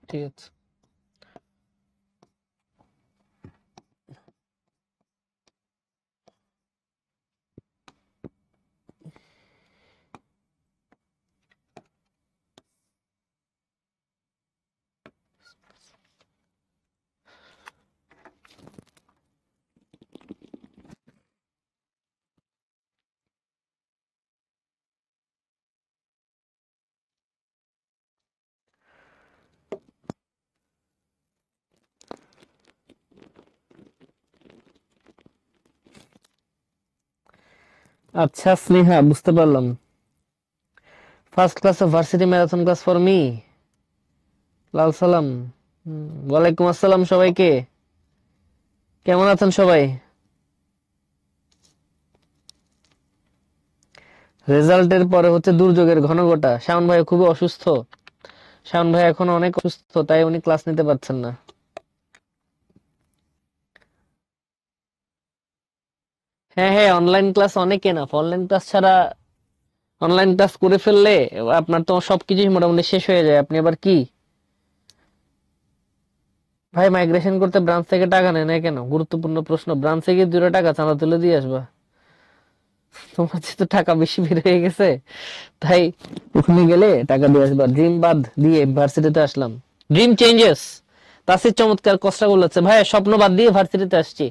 ঠিক আছে। আচ্ছা স্নেহা, বুঝতে পারলাম। First class of varsity marathon class for me. লাল সালাম। ওয়ালাইকুম আসসালাম সবাইকে। কেমন আছেন সবাই? রেজাল্টের পরে হচ্ছে দুর্যোগের ঘনঘটা। শাওন ভাই খুবই অসুস্থ। শাওন ভাই এখন অনেক অসুস্থ, তাই উনি ক্লাস নিতে পারছেন না। হ্যাঁ হ্যাঁ, অনলাইন ক্লাস অনেক এনাফ। অনলাইন ক্লাস ছাড়া, অনলাইন ক্লাস করে ফেললে আপনার তো সবকিছুই মোটামুটি শেষ হয়ে যায়। আপনি আবার কি ভাই, মাইগ্রেশন করতে ব্রাঞ্চ থেকে টাকা নেয় না কেন? গুরুত্বপূর্ণ প্রশ্ন। ব্রাঞ্চ থেকে 2 টাকা চাঁদা তুলে দিয়ে আসবা। তোমার যেহেতু টাকা বেশি বের হয়ে গেছে, তাই ওখানে গেলে টাকা দিয়ে আসবা। ড্রিম বাদ দিয়ে ভার্সিটিতে আসলাম। Dream changes. তাসির চমৎকার কষ্ট বলেছে। ভাই স্বপ্ন বাদ দিয়ে ভার্সিটিতে আসছি।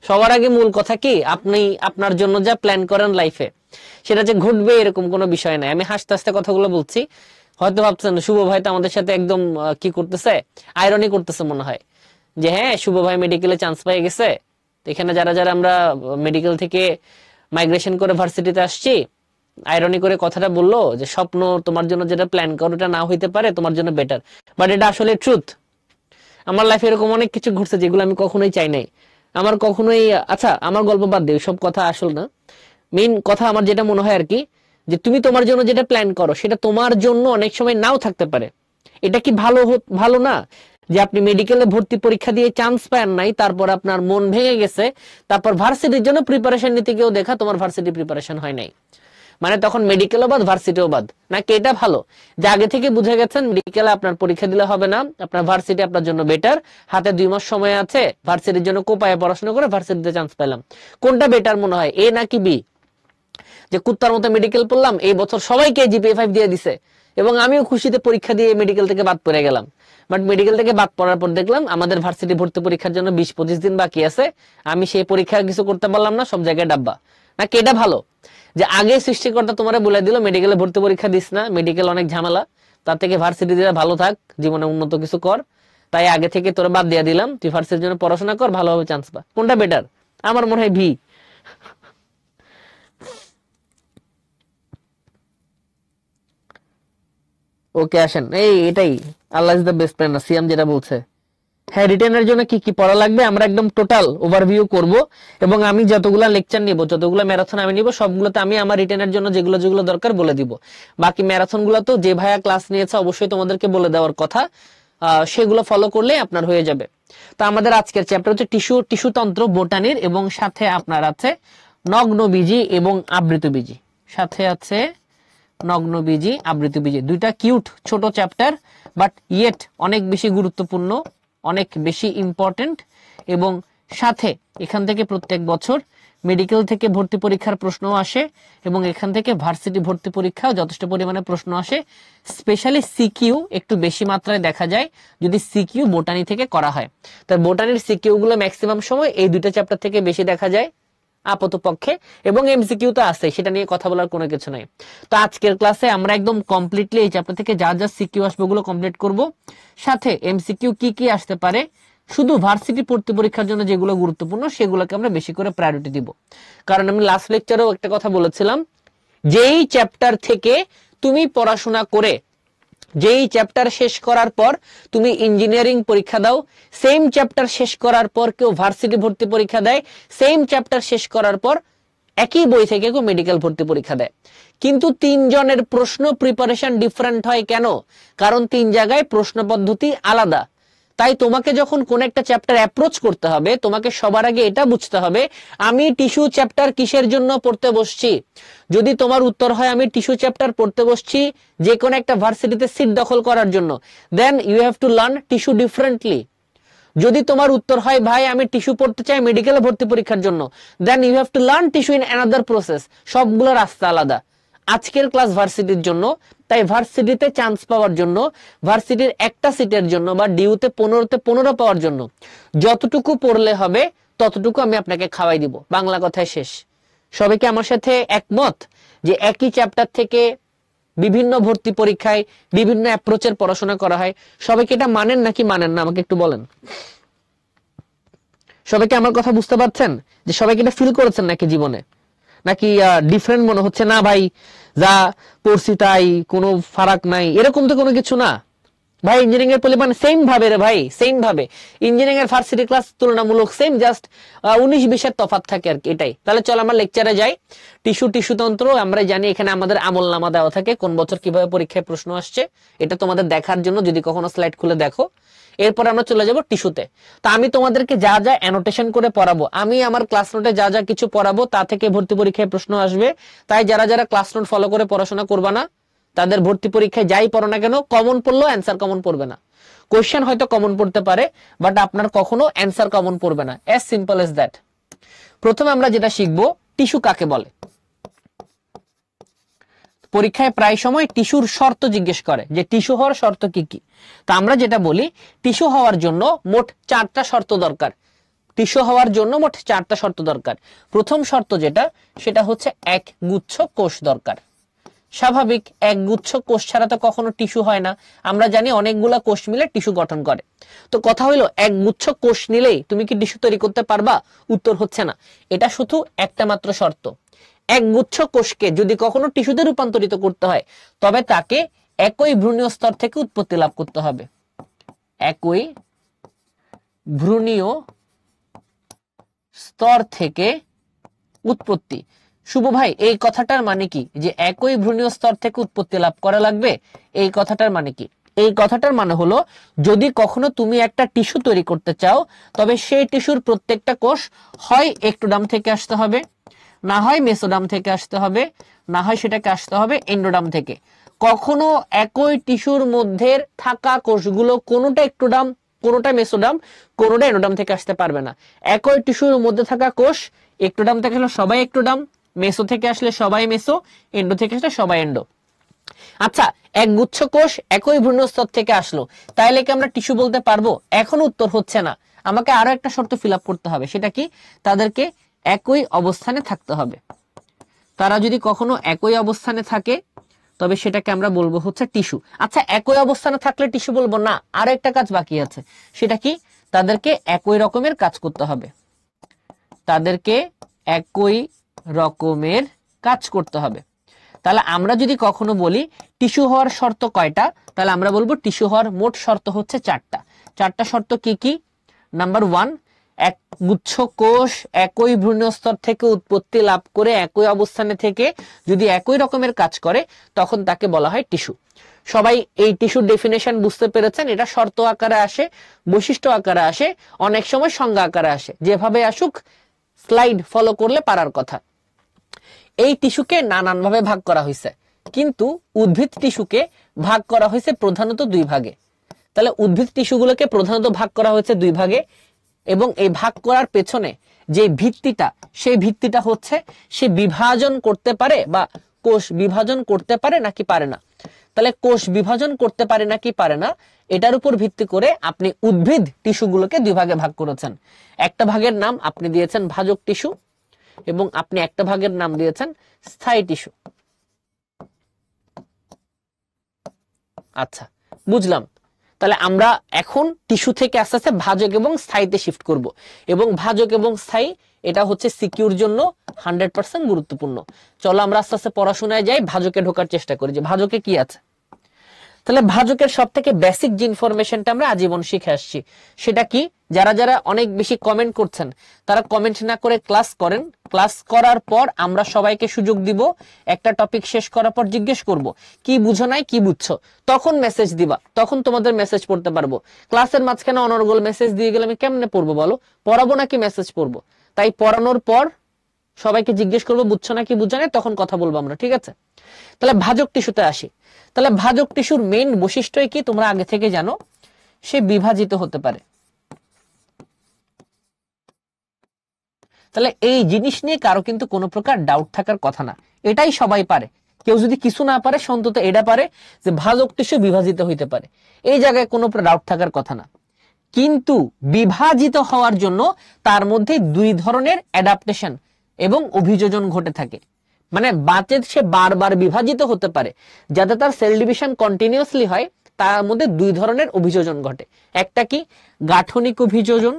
সবার আগে মূল কথা কি, আপনি আপনার জন্য যা প্ল্যান করেন লাইফে, সেটা যে ঘটবে এরকম কোনো বিষয় নাই। আমি হাসতে হাসতে কথাগুলো বলছি, হয়তো ভাবছেন শুভ ভাই তো আমাদের সাথে একদম কি করতেছে, আইরনি করতেছে মনে হয়, যে হ্যাঁ শুভ ভাই মেডিকেলে চান্স পেয়ে গেছে, তো এখানে যারা যারা আমরা মেডিকেল থেকে মাইগ্রেশন করে ভার্সিটিতে আসছি, আইরনি করে কথাটা বললো যে স্বপ্ন তোমার জন্য যেটা প্ল্যান করো ওটা না হইতে পারে, তোমার জন্য বেটার। বাট এটা আসলে ট্রুথ। আমার লাইফে এরকম অনেক কিছু ঘটছে যেগুলো আমি কখনোই চাই নাই। আমার কখনোই, আচ্ছা আমার গল্প বাদ দিও, সব কথা আসল না। মেইন কথা আমার যেটা মনে হয় আর কি, যে তুমি তোমার জন্য যেটা প্ল্যান করো সেটা তোমার জন্য অনেক সময় নাও থাকতে পারে। এটা কি ভালো ভালো না? যে আপনি মেডিকেলে ভর্তি পরীক্ষা দিয়ে চান্স পান নাই, তারপর আপনার মন ভেঙে গেছে, তারপর ভার্সিটির জন্য প্রিপারেশন নিতে গিয়েও দেখা তোমার ভার্সিটি প্রিপারেশন হয় নাই। মানে তখন মেডিকেলও বাদ, ভার্সিটিও বাদ, নাকি এটা ভালো যে আগে থেকে বুঝে গেছেন মেডিকেলে আপনার পরীক্ষা দিলে হবে না, আপনার ভার্সিটি আপনার জন্য বেটার, হাতে 2 মাস সময় আছে, ভার্সিটির জন্য কোপায়ে পড়াশোনা করে ভার্সিটিতে চান্স পেলাম? কোনটা বেটার মনে হয়, এ নাকি বি? যে কুত্তার মতো মেডিকেল পড়লাম, এই বছর সবাইকে জিপিএ 5 দিয়ে দিছে এবং আমিও খুশিতে পরীক্ষা দিয়ে মেডিকেল থেকে বাদ পড়ে গেলাম। বাট মেডিকেল থেকে বাদ পড়ার পর দেখলাম আমাদের ভার্সিটি ভর্তি পরীক্ষার জন্য 20-25 দিন বাকি আছে, আমি সেই পরীক্ষা কিছু করতে পারলাম না, সব জায়গায় ডাব্বা। নাকি এটা ভালো যে আগে সৃষ্টিকর্তা তোমারে বলে দিল মেডিকেলে ভর্তি পরীক্ষা দিস না, মেডিকেল অনেক ঝামেলা, তার থেকে ভার্সিটি দিয়ে ভালো থাক, জীবনে উন্নত কিছু কর, তাই আগে থেকে তোরা বাদ দিয়ে দিলাম, তুই ভার্সিটির জন্য পড়াশোনা কর, ভালোভাবে চান্স পা। কোনটা বেটার? আমার মনে হয় ভি। ওকে আসেন, এই এটাই আল্লাহ ইজ দ্য বেস্ট প্ল্যান, সিয়াম যেটা বলছে। হ্যাঁ, রিটেনের জন্য কি কি পড়া লাগবে আমরা একদম টোটাল ওভারভিউ করব, এবং আমি যতগুলা লেকচার নিব, যতগুলো ম্যারাথন আমি নিব, সবগুলোতে আমি আমার রিটেনের জন্য যেগুলো যেগুলো দরকার বলে দিব। বাকি ম্যারাথন গুলো তো যে ভাইয়া ক্লাস নিয়েছে অবশ্যই তোমাদেরকে বলে দেওয়ার কথা, সেগুলো ফলো করলে আপনার হয়ে যাবে। তো আমাদের আজকের চ্যাপ্টার হচ্ছে টিস্যুতন্ত্র বোটানির, এবং সাথে আপনার আছে নগ্নবীজি এবং আবৃতবীজি। সাথে আছে নগ্নবীজি, আবৃতবীজি, দুইটা কিউট ছোট চ্যাপ্টার, বাট ইয়েট অনেক বেশি গুরুত্বপূর্ণ, অনেক বেশি ইম্পর্টেন্ট। এবং সাথে এখান থেকে প্রত্যেক বছর মেডিকেল থেকে ভর্তি পরীক্ষার প্রশ্ন আসে, এবং এখান থেকে ভার্সিটি ভর্তি পরীক্ষাও যথেষ্ট পরিমাণে প্রশ্ন আসে। স্পেশালি সিকিউ একটু বেশি মাত্রায় দেখা যায় যদি সিকিউ বোটানি থেকে করা হয়। তার বোটানির সিকিউ গুলো ম্যাক্সিমাম সময় এই দুইটা চ্যাপ্টার থেকে বেশি দেখা যায় আপাত পক্ষে, এবং এমসিকিউ তো আছে, সেটা নিয়ে কথা বলার কোনো কিছু নাই। তো আজকের ক্লাসে আমরা একদম কমপ্লিটলি এই চ্যাপ্টার থেকে যা যা সিকিউ আসবে ওগুলো কমপ্লিট করব, সাথে এমসিকিউ কি কি আসতে পারে, শুধু ভার্সিটি ভর্তি পরীক্ষার জন্য যেগুলো গুরুত্বপূর্ণ সেগুলোকে আমরা বেশি করে প্রায়োরিটি দিব। কারণ আমি লাস্ট লেকচারেও একটা কথা বলেছিলাম, যেই চ্যাপ্টার থেকে তুমি পড়াশোনা করে, যেই চ্যাপ্টার শেষ করার পর তুমি ইঞ্জিনিয়ারিং পরীক্ষা দাও, সেম চ্যাপ্টার শেষ করার পর কেউ ভার্সিটি ভর্তি পরীক্ষা দেয়, সেম চ্যাপ্টার শেষ করার পর একই বই থেকে কেউ মেডিকেল ভর্তি পরীক্ষা দেয়, কিন্তু 3 জনের প্রশ্ন প্রিপারেশন ডিফারেন্ট হয়। কেন? কারণ 3 জায়গায় প্রশ্ন পদ্ধতি আলাদা। তাই তোমাকে যখন কোন একটা চ্যাপ্টার অ্যাপ্রোচ করতে হবে, তোমাকে সবার আগে এটা বুঝতে হবে আমি টিস্যু চ্যাপ্টার কিসের জন্য পড়তে বসছি। যদি তোমার উত্তর হয় আমি টিস্যু চ্যাপ্টার পড়তে বসছি যে কোনো একটা ভার্সিটিতে সিট দখল করার জন্য, then you have to learn tissue differently. যদি তোমার উত্তর হয় ভাই আমি টিস্যু পড়তে চাই মেডিকেলে ভর্তি পরীক্ষার জন্য, then you have to learn tissue in another process. সবগুলো রাস্তা আলাদা। আজকের ক্লাস ভার্সিটির জন্য, তাই ভার্সিটিতে চান্স পাওয়ার জন্য, ভার্সিটির একটা সিটের জন্য বা ডিউতে 15তে 15 পাওয়ার জন্য যতটুকু পড়লে হবে ততটুকু আমি আপনাকে খাওয়াই দিব। বাংলা কথায় শেষ। সবাইকে আমার সাথে একমত যে একই চ্যাপ্টার থেকে বিভিন্ন ভর্তি পরীক্ষায় বিভিন্ন অ্যাপ্রোচের পড়াশোনা করা হয়? সবাইকে এটা মানেন নাকি মানেন না আমাকে একটু বলেন। সবাইকে আমার কথা বুঝতে পারছেন? যে সবাইকে এটা ফিল করেছেন নাকি জীবনে, নাকি ডিফারেন্ট মনে হচ্ছে? না ভাই যা পড়ছি তাই, কোনো ফারাক নাই, এরকম তো কোনো কিছু না ভাই। ইঞ্জিনিয়ারিং এর পরিমাণ সেম ভাবে রে ভাই, সেম ভাবে। ইঞ্জিনিয়ারিং এর ভার্সিটি ক্লাস তুলনামূলক সেম, জাস্ট 19-20 তফাৎ থাকে আর কি, এটাই। তাহলে চল আমরা লেকচারে যাই। টিস্যু তন্ত্র আমরা জানি, এখানে আমাদের আমলনামা দেওয়া থাকে কোন বছর কিভাবে পরীক্ষায় প্রশ্ন আসছে, এটা তোমাদের দেখার জন্য যদি কখনো স্লাইড খুলে দেখো। এরপর আমরা চলে যাব টিস্যুতে। তা আমি তোমাদেরকে যা যা অ্যানোটেশন করে পড়াবো, আমি আমার ক্লাস নোটে যা যা কিছু পড়াবো তা থেকে ভর্তি পরীক্ষায় প্রশ্ন আসবে। তাই যারা যারা ক্লাস নোট ফলো করে পড়াশোনা করবা না, তাদের ভর্তি পরীক্ষায় যাই পড়ো না কেন, কমন পড়লেও অ্যান্সার কমন পড়বে না। কোশ্চেন হয়তো কমন পড়তে পারে, বাট আপনার কখনো অ্যান্সার কমন পড়বে না। As simple as that. প্রথমে আমরা যেটা শিখবো, টিস্যু কাকে বলে। পরীক্ষায় প্রায় সময় টিস্যুর শর্ত জিজ্ঞেস করে যে টিস্যু হওয়ার শর্ত কি কি। তা আমরা যেটা বলি, টিস্যু হওয়ার জন্য মোট 4টা শর্ত দরকার। টিস্যু হওয়ার জন্য মোট 4টা শর্ত দরকার। প্রথম শর্ত যেটা, সেটা হচ্ছে এক গুচ্ছ কোষ দরকার। স্বাভাবিক, এক গুচ্ছ কোষ ছাড়া তো কখনো টিস্যু হয় না। আমরা জানি অনেকগুলা কোষ মিলে টিস্যু গঠন করে। তো কথা হলো, এক গুচ্ছ কোষ নিলেই তুমি কি টিস্যু তৈরি করতে পারবা? উত্তর হচ্ছে না। এটা শুধু একটা মাত্র শর্ত। এক গুচ্ছ কোষকে যদি কখনো টিস্যুতে রূপান্তরিত করতে হয়, তবে তাকে একই ভ্রূণীয় স্তর থেকে উৎপত্তি লাভ করতে হবে। একই ভ্রূণীয় স্তর থেকে উৎপত্তি। শুভ ভাই, এই কথাটার মানে কি যে একই ভ্রূণীয় স্তর থেকে উৎপত্তি লাভ করা লাগবে? এই কথাটার মানে কি? এই কথাটার মানে হলো, যদি কখনো তুমি একটা টিস্যু তৈরি করতে চাও, তবে সেই টিস্যুর প্রত্যেকটা কোষ হয় একটোডার্ম থেকে আসতে হবে, না হয় মেসোডার্ম থেকে আসতে হবে, না হয় সেটাকে আসতে হবে এন্ডোডার্ম থেকে। কখনো একই টিস্যুর মধ্যে থাকা কোষগুলো কোনোটা একটোডার্ম, কোনোটা মেসোডার্ম, কোনোটা এন্ডোডার্ম থেকে আসতে পারবে না। একই টিস্যুর মধ্যে থাকা কোষ একটোডার্ম থেকে আসলে সবাই একটোডার্ম, মেসো থেকে আসলে সবাই মেসো, এন্ডো থেকে আসলে সবাই এন্ডো। আচ্ছা, এক গুচ্ছ কোষ একই ভ্রূণীয় স্তর থেকে আসলো, তাইলে কি আমরা টিস্যু বলতে পারবো? এখন উত্তর হচ্ছে না। আমাকে আরো একটা শর্ত ফিল আপ করতে হবে। সেটা কি? তাদেরকে একই অবস্থানে থাকতে হবে। তারা যদি কখনো একই অবস্থানে থাকে, তবে সেটাকে আমরা বলবো হচ্ছে টিস্যু। আচ্ছা, একই অবস্থানে থাকলে টিস্যু বলবো না, আরো একটা কাজ বাকি আছে। সেটা কি? তাদেরকে একই রকমের কাজ করতে হবে। তাদেরকে একই রকমের কাজ করতে হবে। তাহলে আমরা যদি কখনো বলি টিস্যু হওয়ার শর্ত কয়টা, তাহলে আমরা বলবো টিস্যু হওয়ার মোট শর্ত হচ্ছে 4টা। 4টা শর্ত কি কি? নাম্বার 1, এক গুচ্ছ কোষ একই ভ্রূণীয় স্তর থেকে উৎপত্তি লাভ করে একই অবস্থানে থেকে যদি একই রকমের কাজ করে, তখন তাকে বলা হয় টিস্যু। সবাই এই টিস্যুর ডেফিনেশন বুঝতে পেরেছেন? এটা শর্ত আকারে আসে, বৈশিষ্ট্য আকারে আসে, অনেক সময় সংজ্ঞা আকারে আসে। যেভাবে আসুক, স্লাইড ফলো করলে পারার কথা। এই টিস্যুকে নানান ভাবে ভাগ করা হয়েছে, কিন্তু উদ্ভিদ টিস্যুকে ভাগ করা হয়েছে প্রধানত 2 ভাগে। তাহলে উদ্ভিদ টিস্যুগুলোকে প্রধানত ভাগ করা হয়েছে 2 ভাগে, এবং এই ভাগ করার পেছনে যে ভিত্তিটা, সেই ভিত্তিটা হচ্ছে সে বিভাজন করতে পারে বা কোষ বিভাজন করতে পারে নাকি পারে না। তাহলে কোষ বিভাজন করতে পারে নাকি পারে না, এটার উপর ভিত্তি করে আপনি উদ্ভিদ টিস্যুগুলোকে 2 ভাগে ভাগ করেছেন। একটা ভাগের নাম আপনি দিয়েছেন ভাজক টিস্যু, এবং আপনি একটা ভাগের নাম দিয়েছেন স্থায়ী টিস্যু। আচ্ছা, বুঝলাম। তাহলে আমরা এখন টিস্যু থেকে আস্তে আস্তে ভাজক এবং স্থায়ীতে শিফট করব, এবং ভাজক এবং স্থায়ী এটা হচ্ছে সিকিউর জন্য 100% গুরুত্বপূর্ণ। চলো আমরা আস্তে আস্তে পড়াশোনায় যাই, ভাজকে ঢোকার চেষ্টা করি যে ভাজকে কি আছে। তাহলে ভাজকের সব থেকে বেসিক যে ইনফরমেশনটা আমরা আজীবন শিখে আসছি, সেটা কি? যারা যারা অনেক বেশি কমেন্ট করছেন তারা কমেন্ট না করে ক্লাস করেন। ক্লাস করার পর আমরা সবাইকে সুযোগ দিব, একটা টপিক শেষ করার পর জিজ্ঞেস করব কি বুঝো নাই, কি বুঝছো, তখন মেসেজ দিবা, তখন তোমাদের মেসেজ পড়তে পারবো। ক্লাসের মাঝখানে অনর্গল মেসেজ দিয়ে গেলে আমি কেমনে পড়বো বলো? পড়াবো নাকি মেসেজ পড়বো? তাই পড়ানোর পর সবাইকে জিজ্ঞেস করবো বুঝছো না কি বুঝছো না, তখন কথা বলবো আমরা, ঠিক আছে? তাহলে ভাজক টিস্যুতে আসি। তাহলে ভাজক টিস্যুর মেইন বৈশিষ্ট্য কি তোমরা আগে থেকে জানো, সে বিভাজিত হতে পারে। তাহলে এই জিনিস নিয়ে কারো কিন্তু কোনো প্রকার ডাউট থাকার কথা না, এটাই সবাই পারে। কেউ যদি কিছু না পারে সে অন্তত এটা পারে যে ভাজক টিস্যু বিভাজিত হইতে পারে, এই জায়গায় কোনো ডাউট থাকার কথা না। কিন্তু বিভাজিত হওয়ার জন্য তার মধ্যে দুই ধরনের অ্যাডাপ্টেশন এবং অভিযোজন ঘটে থাকে। মানে বাঁচে সে বারবার বিভাজিত হতে পারে, যাতে তার সেল ডিভিশন কন্টিনিউয়াসলি হয়, তার মধ্যে দুই ধরনের অভিযোজন ঘটে। একটা কি গাঠনিক অভিযোজন,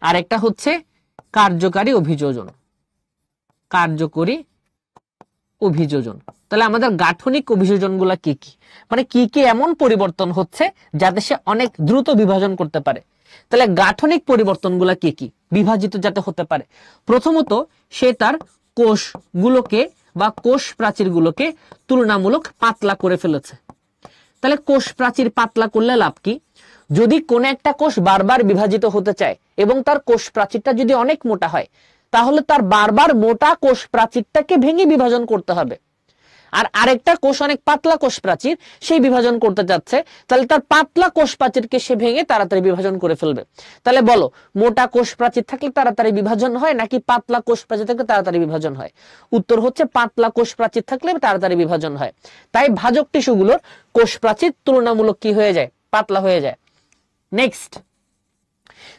আর একটা হচ্ছে কার্যকারী অভিযোজন। কার্যকরী অভিযোজন। তাহলে আমাদের গাঠনিক অভিযোজন গুলা কি কি, মানে কি কি এমন পরিবর্তন হচ্ছে যাতে সে অনেক দ্রুত বিভাজন করতে পারে। তাহলে গাঠনিক পরিবর্তন গুলা কি কি বিভাজিত যাতে হতে পারে? প্রথমত সে তার কোষগুলোকে বা কোষ প্রাচীর গুলোকে তুলনামূলক পাতলা করে ফেলেছে। তাহলে কোষ প্রাচীর পাতলা করলে লাভ কি? যদি কোন একটা কোষ বারবার বিভাজিত হতে চায় এবং তার কোষ প্রাচীরটা যদি অনেক মোটা হয়, তাহলে তার বারবার মোটা কোষ প্রাচীরটাকে ভেঙে বিভাজন করতে হবে। আর আরেকটা কোষ অনেক পাতলা কোষ প্রাচীর, সেই বিভাজন করতে যাচ্ছে, তাহলে তার পাতলা কোষ প্রাচীরকে সে ভেঙে তাড়াতাড়ি বিভাজন করে ফেলবে। তাহলে বলো, মোটা কোষ প্রাচীর থাকলে তাড়াতাড়ি বিভাজন হয় নাকি পাতলা কোষ প্রাচীর থাকলে তাড়াতাড়ি বিভাজন হয়? উত্তর হচ্ছে পাতলা কোষ প্রাচীর থাকলে তাড়াতাড়ি বিভাজন হয়। তাই ভাজক টিস্যুগুলোর কোষ প্রাচীর তুলনামূলক কি হয়ে যায়? পাতলা হয়ে যায়। নেক্সট,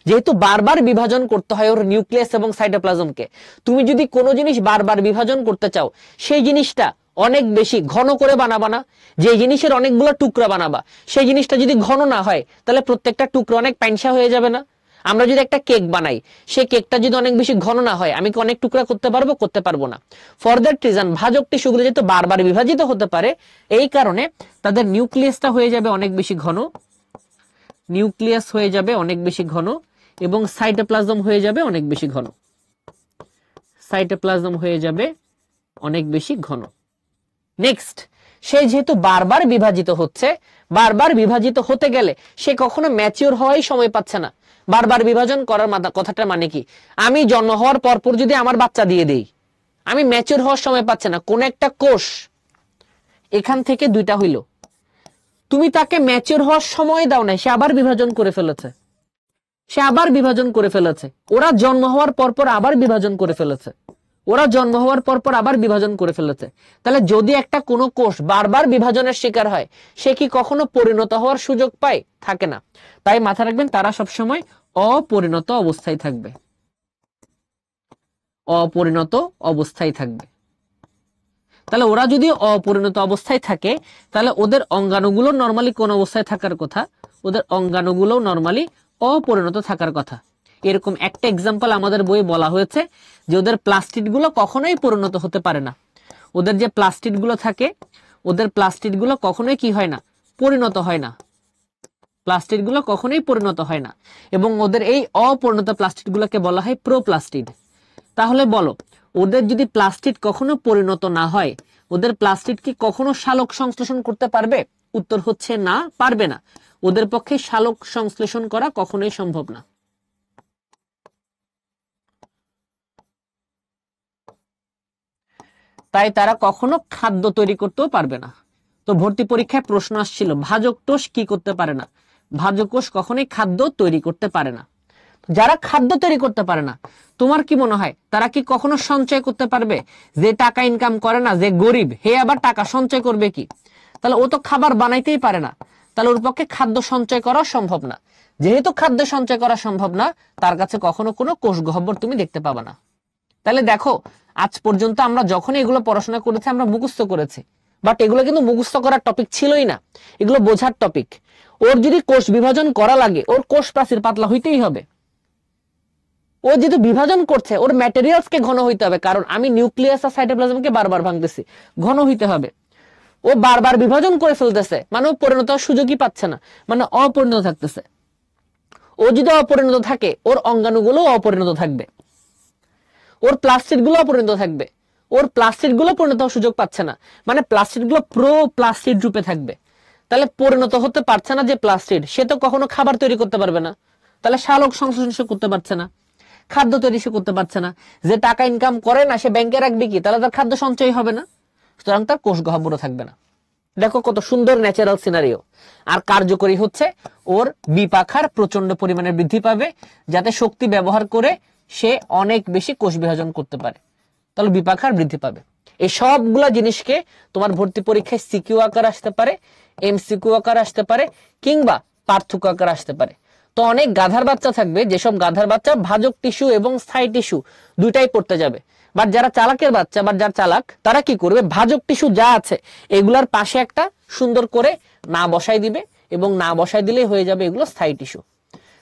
যেহেতু বারবার বিভাজন করতে হয় ওর নিউক্লিয়াস এবং সাইটোপ্লাজমকে, তুমি যদি কোনো জিনিস বারবার বিভাজন করতে চাও, সেই জিনিসটা অনেক বেশি ঘন করে বানাবা না? যে জিনিসের অনেকগুলো টুকরা বানাবা, সেই জিনিসটা যদি ঘন না হয়, তাহলে প্রত্যেকটা টুকরা অনেক পাইনসা হয়ে যাবে না? আমরা যদি একটা কেক বানাই, সেই কেকটা যদি অনেক বেশি ঘন না হয়, আমি কি অনেক টুকরা করতে পারবো? করতে পারবো না। ফর দ্যাট রিজন ভাজক টিস্যুগুলো যেহেতু বারবার বিভাজিত হতে পারে, এই কারণে তাদের নিউক্লিয়াসটা হয়ে যাবে অনেক বেশি ঘন, নিউক্লিয়াস হয়ে যাবে অনেক বেশি ঘন, এবং সাইটোপ্লাজম হয়ে যাবে অনেক বেশি ঘন। সাইটোপ্লাজম হয়ে যাবে অনেক বেশি ঘন। নেক্সট, সে যেহেতু বারবার বিভাজিত হচ্ছে, বারবার বিভাজিত হতে গেলে সে কখনো ম্যাচিওর হওয়াই সময় পাচ্ছে না। বারবার বিভাজন করার কথাটা মানে কি? আমি জন্ম হওয়ার পরপর যদি আমার বাচ্চা দিয়ে দেই, আমি ম্যাচিওর হওয়ার সময় পাচ্ছে না। কোন একটা কোষ এখান থেকে দুইটা হইল, তুমি তাকে ম্যাচিওর হওয়ার সময় দাও না, সে আবার বিভাজন করে ফেলেছে, সে আবার বিভাজন করে ফেলেছে। ওরা জন্ম হওয়ার পরপর আবার বিভাজন করে ফেলেছে, ওরা জন্ম হওয়ার পরপর আবার বিভাজন করে ফেলেছে। তাহলে যদি একটা কোনো কোষ বারবার বিভাজনের শিকার হয়, সে কি কখনো পরিণত হওয়ার সুযোগ পায়? থাকে না। তাই মাথায় রাখবেন, তারা সবসময় অপরিণত অবস্থায় থাকবে, অপরিণত অবস্থায় থাকবে। তাহলে ওরা যদি অপরিণত অবস্থায় থাকে, তাহলে ওদের অঙ্গাণুগুলো নরমালি কোন অবস্থায় থাকার কথা? ওদের অঙ্গাণুগুলো নরমালি অপরিণত থাকার কথা। এরকম একটা এক্সাম্পল আমাদের বইয়ে বলা হয়েছে যে ওদের প্লাস্টিডগুলো কখনোই পরিণত হতে পারে না। ওদের যে প্লাস্টিডগুলো থাকে, ওদের প্লাস্টিডগুলো কখনোই কি হয় না? পরিণত হয় না। প্লাস্টিডগুলো কখনোই পরিণত হয় না, এবং ওদের এই অপরিণত প্লাস্টিডগুলোকে বলা হয় প্রোপ্লাস্টিড। তাহলে বলো, ওদের যদি প্লাস্টিড কখনো পরিণত না হয়, ওদের প্লাস্টিড কি কখনো সালোক সংশ্লেষণ করতে পারবে? উত্তর হচ্ছে না, পারবে না। ওদের পক্ষে সালোক সংশ্লেষণ করা কখনোই সম্ভব না। তাই তারা কখনো খাদ্য তৈরি করতেও পারবে না। তো ভর্তি পরীক্ষায় প্রশ্ন আসছিল, ভাজক কোষ কি করতে পারে না? ভাজক কোষ কখনোই খাদ্য তৈরি করতে পারে না। যারা খাদ্য তৈরি করতে পারে না, তোমার কি মনে হয় তারা কি কখনো সঞ্চয় করতে পারবে? যে টাকা ইনকাম করে না, যে গরিব, হে আবার টাকা সঞ্চয় করবে কি? তাহলে ও তো খাবার বানাইতেই পারে না, তাহলে ওর পক্ষে খাদ্য সঞ্চয় করা সম্ভব না। যেহেতু খাদ্য সঞ্চয় করা সম্ভব না, তার কাছে কখনো কোনো কোষ গহ্বর তুমি দেখতে পাবে না। তাহলে দেখো, আজ পর্যন্ত আমরা যখন এগুলো পড়াশোনা করেছি আমরা মুখস্থ করেছি, বাট এগুলো কিন্তু মুখস্থ করার টপিক ছিলই না, এগুলো বোঝার টপিক। ওর যদি কোষ বিভাজন করা লাগে, ওর কোষ প্রাচীর পাতলা হইতেই হবে। ও যেহেতু বিভাজন করছে, ওর ম্যাটেরিয়ালস কে ঘন হইতে হবে, কারণ আমি নিউক্লিয়াস আর সাইটোপ্লাজমকে বারবার ভাঙতেছি, ঘন হইতে হবে। ও বারবার বিভাজন করে ফেলতেছে, মানে ও পরিণত হওয়ার সুযোগই পাচ্ছে না, মানে অপরিণত থাকতেছে। ও যদি অপরিণত থাকে ওর অঙ্গাণুগুলো অপরিণত থাকবে, ওর প্লাস্টিড গুলো অপরিণত থাকবে, ওর প্লাস্টিড গুলো পরিণত হওয়ার সুযোগ পাচ্ছে না, মানে প্লাস্টিড গুলো প্রো প্লাস্টিড রূপে থাকবে। তাহলে পরিণত হতে পারছে না যে প্লাস্টিড, সে তো কখনো খাবার তৈরি করতে পারবে না, তাহলে সালোক সংশ্লেষণ সে করতে পারছে না, খাদ্য তৈরি সে করতে পারছে না। যে টাকা ইনকাম করে না সে ব্যাংকে রাখবে কি, তাহলে তার খাদ্য সঞ্চয় হবে না, সুতরাং তার কোষ গহ্বর থাকবে না। দেখো কত সুন্দর ন্যাচারাল সিনারিও। আর কার্যকরী হচ্ছে ওর বিপাখার প্রচন্ড পরিমাণে বৃদ্ধি পাবে, যাতে শক্তি ব্যবহার করে সে অনেক বেশি কোষ বিভাজন করতে পারে, তাহলে বিপাখার বৃদ্ধি পাবে। এই সবগুলা জিনিসকে তোমার ভর্তি পরীক্ষায় সিকিউ আকার আসতে পারে, এমসিকিউ আকার আসতে পারে, কিংবা পার্থক্য আকার আসতে পারে। তো অনেক গাধার বাচ্চা থাকবে, যেসব গাধার বাচ্চা ভাজক টিস্যু এবং স্থায়ী টিস্যু দুইটাই পড়তে যাবে। বাট যারা চালাকের বাচ্চা বা যারা চালাক তারা কি করবে, ভাজক টিস্যু যা আছে এগুলার পাশে একটা সুন্দর করে না বসাই দিবে, এবং না বসাই দিলেই হয়ে যাবে এগুলো স্থায়ী টিস্যু।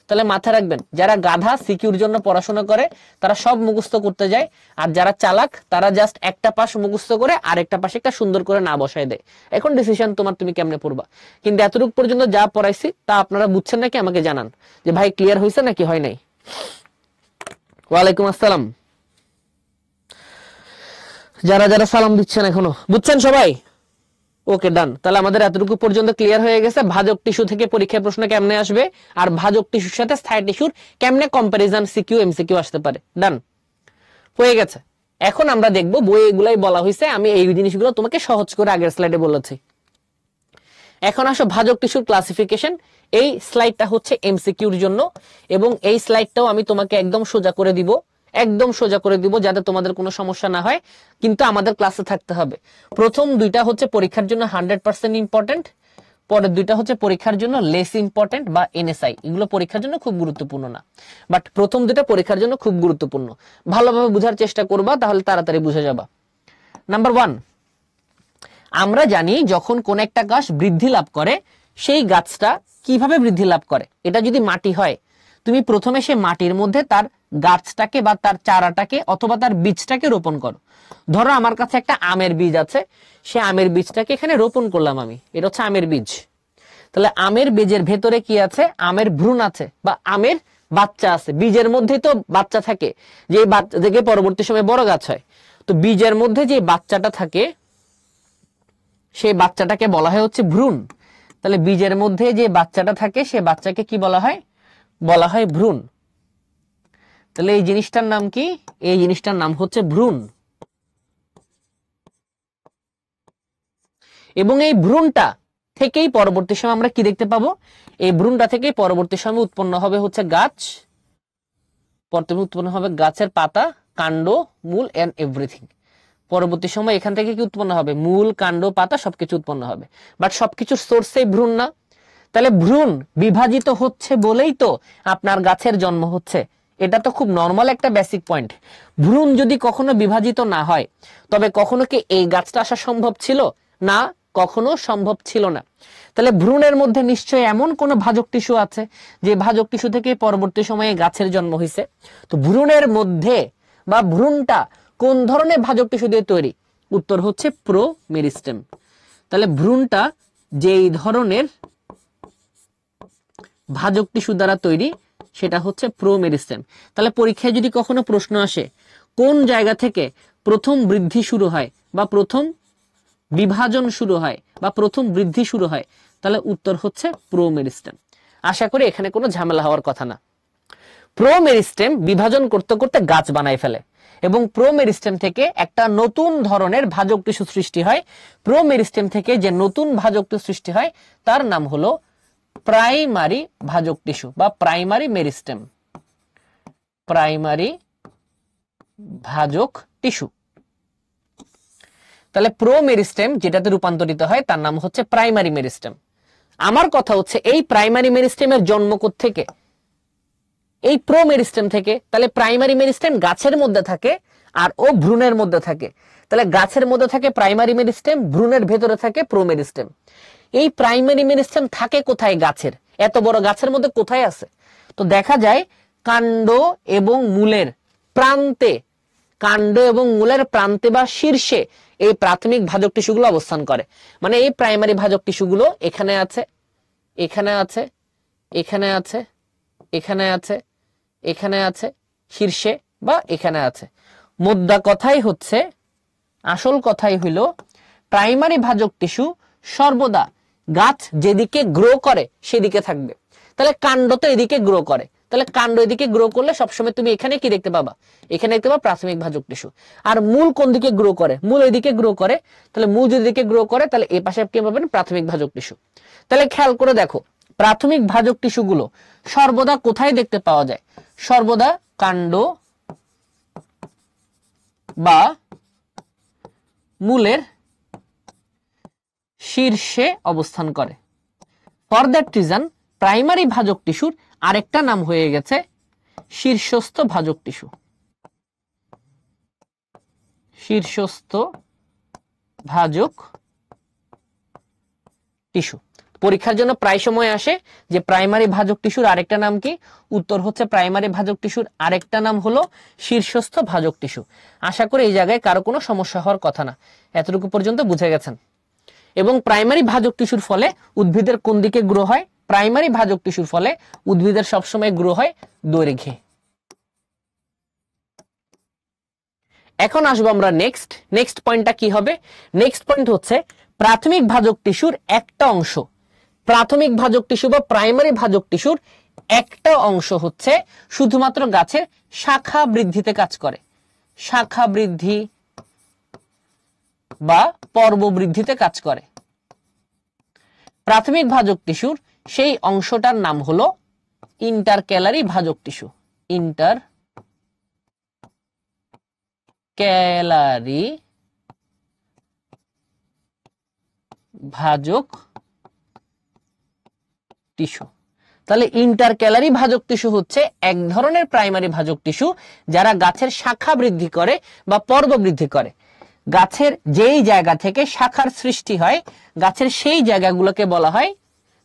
তাহলে মাথায় রাখবেন, যারা গাধা সিকিউর জন্য পড়াশোনা করে তারা সব মুখস্থ করতে যায়, আর যারা চালাক তারা জাস্ট একটা পাশ মুখস্থ করে আরেকটা পাশে একটা সুন্দর করে না বসায় দেয়। এখন ডিসিশন তোমার, তুমি কেমনে পড়বা। কিন্তু এতটুকু পর্যন্ত যা পড়াইছি তা আপনারা বুঝছেন নাকি আমাকে জানান, যে ভাই ক্লিয়ার হয়েছে নাকি হয় নাই। ওয়ালাইকুম আসসালাম। যারা যারা সালাম দিচ্ছেন এখনো, বুঝছেন সবাই? ওকে ডান। তাহলে আমাদের এতটুকু পর্যন্ত ক্লিয়ার হয়ে গেছে ভাজক টিস্যু থেকে পরীক্ষায় প্রশ্ন কেমনে আসবে, আর ভাজক টিস্যুর সাথে স্থায়ী টিস্যুর কেমনে কম্পারিজন সিকিউ এমসিকিউ আসতে পারে। ডান হয়ে গেছে। এখন আমরা দেখব, বই এগুলাই বলা হয়েছে, আমি এই জিনিসগুলো তোমাকে সহজ করে আগের স্লাইডে বলেছি। এখন আসো ভাজক টিস্যুর ক্লাসিফিকেশন। এই স্লাইডটা হচ্ছে এমসিকিউর জন্য, এবং এই স্লাইডটাও আমি তোমাকে একদম সোজা করে দিব, একদম সোজা করে দিব, যাতে তোমাদের কোনো সমস্যা না হয়, কিন্তু আমাদের ক্লাসে থাকতে হবে। প্রথম দুইটা হচ্ছে পরীক্ষার জন্য 100% ইম্পর্টেন্ট, পরের দুইটা হচ্ছে পরীক্ষার জন্য লেস ইম্পর্টেন্ট বা এনএসআই, এগুলো পরীক্ষার জন্য খুব গুরুত্বপূর্ণ না, বাট প্রথম দুইটা পরীক্ষার জন্য খুব গুরুত্বপূর্ণ। ভালোভাবে বোঝার চেষ্টা করবা, তাহলে তাড়াতাড়ি বুঝে যাবা। নাম্বার 1, আমরা জানি যখন কোন একটা গাছ বৃদ্ধি লাভ করে সেই গাছটা কিভাবে বৃদ্ধি লাভ করে। এটা যদি মাটি হয়, তুমি প্রথমে সে মাটির মধ্যে তার গাছটাকে বা তার চারাটাকে অথবা তার বীজটাকে রোপণ করো। ধরো আমার কাছে একটা আমের বীজ আছে, সে আমের বীজটাকে এখানে রোপণ করলাম আমি, এটা হচ্ছে আমের বীজ। তাহলে আমের বীজের ভেতরে কি আছে, আমের ভ্রূণ আছে বা আমের বাচ্চা আছে। বীজের মধ্যেই তো বাচ্চা থাকে, যে বাচ্চা থেকে পরবর্তী সময় বড় গাছ হয়। তো বীজের মধ্যে যে বাচ্চাটা থাকে সেই বাচ্চাটাকে বলা হয় হচ্ছে ভ্রূণ। তাহলে বীজের মধ্যে যে বাচ্চাটা থাকে সে বাচ্চাকে কি বলা হয়, বলা হয় ভ্রূণ। তাহলে এই জিনিসটার নাম কি, এই জিনিসটার নাম হচ্ছে ভ্রূণ। এবং এই ভ্রূণটা থেকেই পরবর্তী সময় আমরা কি দেখতে পাবো, এই ভ্রূণটা থেকেই পরবর্তী সময় উৎপন্ন হবে হচ্ছে গাছ, প্রথমে উৎপন্ন হবে গাছের পাতা, কাণ্ড, মূল এন্ড এভরিথিং। পরবর্তী সময় এখান থেকে কি উৎপন্ন হবে, মূল, কাণ্ড, পাতা সবকিছু উৎপন্ন হবে, বাট সবকিছুর সোর্সেই ভ্রূণ না। তাহলে ভ্রূণ বিভাজিত হচ্ছে বলেই তো আপনার গাছের জন্ম হচ্ছে, এটা তো খুব নর্মাল একটা বেসিক পয়েন্ট। ভ্রূণ যদি কখনো বিভাজিত না হয় তবে কখনো কি এই গাছটা আসা সম্ভব ছিল না, কখনো সম্ভব ছিল না। তাহলে ভ্রূণের মধ্যে নিশ্চয়ই এমন কোন ভাজক টিস্যু আছে যে ভাজক টিস্যু থেকে পরবর্তী সময়ে গাছের জন্ম হয়েছে। তো ভ্রূণের মধ্যে বা ভ্রূণটা কোন ধরনের ভাজক টিস্যু দিয়ে তৈরি, উত্তর হচ্ছে প্রো মেরিস্টেম। তাহলে ভ্রূণটা যেই ধরনের ভাজক টিস্যু দ্বারা তৈরি সেটা হচ্ছে প্রো মেরিস্টেম। তাহলে পরীক্ষায় যদি কখনো প্রশ্ন আসে কোন জায়গা থেকে প্রথম বৃদ্ধি শুরু হয় বা প্রথম বিভাজন শুরু হয় বা প্রথম বৃদ্ধি শুরু হয়, তাহলে উত্তর হচ্ছে প্রো মেরিস্টেম। আশা করি এখানে কোনো ঝামেলা হওয়ার কথা না। প্রো মেরিস্টেম বিভাজন করতে করতে গাছ বানায় ফেলে, এবং প্রো মেরিস্টেম থেকে একটা নতুন ধরনের ভাজক টিস্যু সৃষ্টি হয়। প্রো মেরিস্টেম থেকে যে নতুন ভাজক টিস্যু সৃষ্টি হয় তার নাম হলো প্রাইমারি ভাজক টিস্যু বা প্রাইমারি মেরিস্টেম, প্রাইমারি ভাজক টিস্যু। তাহলে প্রো মেরিস্টেম যেটাতে রূপান্তরিত হয় তার নাম হচ্ছে প্রাইমারি মেরিস্টেম। আমার কথা হচ্ছে এই প্রাইমারি মেরিস্টেমের জন্ম থেকে, এই প্রো মেরিস্টেম থেকে। তাহলে প্রাইমারি মেরিস্টেম গাছের মধ্যে থাকে আর ও ভ্রূণের মধ্যে থাকে। তাহলে গাছের মধ্যে থাকে প্রাইমারি মেরিস্টেম, ভ্রূণের ভেতরে থাকে প্রো মেরিস্টেম। এই প্রাইমারি মেরিস্টেম থাকে কোথায়, গাছের এত বড় গাছের মধ্যে কোথায় আছে? তো দেখা যায় কাণ্ড এবং মূলের প্রান্তে কাণ্ড এবং মূলের প্রান্তে বা শীর্ষে এই প্রাথমিক ভাজক টিস্যুগুলো অবস্থান করে। মানে এই প্রাইমারি ভাজক টিস্যুগুলো এখানে আছে, এখানে আছে, এখানে আছে, এখানে আছে, এখানে আছে, শীর্ষে বা এখানে আছে। মোদ্দা কথাই হচ্ছে, আসল কথাই হইল প্রাইমারি ভাজক টিস্যু সর্বদা গাছ যেদিকে গ্রো করে সেদিকে থাকবে। তাহলে কাণ্ড তো এদিকে গ্রো করে, তাহলে কাণ্ড এদিকে গ্রো করলে সবসময় তুমি এখানে কি দেখতে পাবা? এখানে দেখতে পাবা প্রাথমিক ভাজক টিস্যু। আর মূল কোন দিকে গ্রো করে? মূল এদিকে গ্রো করে, তাহলে মূল যদি এদিকে গ্রো করে তাহলে এই পাশে কি পাবেন? প্রাথমিক ভাজক টিস্যু। তাহলে খেয়াল করে দেখো, প্রাথমিক ভাজক টিস্যুগুলো সর্বদা কোথায় দেখতে পাওয়া যায়? সর্বদা কাণ্ড বা মূলের শীর্ষে অবস্থান করে। ফর দ্যাট রিজন প্রাইমারি ভাজক টিস্যুর আরেকটা নাম হয়ে গেছে শীর্ষস্থ ভাজক টিস্যু। শীর্ষস্থ ভাজক টিস্যু। পরীক্ষার জন্য প্রায় সময় আসে যে প্রাইমারি ভাজক টিস্যুর আরেকটা নাম কি? উত্তর হচ্ছে প্রাইমারি ভাজক টিস্যুর আরেকটা নাম হলো শীর্ষস্থ ভাজক টিস্যু। আশা করি এই জায়গায় কারো কোনো সমস্যা হওয়ার কথা না, এতটুকু পর্যন্ত বুঝে গেছেন। এবং প্রাইমারি ভাজক টিস্যুর ফলে উদ্ভিদের কোন দিকে গ্রো হয়? প্রাইমারি ভাজক টিস্যুর ফলে উদ্ভিদের সবসময় গ্রো হয় দৈর্ঘ্যে। এখন আসবো আমরা নেক্সট পয়েন্টটা কি হবে? নেক্সট পয়েন্ট হচ্ছে প্রাথমিক ভাজক টিস্যুর একটা অংশ, প্রাথমিক ভাজক টিস্যু বা প্রাইমারি ভাজক টিস্যুর একটা অংশ হচ্ছে শুধুমাত্র গাছের শাখা বৃদ্ধিতে কাজ করে। শাখা বৃদ্ধি বা পর্ব বৃদ্ধিতে কাজ করে। প্রাথমিক ভাজক টিস্যুর সেই অংশটার নাম হলো ইন্টারক্যালারি ভাজক টিস্যু। ইন্টারক্যালারি ভাজক টিস্যু। তাহলে ইন্টারক্যালারি ভাজক টিস্যু হচ্ছে এক ধরনের প্রাইমারি ভাজক টিস্যু যারা গাছের শাখা বৃদ্ধি করে বা পর্ব বৃদ্ধি করে। গাছের যেই জায়গা থেকে শাখার সৃষ্টি হয়, গাছের সেই জায়গাগুলোকে বলা হয়,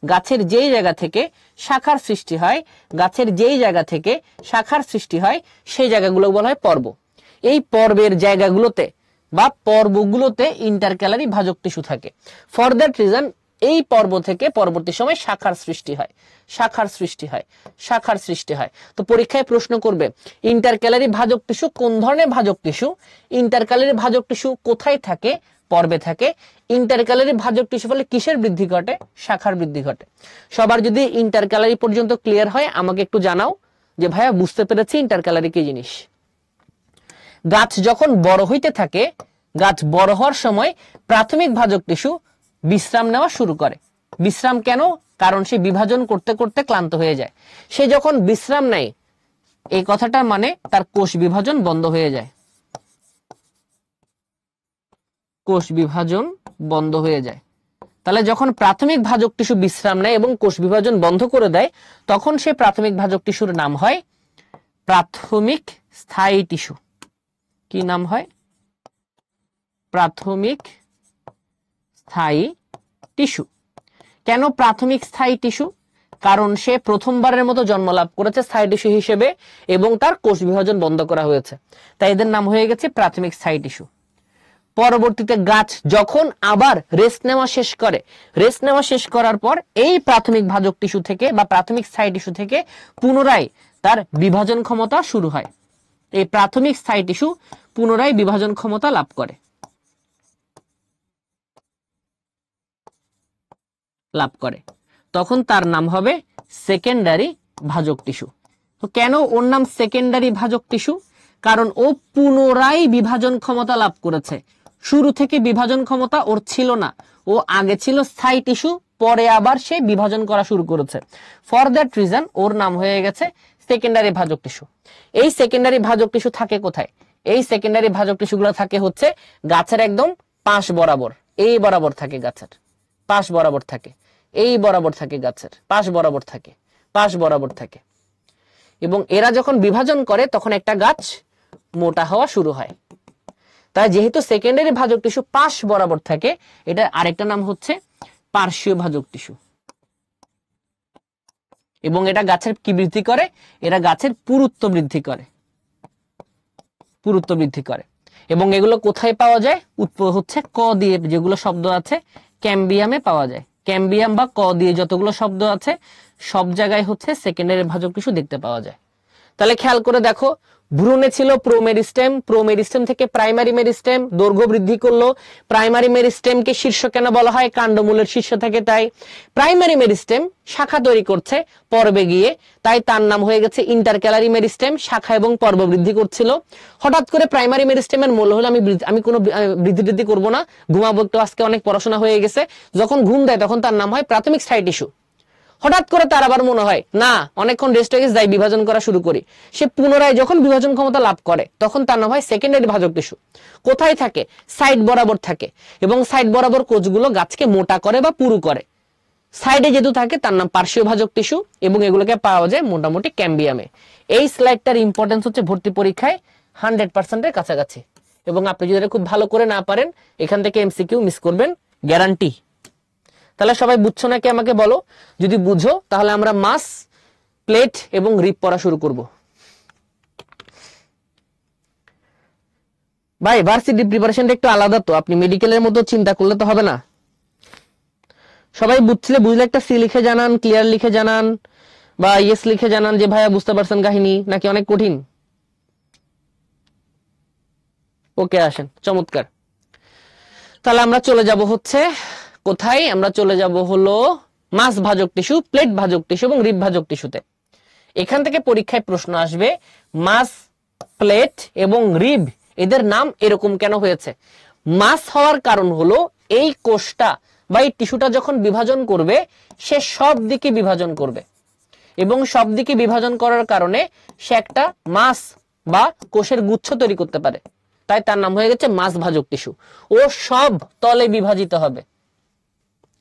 গাছের যেই জায়গা থেকে শাখার সৃষ্টি হয়, গাছের যেই জায়গা থেকে শাখার সৃষ্টি হয় সেই জায়গাগুলো বলা হয় পর্ব। এই পর্বের জায়গাগুলোতে বা পর্বগুলোতে ইন্টারক্যালারি ভাজক টিস্যু থাকে। ফর দ্যাট রিজন এই পর্ব থেকে পরবর্তী সময় শাখার সৃষ্টি হয়, শাখার সৃষ্টি হয়, শাখার সৃষ্টি হয়। তো পরীক্ষায় প্রশ্ন করবে ইন্টারক্যালারি ভাজক টিস্যু কোন ধরনের ভাজক টিস্যু? ইন্টারক্যালারি ভাজক টিস্যু কোথায় থাকে? পর্বে থাকে। ইন্টারক্যালারি ভাজক টিস্যু ফলে কিসের বৃদ্ধি ঘটে? শাখার বৃদ্ধি ঘটে। সবার যদি ইন্টারক্যালারি পর্যন্ত ক্লিয়ার হয় আমাকে একটু জানাও যে ভাইয়া বুঝতে পেরেছি ইন্টারক্যালারি কি জিনিস। গাছ যখন বড় হইতে থাকে, গাছ বড় হওয়ার সময় প্রাথমিক ভাজক টিস্যু বিশ্রাম নেওয়া শুরু করে। বিশ্রাম কেন? কারণ সে বিভাজন করতে করতে ক্লান্ত হয়ে যায়। সে যখন বিশ্রাম নেয়, এই কথাটার মানে তার কোষ বিভাজন বন্ধ হয়ে যায়। কোষ বিভাজন বন্ধ হয়ে যায়। তাহলে যখন প্রাথমিক ভাজক টিস্যু বিশ্রাম নেয় এবং কোষ বিভাজন বন্ধ করে দেয়, তখন সে প্রাথমিক ভাজক টিস্যুর নাম হয় প্রাথমিক স্থায়ী টিস্যু। কি নাম হয়? প্রাথমিক স্থায়ী টিস্যু। কেন প্রাথমিক স্থায়ী টিস্যু? কারণ সে প্রথমবারের মতো জন্ম লাভ করেছে স্থায়ী টিস্যু হিসেবে এবং তার কোষ বিভাজন বন্ধ করা হয়েছে, তাই এদের নাম হয়ে গেছে প্রাথমিক স্থায়ী টিস্যু। পরবর্তীতে গাছ যখন আবার রেস্ট নেওয়া শেষ করে, রেস্ট নেওয়া শেষ করার পর এই প্রাথমিক ভাজক টিস্যু থেকে বা প্রাথমিক স্থায়ী টিস্যু থেকে পুনরায় তার বিভাজন ক্ষমতা শুরু হয়। এই প্রাথমিক স্থায়ী টিস্যু পুনরায় বিভাজন ক্ষমতা লাভ করে। তখন তার নাম হবে সেকেন্ডারি ভাজক টিস্যু। তো কেন ওর নাম সেকেন্ডারি ভাজক টিস্যু? কারণ ও পুনরায় বিভাজন ক্ষমতা লাভ করেছে। শুরু থেকে বিভাজন ক্ষমতা ওর ছিল না, ও আগে ছিল স্থায়ী টিস্যু, পরে আবার সে বিভাজন করা শুরু করেছে। ফর দ্যাট রিজন ওর নাম হয়ে গেছে সেকেন্ডারি ভাজক টিস্যু। এই সেকেন্ডারি ভাজক টিস্যু থাকে কোথায়? এই সেকেন্ডারি ভাজক টিস্যুগুলো থাকে হচ্ছে গাছের একদম পাশ বরাবর, এই বরাবর থাকে, গাছের পাশ বরাবর থাকে, এই বরাবর থাকে, গাছের পাশ বরাবর থাকে, পাশ বরাবর থাকে। এবং এরা যখন বিভাজন করে তখন একটা গাছ মোটা হওয়া শুরু হয়। তাই যেহেতু সেকেন্ডারি ভাজক টিস্যু পাশ বরাবর থাকে, এটা আরেকটা নাম হচ্ছে পার্শ্বীয় ভাজক টিস্যু। এবং এটা গাছের কি বৃদ্ধি করে? এরা গাছের পুরুত্ব বৃদ্ধি করে। পুরুত্ব বৃদ্ধি করে। এবং এগুলো কোথায় পাওয়া যায়? উৎপত্তি হচ্ছে ক দিয়ে যেগুলো শব্দ আছে ক্যাম্বিয়ামে পাওয়া যায়। ক্যাম্বিয়াম বা ক দিয়ে যতগুলো শব্দ আছে সব জায়গায় হচ্ছে সেকেন্ডারি ভাজক টিস্যু দেখতে পাওয়া যায়। তাহলে খেয়াল করে দেখো, ভ্রূণে ছিল প্রোমেরিস্টেম, প্রোমেরিস্টেম থেকে প্রাইমারি মেরিস্টেম, দৈর্ঘ্য বৃদ্ধি করলো। প্রাইমারি মেরিস্টেমকে শীর্ষ কেন বলা হয়? কাণ্ডমূলের শীর্ষ থেকে, তাই প্রাইমারি মেরিস্টেম শাখা তৈরি করছে পর্বে গিয়ে, তাই তার নাম হয়ে গেছে ইন্টারক্যালারি মেরিস্টেম, শাখা এবং পর্ব বৃদ্ধি করছিল। হঠাৎ করে প্রাইমারি মেরিস্টেমের মূল হলো আমি কোনো বৃদ্ধি করবো না, ঘুমাবো একটু, আজকে অনেক পড়াশোনা হয়ে গেছে, যখন ঘুম দেয় তখন তার নাম হয় প্রাথমিক স্থায়ী টিস্যু। হঠাৎ করে তার আবার মনে হয় না অনেকক্ষণ রেস্ট হয়ে গেছে, যাই বিভাজন করা শুরু করি, সে পুনরায় যখন বিভাজন ক্ষমতা লাভ করে তখন তার নাম হয় সেকেন্ডারি ভাজক টিস্যু। কোথায় থাকে? সাইড বরাবর থাকে, এবং সাইড বরাবর কোষগুলো গাছকে মোটা করে বা পুরু করে। সাইডে যেহেতু থাকে তার নাম পার্শ্বীয় ভাজক টিস্যু, এবং এগুলোকে পাওয়া যায় মোটামুটি ক্যাম্বিয়ামে। এই স্লাইডটার ইম্পর্টেন্স হচ্ছে ভর্তি পরীক্ষায় 100%-এর কাছাকাছি, এবং আপনি যদি এটা খুব ভালো করে না পারেন এখান থেকে এমসিকিউ মিস করবেন, গ্যারান্টি। তাহলে সবাই বুঝছো নাকি আমাকে বলো? যদি বুঝো তাহলে আমরা মাস, প্লেট এবং রিব পড়া শুরু করব। ভাই ভার্সিটি প্রিপারেশনটা একটু আলাদা, তো আপনি মেডিকেলের মতো চিন্তা করলে তো হবে না। সবাই বুঝলে একটা সি লিখে জানান, ক্লিয়ার লিখে জানান, বা ইয়েস লিখে জানান যে ভাইয়া বুঝতে পারছেন কাহিনী, নাকি অনেক কঠিন? ওকে, আসেন, চমৎকার। তাহলে আমরা চলে যাব হচ্ছে কোথায়? আমরা চলে যাব হলো মাস ভাজক টিস্যু, প্লেট ভাজক টিস্যু এবং রিব ভাজক টিস্যুতে। এখান থেকে পরীক্ষায় প্রশ্ন আসবে, মাস, প্লেট এবং রিব এদের নাম এরকম কেন হয়েছে? মাস হওয়ার কারণ হলো এই কোষটা বা এই টিস্যুটা যখন বিভাজন করবে সে সব দিকে বিভাজন করবে, এবং সব দিকে বিভাজন করার কারণে সে একটা মাস বা কোষের গুচ্ছ তৈরি করতে পারে, তাই তার নাম হয়ে গেছে মাস ভাজক টিস্যু। ও সব তলে বিভাজিত হবে।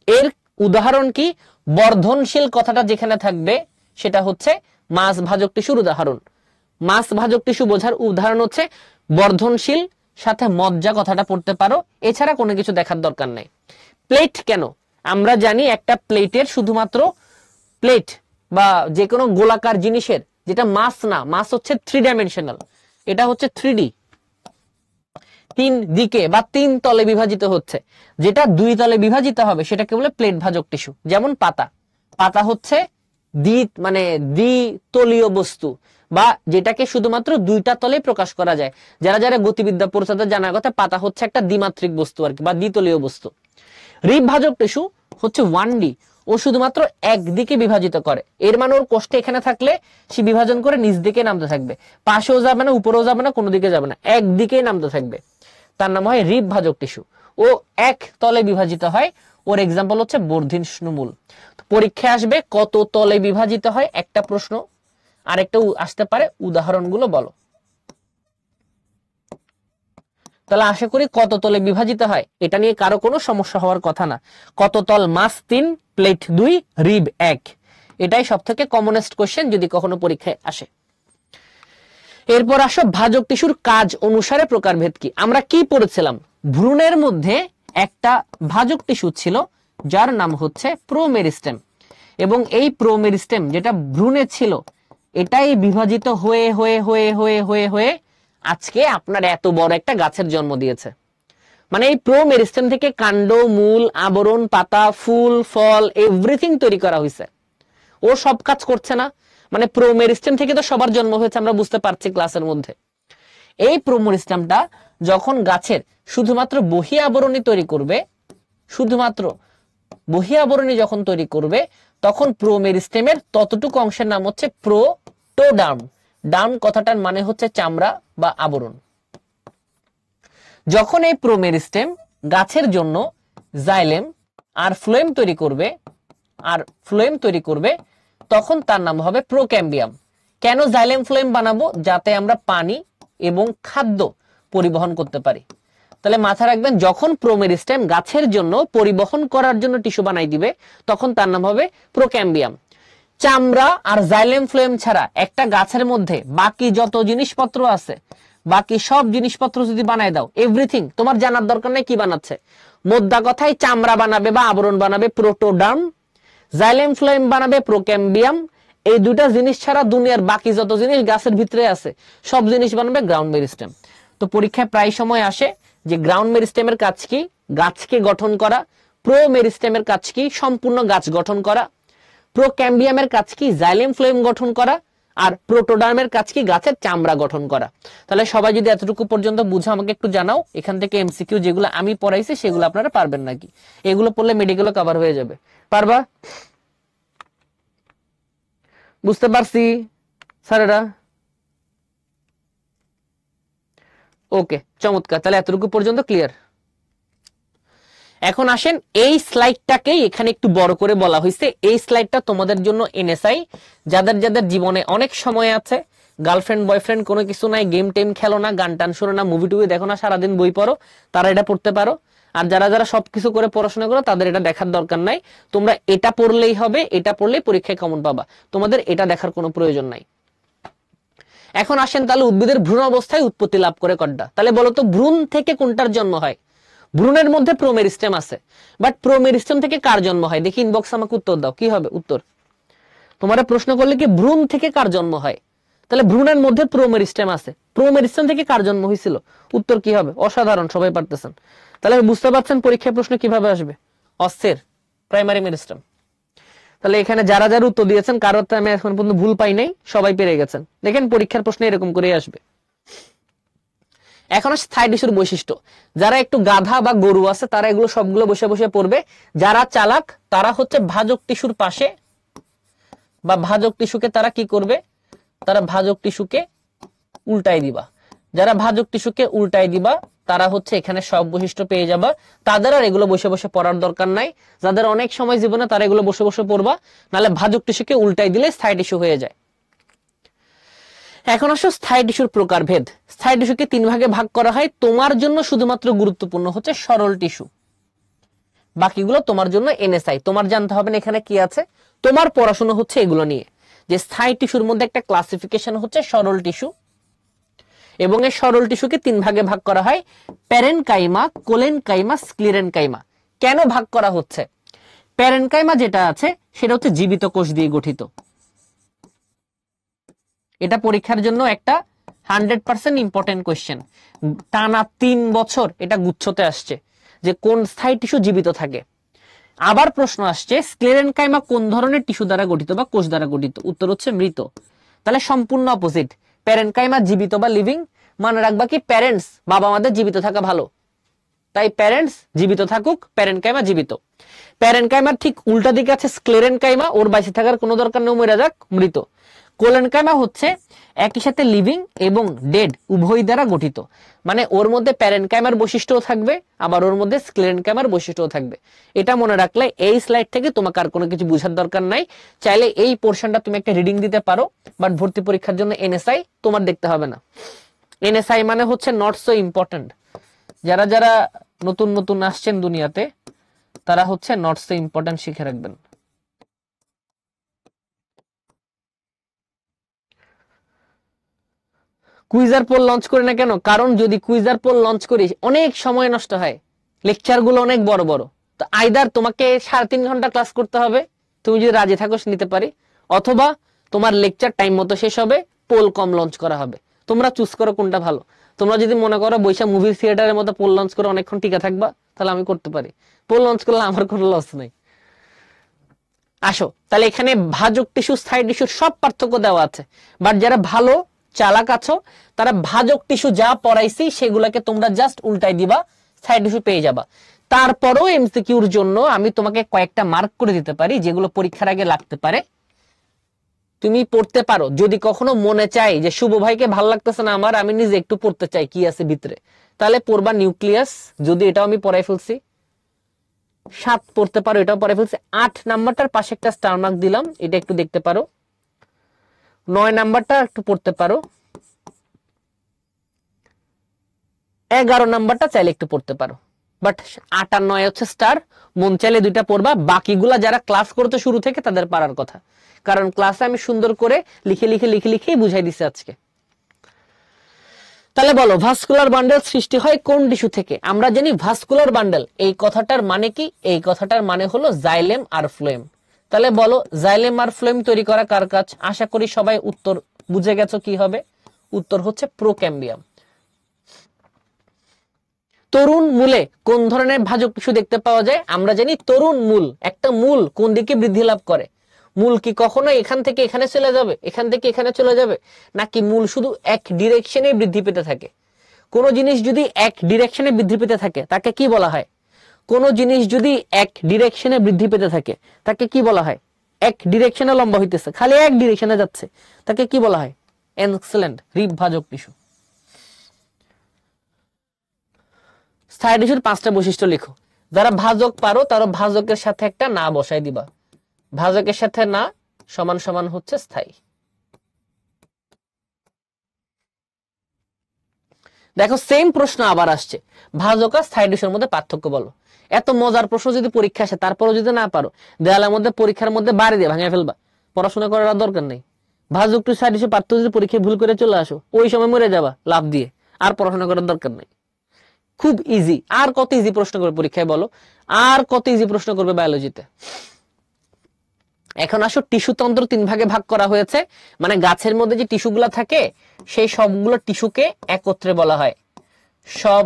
এর উদাহরণ কি? বর্ধনশীল কথাটা যেখানে থাকবে সেটা হচ্ছে মাস ভাজক টিস্যুর উদাহরণ। মাস ভাজক টিস্যু বোঝার উদাহরণ হচ্ছে বর্ধনশীল, সাথে মজ্জা কথাটা পড়তে পারো, এছাড়া কোনো কিছু দেখার দরকার নাই। প্লেট কেন? আমরা জানি একটা প্লেটের শুধুমাত্র প্লেট বা যে কোনো গোলাকার জিনিসের যেটা মাস না, মাস হচ্ছে 3 ডাইমেনশনাল, এটা হচ্ছে 3D, 3 দিকে বা 3 তলে বিভাজিত হচ্ছে। যেটা 2 তলে বিভাজিত হবে সেটাকে বলে প্লেট ভাজক টিস্যু। যেমন পাতা, পাতা হচ্ছে দ্বিতলীয় বস্তু, বা যেটাকে শুধুমাত্র 2টা তলে প্রকাশ করা যায়। যারা যারা গতিবিদ্যা পড়ছে তাদের জানার কথা, পাতা হচ্ছে একটা দ্বিমাত্রিক বস্তু আর কি, বা দ্বিতলীয় বস্তু। রিব ভাজক টিস্যু হচ্ছে 1D, ও শুধুমাত্র একদিকে বিভাজিত করে। এর মানে ওর কোষটা এখানে থাকলে সে বিভাজন করে নিচ দিকে নামতে থাকবে, পাশেও যাবে না, উপরেও যাবে না, কোনো দিকে যাবে না, একদিকেই নামতে থাকবে। তার নাম হয় রিব ভাজক টিস্যু। ও এক তলে বিভাজিত হয়। ওর এক্সাম্পল হচ্ছে বর্ধিষ্ণুমূল। পরীক্ষায় আসবে কত তলে বিভাজিত হয় একটা প্রশ্ন, আর একটা আসতে পারে উদাহরণগুলো বলো। তাহলে আশা করি কত তলে বিভাজিত হয় এটা নিয়ে কারো কোনো সমস্যা হওয়ার কথা না। কত তল? মাস 3, প্লেট 2, রিব 1। এটাই সব থেকে কমনেস্ট কোশ্চেন যদি কখনো পরীক্ষায় আসে। এরপর আসো ভাজক টিস্যুর কাজ অনুসারে প্রকারভেদ কি। আমরা কি পড়েছিলাম? ভ্রূণের মধ্যে একটা ভাজক টিস্যু ছিল যার নাম হচ্ছে প্রোমেরিস্টেম, এবং এই প্রোমেরিস্টেম যেটা ভ্রূণে ছিল এটাই বিভাজিত হয়ে হয়ে হয়ে হয়ে হয়ে হয়ে আজকে আপনার এত বড় একটা গাছের জন্ম দিয়েছে। মানে এই প্রোমেরিস্টেম থেকে কাণ্ড, মূল, আবরণ, পাতা, ফুল, ফল এভরিথিং তৈরি করা হয়েছে। ও সব কাজ করছে না? মানে প্রোমেরিস্টেম থেকে তো সবার জন্ম হয়েছে, আমরা বুঝতে পারছি ক্লাসের মধ্যে। এই প্রোমেরিস্টেমটা যখন গাছের শুধুমাত্র বহি আবরণী তৈরি করবে, শুধুমাত্র বহি আবরণী যখন তৈরি করবে তখন প্রোমেরিস্টেমের ততটুকু অংশের নাম হচ্ছে প্রোটোডার্ম। ডার্ম কথাটার মানে হচ্ছে চামড়া বা আবরণ। যখন এই প্রোমেরিস্টেম গাছের জন্য জাইলেম আর ফ্লোয়েম তৈরি করবে তখন তার নাম হবে প্রোক্যাম্বিয়াম। কেন জাইলেম ফ্লোয়েম বানাবো? যাতে আমরা পানি এবং খাদ্য পরিবহন করতে পারি। তাহলে মাথায় রাখবেন, যখন প্রোমেরিস্টেম গাছের জন্য পরিবহন করার জন্য টিস্যু বানাই দিবে তখন তার নাম হবে প্রোক্যাম্বিয়াম। চামড়া আর জাইলেম ফ্লোয়েম ছাড়া একটা গাছের মধ্যে বাকি যত জিনিসপত্র আছে, বাকি সব জিনিসপত্র যদি বানায় দাও, এভরিথিং, তোমার জানার দরকার নেই কি বানাচ্ছে। মোদ্দা কথায় চামড়া বানাবে বা আবরণ বানাবে প্রোটোডার্ম, জাইলেম ফ্লোয়েম বানাবে প্রোক্যাম্বিয়াম। এই দুটা জিনিস ছাড়া দুনিয়ার বাকি যত জিনিস গাছের ভিতরে আছে সব জিনিস বানাবে গ্রাউন্ড মেরিস্টেম। তো পরীক্ষায় প্রায় সময় আসে যে গ্রাউন্ড মেরিস্টেমের কাজ কি, গাছকে গঠন করা, প্রো মেরিস্টেমের কাজ কি, সম্পূর্ণ গাছ গঠন করা, প্রো ক্যাম্বিয়ামের কাজ কি, জাইলেম ফ্লোয়েম গঠন করা, আর প্রোটোডার্মের কাজ কি, গাছের চামড়া গঠন করা। তাহলে সবাই যদি এতটুকু পর্যন্ত বুঝো আমাকে একটু জানাও, এখান থেকে এমসিকিউ যেগুলো আমি পড়াইছি সেগুলো আপনারা পারবেন নাকি? এগুলো পড়লে মেডিকেলও কভার হয়ে যাবে। পারবা? বুঝতে পারছি স্যারেরা? ওকে, চমৎকার। তাহলে এতটুকু পর্যন্ত ক্লিয়ার। এখন আসেন এই স্লাইডটাকেই এখানে একটু বড় করে বলা হয়েছে। এই স্লাইডটা তোমাদের জন্য এনএসআই, যাদের যাদের জীবনে অনেক সময় আছে, গার্লফ্রেন্ড বয়ফ্রেন্ড কোনো কিছু নাই, গেম টেম খেলো না, গান টান শোনো না, মুভি টুভি দেখো না, সারাদিন বই পড়ো, তারা এটা পড়তে পারো। আর যারা যারা সবকিছু করে পড়াশোনা করো তাদের এটা দেখার দরকার নাই। তোমরা এটা পড়লেই হবে, এটা পড়লেই পরীক্ষায় কমন পাবা, তোমাদের এটা দেখার কোনো প্রয়োজন নাই। এখন আসেন তাহলে উদ্ভিদের ভ্রূণ অবস্থায় উৎপত্তি লাভ করে কোনটা? তাহলে বলো তো ভ্রূণ থেকে কোনটার জন্ম হয়? ভ্রূণের মধ্যে প্রোমেরিস্টেম আছে, বাট প্রোমেরিস্টেম থেকে কার জন্ম হয়? দেখি ইনবক্স আমাকে উত্তর দাও, কি হবে উত্তর? তোমার প্রশ্ন করলে কি ভ্রূণ থেকে কার জন্ম হয়, তাহলে ভ্রূণের মধ্যে প্রোমেরিস্টেম আছে, প্রোমেরিস্টেম থেকে কার জন্ম হয়েছিল? উত্তর কি হবে? অসাধারণ, সবাই পারতেছেন। তাহলে বুঝতে পারছেন পরীক্ষায় প্রশ্ন কিভাবে আসবে? অস্থির, প্রাইমারি মেরিস্টেম। তাহলে এখানে যারা যারা উত্তর দিয়েছেন কারোর তো আমি এখন পর্যন্ত ভুল পাই নাই, সবাই পেরে গেছেন। দেখেন পরীক্ষার প্রশ্ন এরকম করেই আসবে। এখন থাই টিস্যুর বৈশিষ্ট্য। যারা একটু গাধা বা গরু আছে তারা এগুলো সবগুলো বসে বসে পড়বে। যারা চালাক তারা হচ্ছে ভাজক টিস্যুর পাশে বা ভাজক টিস্যুকে তারা কি করবে? তারা ভাজক টিস্যুকে উল্টাই দিবা। যারা ভাজক টিস্যুকে উল্টাই দিবা তারা হচ্ছে এখানে সব বৈশিষ্ট্য পেয়ে যাবা। তাদের আর এগুলো বসে বসে পড়ার দরকার নাই। যাদের অনেক সময় জীবনে তারা এগুলো বসে বসে পড়বা, নাহলে ভাজক টিস্যুকে উল্টাই দিলে স্থায়ী টিস্যু হয়ে যায়। এখন আসো স্থায়ী টিস্যুর প্রকারভেদ। স্থায়ী টিস্যুকে 3 ভাগে ভাগ করা হয়। তোমার জন্য শুধুমাত্র গুরুত্বপূর্ণ হচ্ছে সরল টিস্যু, বাকিগুলো তোমার জন্য এনএসআই। তোমার জানতে হবে না এখানে কি আছে, তোমার পড়াশোনা হচ্ছে এগুলো নিয়ে, যে স্থায়ী টিস্যুর মধ্যে একটা ক্লাসিফিকেশন হচ্ছে সরল টিস্যু, এবং এই সরল টিস্যুকে 3 ভাগে ভাগ করা হয়, প্যারেনকাইমা, কোলেনকাইমা, স্ক্লিরেনকাইমা। কেন ভাগ করা হচ্ছে? প্যারেনকাইমা যেটা আছে সেটা হচ্ছে জীবিত কোষ দিয়ে গঠিত। এটা পরীক্ষার জন্য একটা 100% ইম্পর্টেন্ট কোয়েশ্চেন। টানা 3 বছর এটা গুচ্ছতে আসছে যে কোন স্থায়ী টিস্যু জীবিত থাকে। আবার প্রশ্ন আসছে স্ক্লেরেনকাইমা কোন ধরনের টিস্যু দ্বারা গঠিত বা কোষ দ্বারা গঠিত? উত্তর হচ্ছে মৃত। তাহলে সম্পূর্ণ অপোজিট, প্যারেনকাইমা জীবিত বা লিভিং। মনে রাখবা কি প্যারেন্টস, বাবা মাদের জীবিত থাকা ভালো, তাই প্যারেন্টস জীবিত থাকুক, প্যারেনকাইমা জীবিত। প্যারেনকাইমার ঠিক উল্টা দিকে আছে স্ক্লেরেনকাইমা, ওর বাইসে থাকার কোনো দরকার নেই, মরে যাক, মৃত। কোলেনকাইমা হচ্ছে একই সাথে লিভিং এবং ডেড উভয় দ্বারা গঠিত, মানে ওর মধ্যে প্যারেনকাইমার বৈশিষ্ট্যও থাকবে, আবার ওর মধ্যে স্ক্লেরেনকাইমার বৈশিষ্ট্যও থাকবে। এটা মনে রাখলে এই স্লাইড থেকে তোমাকে আর কোনো কিছু বোঝার দরকার নাই। চাইলে এই পোর্শনটা তুমি একটা রিডিং দিতে পারো, বাট ভর্তি পরীক্ষার জন্য এনএসআই তোমার দেখতে হবে না। এনএসআই মানে হচ্ছে নট সো ইম্পর্টেন্ট। যারা যারা নতুন নতুন আসছেন দুনিয়াতে তারা হচ্ছে নট সো ইম্পর্টেন্ট শিখে রাখবেন। কুইজার পোল লঞ্চ করি না কেন? কারণ যদি কুইজার পোল লঞ্চ করি অনেক সময় নষ্ট হয়, লেকচার গুলো অনেক বড় বড়। তো আইদার তোমাকে 3.5 ঘন্টা ক্লাস করতে হবে, তুমি যদি রাজি থাকো নিতে পারি, অথবা তোমার লেকচার টাইম মতো শেষ হবে, পোল কম লঞ্চ করা হবে। তোমরা চুজ করো কোনটা ভালো। তোমরা যদি মনে করো বৈশা মুভি থিয়েটারের মতো পোল লঞ্চ করে অনেকক্ষণ টিকে থাকবা, তাহলে আমি করতে পারি। পোল লঞ্চ করলে আমার কোনো লস নাই। আসো তাহলে এখানে ভাজক টিস্যু স্থায়ী টিস্যুর সব পার্থক্য দেওয়া আছে, বাট যারা ভালো চালাক আছো তারা ভাজক টিস্যু যা পড়াইছি সেগুলোকে তোমরা জাস্ট উল্টাই দিবা, স্থায়ী টিস্যু পেয়ে যাবা। তারপরও এমসিকিউর জন্য আমি তোমাকে কয়েকটা মার্ক করে দিতে পারি যেগুলো পরীক্ষার আগে লাগতে পারে, তুমি পড়তে পারো। যদি কখনো মনে চাই যে শুভ ভাইকে ভালো লাগতেছে না আমার, আমি নিজে একটু পড়তে চাই কি আছে ভিতরে, তাহলে পড়বা নিউক্লিয়াস, যদি এটাও আমি পড়াই ফেলছি। 7 পড়তে পারো, এটাও পড়াই ফেলছি। 8 নাম্বারটার পাশে একটা স্টার মার্ক দিলাম, এটা একটু দেখতে পারো। 9 নাম্বারটা একটু পড়তে পারো। 11 নাম্বারটা চাইলে একটু পড়তে পারো, বাট 8 আর 9 হচ্ছে স্টার। মন চাইলে 2টা পড়বা, বাকিগুলা যারা ক্লাস করতে শুরু থেকে তাদের পারার কথা, কারণ ক্লাসে আমি সুন্দর করে লিখে লিখে লিখে লিখেই বুঝাই দিছি আজকে। তাহলে বলো ভাস্কুলার বান্ডেল সৃষ্টি হয় কোন টিস্যু থেকে? আমরা জানি ভাস্কুলার বান্ডেল এই কথাটার মানে কি? এই কথাটার মানে হলো জাইলেম আর ফ্লোয়েম। তাহলে বলো জাইলেম আর ফ্লোয়েম তৈরি করা কার কাজ? আশা করি সবাই উত্তর বুঝে গেছো কি হবে। উত্তর হচ্ছে প্রোক্যাম্বিয়াম। তরুণ মূলে কোন ধরনের ভাজক টিস্যু দেখতে পাওয়া যায়? আমরা জানি তরুণ মূল, একটা মূল কোন দিকে বৃদ্ধি লাভ করে? মূল কি কখনো এখান থেকে এখানে চলে যাবে, এখান থেকে এখানে চলে যাবে, নাকি মূল শুধু এক ডিরেকশনে বৃদ্ধি পেতে থাকে? কোন জিনিস যদি এক ডিরেকশনে বৃদ্ধি পেতে থাকে তাকে কি বলা হয়? কোন জিনিস যদি এক ডিরেকশনে বৃদ্ধি পেতে থাকে তাকে কি বলা হয়? এক ডিরেকশনে লম্বা হইতেছে, খালি এক ডিরেকশনে যাচ্ছে, তাকে কি বলা হয়? এক্সেলেন্ট, রিব ভাজক টিস্যু। স্থায়ী টিস্যুর 5টা বৈশিষ্ট্য লিখো। যারা ভাজক পারো তারা ভাজকের সাথে একটা না বসাই দিবা। ভাজকের সাথে না সমান সমান হচ্ছে স্থায়ী। দেখো সেম প্রশ্ন আবার আসছে, ভাজক আর স্থায়ী টিস্যুর মধ্যে পার্থক্য বলো। এত মজার প্রশ্ন যদি পরীক্ষা আসে তারপরও যদি না পারো, দেয়ালের মধ্যে পরীক্ষার মধ্যে বাড়ি দিয়ে ভাঙিয়ে ফেলবা, পড়াশোনা করার দরকার নেই। ভাজক টু স্থায়ী টিস্যু পার্থক্য যদি পরীক্ষায় ভুল করে চলে আসো, ওই সময় মরে যাবা লাভ দিয়ে, আর পড়াশোনা করার দরকার নেই। খুব ইজি। আর কত ইজি প্রশ্ন করবে পরীক্ষায় বলো? আর কত ইজি প্রশ্ন করবে বায়োলজিতে? এখন আসো, টিস্যু তন্ত্র 3 ভাগে ভাগ করা হয়েছে, মানে গাছের মধ্যে যে টিস্যুগুলো থাকে সেই সবগুলো টিস্যুকে একত্রে বলা হয়। সব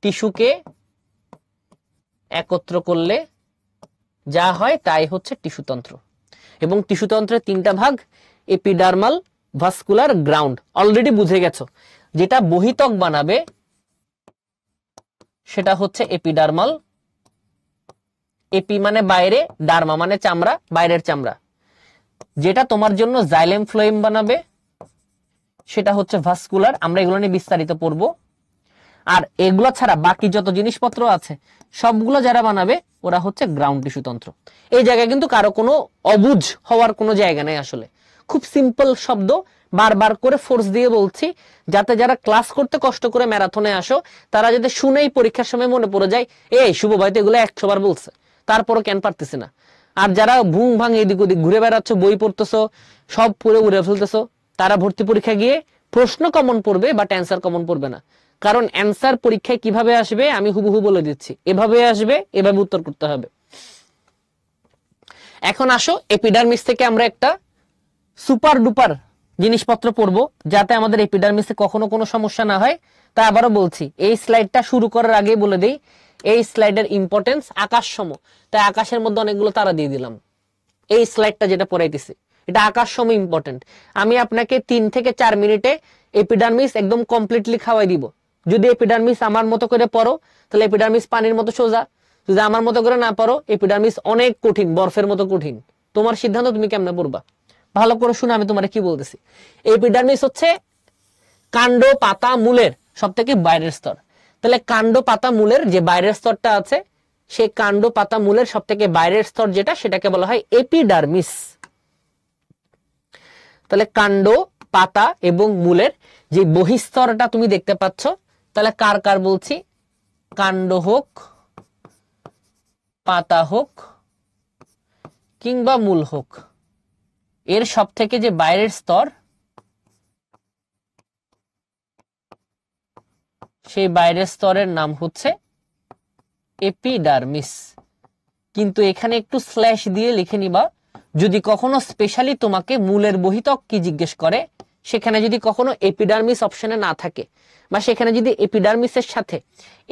টিস্যুকে একত্র করলে যা হয় তাই হচ্ছে টিস্যুতন্ত্র। এবং টিস্যুতন্ত্রের 3টা ভাগ, এপিডার্মাল, ভাস্কুলার, গ্রাউন্ড। অলরেডি বুঝে গেছো, যেটা বহিতক বানাবে সেটা হচ্ছে এপিডার্মাল। এপি মানে বাইরে, ডার্মা মানে চামড়া, বাইরের চামড়া। যেটা তোমার জন্য জাইলেম ফ্লোয়েম বানাবে সেটা হচ্ছে ভাস্কুলার। আমরা এগুলো নিয়ে বিস্তারিত পড়বো। আর এগুলো ছাড়া বাকি যত জিনিসপত্র আছে সবগুলো যারা বানাবে ওরা হচ্ছে গ্রাউন্ড টিস্যু তন্ত্র। এই জায়গায় কিন্তু কারো কোনো অবুঝ হওয়ার কোনো জায়গা নেই। আসলে খুব সিম্পল শব্দ, বারবার করে ফোর্স দিয়ে বলছি, যাতে যারা ক্লাস করতে কষ্ট করে ম্যারাথনে আসো তারা যাতে শুনেই পরীক্ষার সময় মনে পড়ে যায়, এই শুভ ভাই তো এগুলো 100 বার বলছে, তারপরও কেন পারতেছি না। আর যারা ভুং ভাং এদিক ওদিক ঘুরে বেড়াচ্ছ, বই পড়তেছো, সব পড়ে উড়ে ফেলতেছো, তারা ভর্তি পরীক্ষা গিয়ে প্রশ্ন কমন পড়বে বাট অ্যান্সার কমন পড়বে না। কারণ অ্যান্সার পরীক্ষায় কিভাবে আসবে আমি হুবহু বলে দিচ্ছি, এভাবে আসবে, এভাবে উত্তর করতে হবে। এখন আসো, এপিডার্মিস থেকে আমরা একটা সুপার ডুপার জিনিসপত্র পড়বো যাতে আমাদের এপিডার্মিসে কখনো কোনো সমস্যা না হয়। তাই আবারও বলছি, এই স্লাইডটা শুরু করার আগে বলে দেই, এই স্লাইডের ইম্পর্টেন্স আকাশ সম। তাই আকাশের মধ্যে অনেকগুলো তারা দিয়ে দিলাম। এই স্লাইডটা যেটা পড়াইতেছি এটা আকাশ সম ইম্পর্টেন্ট। আমি আপনাকে 3 থেকে 4 মিনিটে এপিডার্মিস একদম কমপ্লিটলি খাওয়াই দিব। যদি এপিডার্মিস আমার মতো করে পড়ো তাহলে এপিডার্মিস পানির মতো সোজা, যদি আমার মতো করে না পড়ো এপিডার্মিস অনেক কঠিন, বরফের মতো কঠিন। তোমার সিদ্ধান্ত, তুমি কেমনে পড়বা। ভালো করে শুনে আমি তোমার কি বলতেছি। এপিডার্মিস হচ্ছে কাণ্ড, পাতা, মূলের সব থেকে বাইরের স্তর। তাহলে কাণ্ড, পাতা, মূলের যে বাইরের স্তরটা আছে, সেই কাণ্ড, পাতা, মূলের সব থেকে বাইরের স্তর যেটা, সেটাকে বলা হয় এপিডার্মিস। তাহলে কাণ্ড, পাতা এবং মূলের যে বহিস্তরটা তুমি দেখতে পাচ্ছ, তাহলে কার কার বলছি, কাণ্ড হোক, পাতা হোক কিংবা মূল হোক, এর সব থেকে যে বাইরের স্তর, সেই বাইরের স্তরের নাম হচ্ছে এপিডার্মিস। কিন্তু এখানে একটু স্ল্যাশ দিয়ে লিখে নিবা, যদি কখনো স্পেশালি তোমাকে মূলের বহিতক কি জিজ্ঞেস করে, সেখানে যদি কখনো এপিডার্মিস অপশনে না থাকে, বা সেখানে যদি এপিডার্মিসের সাথে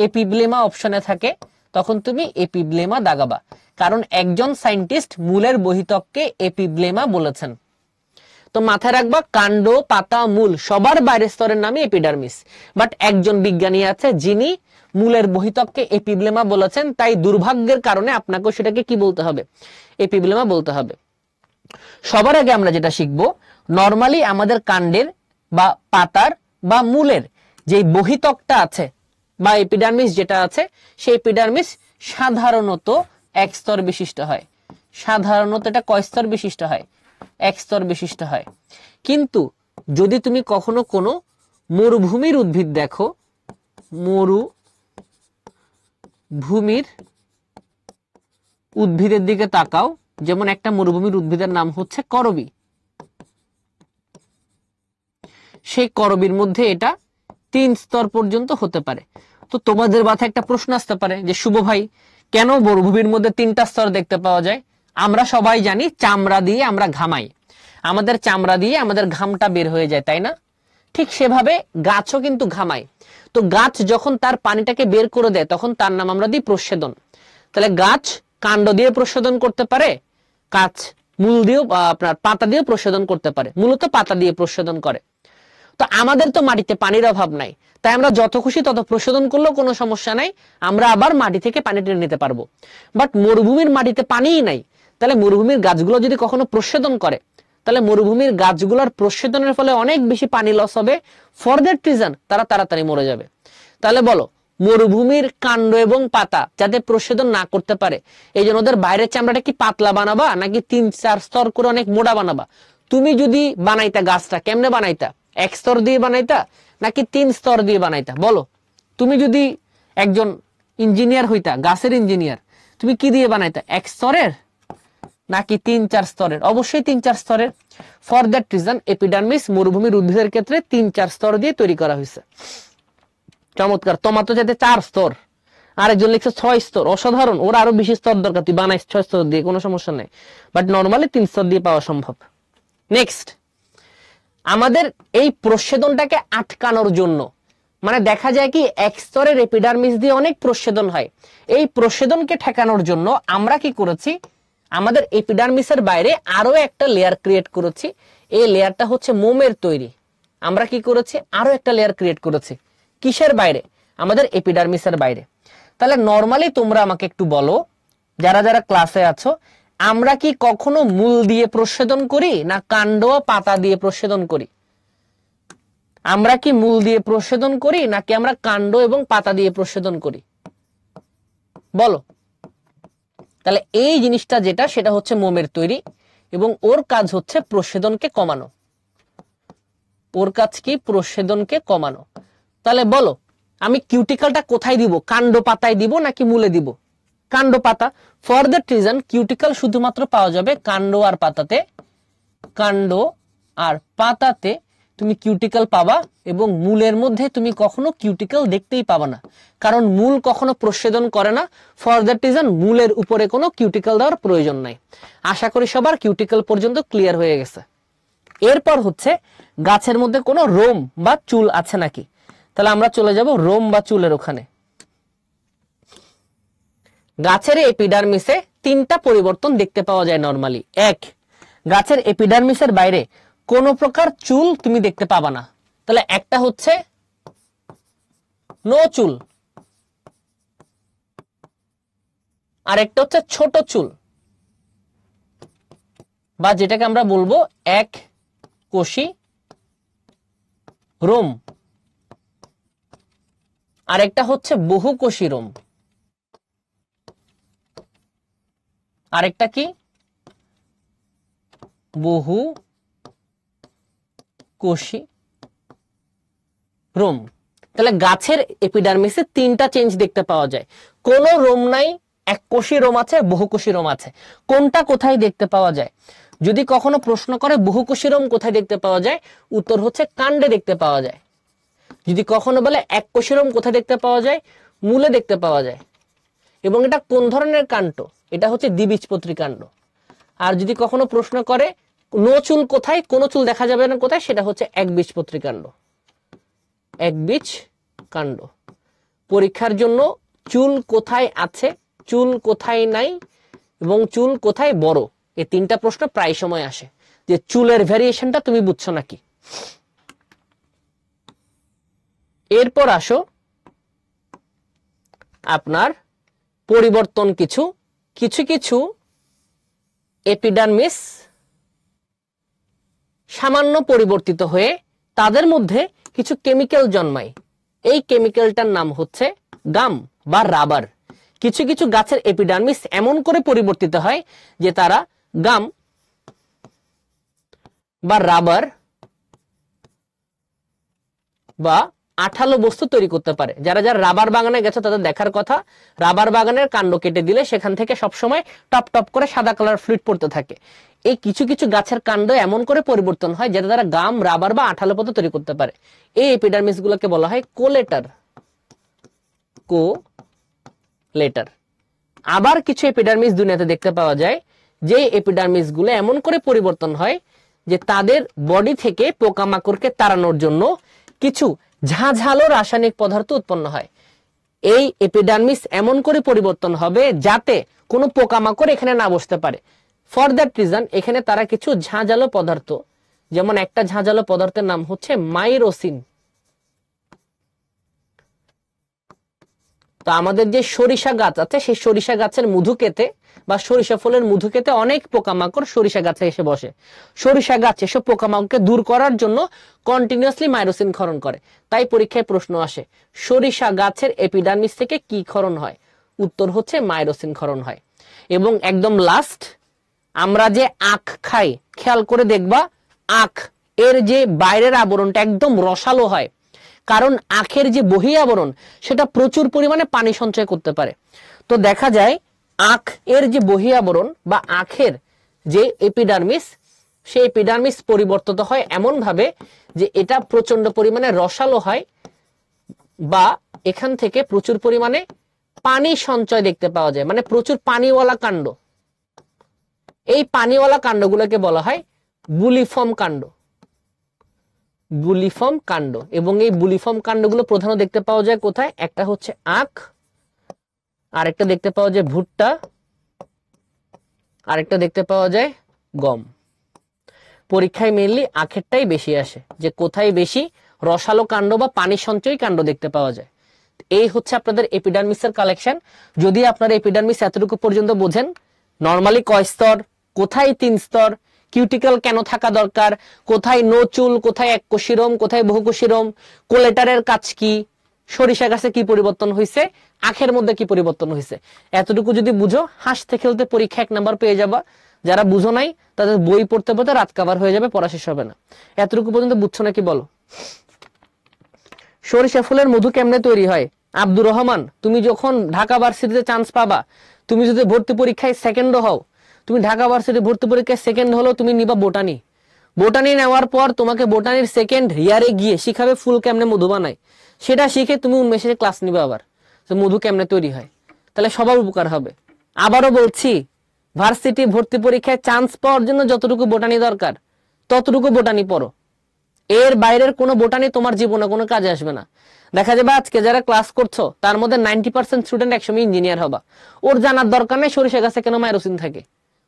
এপিব্লেমা অপশনে থাকে, তখন তুমি এপিব্লেমা দাগাবা। কারণ একজন সায়েন্টিস্ট মূলের বহিতককে এপিব্লেমা বলেছেন। তো মাথায় রাখবা, কাণ্ড, পাতা, মূল সবার বাইরের স্তরের নামে এপিডার্মিস। বাট একজন বিজ্ঞানী আছে যিনি মূলের বহিতককে এপিব্লেমা বলেছেন, তাই দুর্ভাগ্যের কারণে আপনাকেও সেটাকে কি বলতে হবে, এপিব্লেমা বলতে হবে। সবার আগে আমরা যেটা শিখবো, নরমালি আমাদের কাণ্ডের বা পাতার বা মূলের যে বহিতকটা আছে বা এপিডার্মিস যেটা আছে, সেই এপিডার্মিস সাধারণত 1 স্তর বিশিষ্ট হয়। সাধারণত এটা কয় স্তর বিশিষ্ট হয়? 1 স্তর বিশিষ্ট হয়। কিন্তু যদি তুমি কখনো কোনো মরুভূমির উদ্ভিদ দেখো, মরুভূমির উদ্ভিদের দিকে তাকাও, যেমন একটা মরুভূমির উদ্ভিদের নাম হচ্ছে করবি, সেই করবির মধ্যে এটা 3 স্তর পর্যন্ত হতে পারে। তো তোমাদের মাথায় একটা প্রশ্ন আসতে পারে যে শুভ ভাই, কেন মরুভূমির মধ্যে 3টা স্তর দেখতে পাওয়া যায়? আমরা সবাই জানি চামড়া দিয়ে আমরা ঘামাই, আমাদের চামড়া দিয়ে আমাদের ঘামটা বের হয়ে যায়, তাই না? ঠিক সেভাবে গাছও কিন্তু ঘামায়। তো গাছ যখন তার পানিটাকে বের করে দেয় তখন তার নাম আমরা দিই প্রচ্ছেদন। তাহলে গাছ কাণ্ড দিয়ে প্রচ্ছেদন করতে পারে, গাছ মূল দিয়েও আপনার পাতা দিয়েও প্রচ্ছেদন করতে পারে, মূলত পাতা দিয়ে প্রচ্ছেদন করে। তো আমাদের তো মাটিতে পানির অভাব নাই, তাই আমরা যত খুশি তত প্রশোধন করলেও কোনো সমস্যা নাই, আমরা আবার মাটি থেকে পানি টেনে নিতে পারবো। বাট মরুভূমির মাটিতে পানিই নাই, তাহলে মরুভূমির গাছগুলো যদি কখনো প্রশোধন করে তাহলে মরুভূমির গাছগুলোর প্রশোধনের ফলে অনেক বেশি পানি লস হবে, ফর দ্যাট রিজন তারা তাড়াতাড়ি মরে যাবে। তাহলে বলো মরুভূমির কাণ্ড এবং পাতা যাতে প্রশোধন না করতে পারে এই জন্য ওদের বাইরের চামড়াটা কি পাতলা বানাবা নাকি 3-4 স্তর করে অনেক মোটা বানাবা? তুমি যদি বানাইতা গাছটা কেমনে বানাইতা? 1 স্তর দিয়ে বানাইতা নাকি 3 স্তর দিয়ে বানাইতা? বলো, তুমি যদি একজন ইঞ্জিনিয়ার হইতা, গাছের ইঞ্জিনিয়ার, তুমি কি দিয়ে বানাইতা? 1 স্তরের নাকি 3-4 স্তরের? অবশ্যই 3-4 স্তরের। ফর দ্যাট রিজন এপিডার্মিস মরুভূমির উদ্ভিদের ক্ষেত্রে 3-4 স্তর দিয়ে তৈরি করা হয়েছে। চমৎকার। তোমার তো যাতে 4 স্তর, আরেকজন লিখছে 6 স্তর, অসাধারণ। ওরা আরো বেশি স্তর দরকার, তুই বানাইস 6 স্তর দিয়ে, কোনো সমস্যা নেই, বাট নর্মালি 3 স্তর দিয়ে পাওয়া সম্ভব। নেক্সট, আমাদের এই প্রচ্ছেদনটাকে আটকানোর জন্য, মানে দেখা যায় কি 1 স্তরের এপিডার্মিস দিয়ে অনেক প্রচ্ছেদন হয়, এই প্রচ্ছেদনকে ঠেকানোর জন্য আমরা কি করেছি, আমাদের এপিডার্মিসের বাইরে আরো একটা লেয়ার ক্রিয়েট করেছি। এই লেয়ারটা হচ্ছে মোমের তৈরি। আমরা কি করেছি, আরো একটা লেয়ার ক্রিয়েট করেছি। কিসের বাইরে? আমাদের এপিডার্মিসের বাইরে। তাহলে নরমালি তোমরা আমাকে একটু বলো, যারা যারা ক্লাসে আছো, আমরা কি কখনো মূল দিয়ে প্রচ্ছেদন করি না কাণ্ড ও পাতা দিয়ে প্রচ্ছেদন করি? আমরা কি মূল দিয়ে প্রচ্ছেদন করি নাকি আমরা কাণ্ড এবং পাতা দিয়ে প্রচ্ছেদন করি? বলো। তাহলে এই জিনিসটা যেটা, সেটা হচ্ছে মোমের তৈরি এবং ওর কাজ হচ্ছে প্রচ্ছেদনকে কমানো। ওর কাজ কি? প্রচ্ছেদনকে কমানো। তাহলে বলো, আমি কিউটিকলটা কোথায় দিব? কাণ্ড পাতায় দিব নাকি মূলে দিব? কাণ্ড পাতা। ফর দ্যাট রিজন কিউটিকল শুধুমাত্র পাওয়া যাবে কাণ্ড আর পাতাতে। কাণ্ড আর পাতাতে তুমি কিউটিকল পাবা এবং মূলের মধ্যে তুমি কখনো কিউটিকল দেখতেই পাবা না, কারণ মূল কখনো প্রচ্ছেদন করে না। ফর দ্যাট রিজন মূলের উপরে কোনো কিউটিকল দেওয়ার প্রয়োজন নাই। আশা করি সবার কিউটিকল পর্যন্ত ক্লিয়ার হয়ে গেছে। এরপর হচ্ছে গাছের মধ্যে কোনো রোম বা চুল আছে নাকি? তাহলে আমরা চলে যাব রোম বা চুলের ওখানে। গাছের এপিডার্মিসে 3টা পরিবর্তন দেখতে পাওয়া যায় নরমালি। 1, গাছের এপিডার্মিসের বাইরে কোন প্রকার চুল তুমি দেখতে পাবা না। তাহলে একটা হচ্ছে নো চুল, আর একটা হচ্ছে ছোট চুল, বা যেটাকে আমরা বলবো এক কোষী রোম, আর একটা হচ্ছে বহুকোষী রোম, আরেকটা কি? বহু কোষী রোম। তাহলে গাছের এপিডার্মিসে 3টা চেঞ্জ দেখতে পাওয়া যায়। কোন রোম নাই, এক কোষী রোম আছে, বহুকোষী রোম আছে। কোনটা কোথায় দেখতে পাওয়া যায়? যদি কখনো প্রশ্ন করে বহুকোষী রোম কোথায় দেখতে পাওয়া যায়, উত্তর হচ্ছে কাণ্ডে দেখতে পাওয়া যায়। যদি কখনো বলে এক কোষী রোম কোথায় দেখতে পাওয়া যায়, মূলে দেখতে পাওয়া যায়। এবং এটা কোন ধরনের কাণ্ড? এটা হচ্ছে দ্বিবীজপত্রী কাণ্ড। আর যদি কখনো প্রশ্ন করে নো চুল কোথায়, কোনো চুল দেখা যাবে না কোথায়, সেটা হচ্ছে একবীজপত্রী কাণ্ড। একবীজ কাণ্ড। পরীক্ষার জন্য চুল কোথায় আছে, চুল কোথায় নাই এবং চুল কোথায় বড়, এই 3টা প্রশ্ন প্রায় সময় আসে, যে চুলের ভ্যারিয়েশনটা তুমি বুঝছো নাকি। এরপর আসো আপনার পরিবর্তন কিছু কিছু কিছু এপিডার্মিস সামান্য পরিবর্তিত হয়ে তাদের মধ্যে কিছু কেমিক্যাল জন্মায়। এই কেমিক্যালটার নাম হচ্ছে গাম বা রাবার। কিছু কিছু গাছের এপিডার্মিস এমন করে পরিবর্তিত হয় যে তারা গাম বা রাবার বা আঠালো বস্তু তৈরি করতে পারে। যারা যারা রাবার বাগানে গেছে তাদের দেখার কথা, রাবার বাগানের কাণ্ড কেটে দিলে সেখান থেকে সবসময় টপ টপ করে সাদা কালার ফ্লুইড পড়তে থাকে। এই কিছু কিছু গাছের কাণ্ড এমন করে পরিবর্তন হয় যাতে তারা গাম, রাবার বা আঠালো পদার্থ তৈরি করতে পারে। এই এপিডার্মিস গুলোকে বলা হয় কোলেটার। কোলেটার। আবার কিছু এপিডার্মিস দুনিয়াতে দেখতে পাওয়া যায় যে এপিডার্মিস গুলো এমন করে পরিবর্তন হয় যে তাদের বডি থেকে পোকামাকড়কে তাড়ানোর জন্য কিছু ঝাঁঝালো রাসায়নিক পদার্থ উৎপন্ন হয়। এই এপিডার্মিস এমন করে পরিবর্তন হবে যাতে কোনো পোকামাকড় এখানে না বসতে পারে। ফর দ্যাট রিজন এখানে তারা কিছু ঝাঁঝালো পদার্থ, যেমন একটা ঝাঁঝালো পদার্থের নাম হচ্ছে মাইরোসিন। তো আমাদের যে সরিষা গাছ আছে সেই সরিষা গাছের মধু খেতে বা সরিষা ফলের মধু খেতে অনেক পোকামাকড় সরিষা গাছে এসে বসে। সরিষা গাছ এসব পোকামাকড়কে দূর করার জন্য কন্টিনিউয়াসলি মাইরোসিন ক্ষরণ করে। তাই পরীক্ষায় প্রশ্ন আসে সরিষা গাছের এপিডার্মিস থেকে কি ক্ষরণ হয়? উত্তর হচ্ছে মাইরোসিন ক্ষরণ হয়। এবং একদম লাস্ট, আমরা যে আখ খাই, খেয়াল করে দেখবা আখ এর যে বাইরের আবরণটা একদম রসালো হয়, কারণ আখের যে বহি আবরণ সেটা প্রচুর পরিমাণে পানি সঞ্চয় করতে পারে। তো দেখা যায় আখ এর যে বহি আবরণ বা আখের যে এপিডার্মিস, সেই এপিডার্মিস পরিবর্তিত হয় এমন ভাবে যে এটা প্রচন্ড পরিমাণে রসালো হয় বা এখান থেকে প্রচুর পরিমাণে পানি সঞ্চয় দেখতে পাওয়া যায়, মানে প্রচুর পানিওয়ালা কাণ্ড। এই পানিওয়ালা কাণ্ডগুলোকে বলা হয় বুলিফর্ম কাণ্ড। বুলিফর্ম কাণ্ড। এবং এই বুলিফর্ম কাণ্ডগুলো প্রধানত দেখতে পাওয়া যায় কোথায়? একটা হচ্ছে আখ, আরেকটা দেখতে পাওয়া যায় ভুট্টা, আরেকটা দেখতে পাওয়া যায় গম। পরীক্ষায় মেইনলি আখেরটাই বেশি আসে, যে কোথায় বেশি রসালো কাণ্ড বা পানি সঞ্চয়ী কাণ্ড দেখতে পাওয়া যায়। এই হচ্ছে আপনাদের এপিডার্মিসের কালেকশন। যদি আপনারা এপিডার্মিস এতটুকু পর্যন্ত বোঝেন, নরমালি কয় স্তর, কোথায় 3 স্তর, কিউটিকল কেন থাকা দরকার, কোথায় নো চুল, কোথায় এককোষীরোম, কোথায় বহুকোষীরোম, কোলেটারের কাজ কি, সরিষা গাছে কি পরিবর্তন হয়েছে, আখের মধ্যে কি পরিবর্তন হয়েছে, এতটুকু যদি বুঝো হাসতে খেলতে পরীক্ষা 1 নাম্বার পেয়ে যাবা। যারা বুঝো নাই তাদের বই পড়তে পড়তে রাত কাভার হয়ে যাবে, পড়া শেষ হবে না। এতটুকু পর্যন্ত বুঝছো নাকি বলো? সরিষা ফুলের মধু কেমনে তৈরি হয়? আব্দুর রহমান, তুমি যখন ঢাকা ভার্সিটিতে চান্স পাবা, তুমি যদি ভর্তি পরীক্ষায় সেকেন্ড হও, তুমি ঢাকা ভার্সিটি ভর্তি পরীক্ষায় সেকেন্ড হলো, তুমি নিবা বোটানি। বোটানি নেওয়ার পর তোমাকে বোটানির সেকেন্ড ইয়ারে গিয়ে শিখাবে ফুল কেমনে মধু বানায়। সেটা শিখে তুমি উন্মেষে ক্লাস নিবে আবার, যে মধু কেমনে তৈরি হয়। তাহলে সবার উপকার হবে। আবারও বলছি, ভার্সিটি ভর্তি পরীক্ষায় চান্স পাওয়ার জন্য যতটুকু বোটানি দরকার ততটুকু বোটানি পড়ো। এর বাইরের কোনো বোটানি তোমার জীবনে কোনো কাজে আসবে না। দেখা যাবে আজকে যারা ক্লাস করছো তার মধ্যে 90% স্টুডেন্ট একসময় ইঞ্জিনিয়ার হবা। ওর জানার দরকার নেই সরিষা গাছে কেন মাইরোসিন থাকে।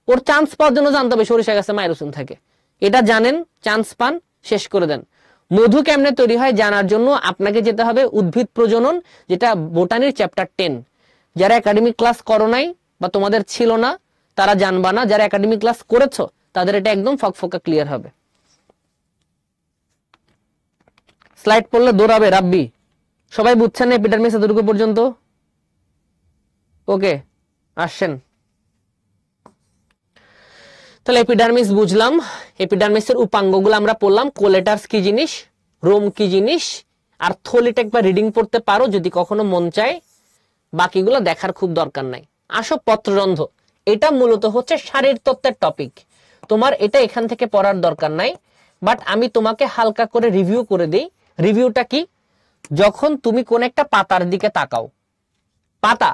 ওর চান্স পাওয়ার জন্য জানতে হবে সরিষা গাছে মাইরোসিন থাকে। এটা জানেন, চান্স পান, শেষ করে দেন। মধু কেমনে তৈরি হয় জানার জন্য আপনাকে যেতে হবে উদ্ভিদ প্রজনন, যেটা বোটানির চ্যাপ্টার 10। যারা একাডেমিক ক্লাস করো নাই বা তোমাদের ছিল না তারা জানবা না, যারা একাডেমিক ক্লাস করেছো তাদের এটা একদম ফকফকা ক্লিয়ার হবে। স্লাইড পড়লে দৌড়াবে রাব্বি। সবাই বুঝছেন এপিডার্মিস এতটুকু পর্যন্ত? ওকে, আসছেন। তাহলে এপিডার্মিস বুঝলাম, এপিডার্মিসের উপাঙ্গগুলো আমরা পড়লাম। কোলেটার্স কি জিনিস, রোম কি জিনিস, আর থলিটা একবার রিডিং পড়তে পারো যদি কখনো মন চায়, বাকিগুলো দেখার খুব দরকার নাই। আসো পত্ররন্ধ্র, এটা মূলত হচ্ছে শারীরতত্ত্বের টপিক। তোমার এটা এখান থেকে পড়ার দরকার নাই, বাট আমি তোমাকে হালকা করে রিভিউ করে দিই। রিভিউটা কি? যখন তুমি কোন একটা পাতার দিকে তাকাও, পাতা,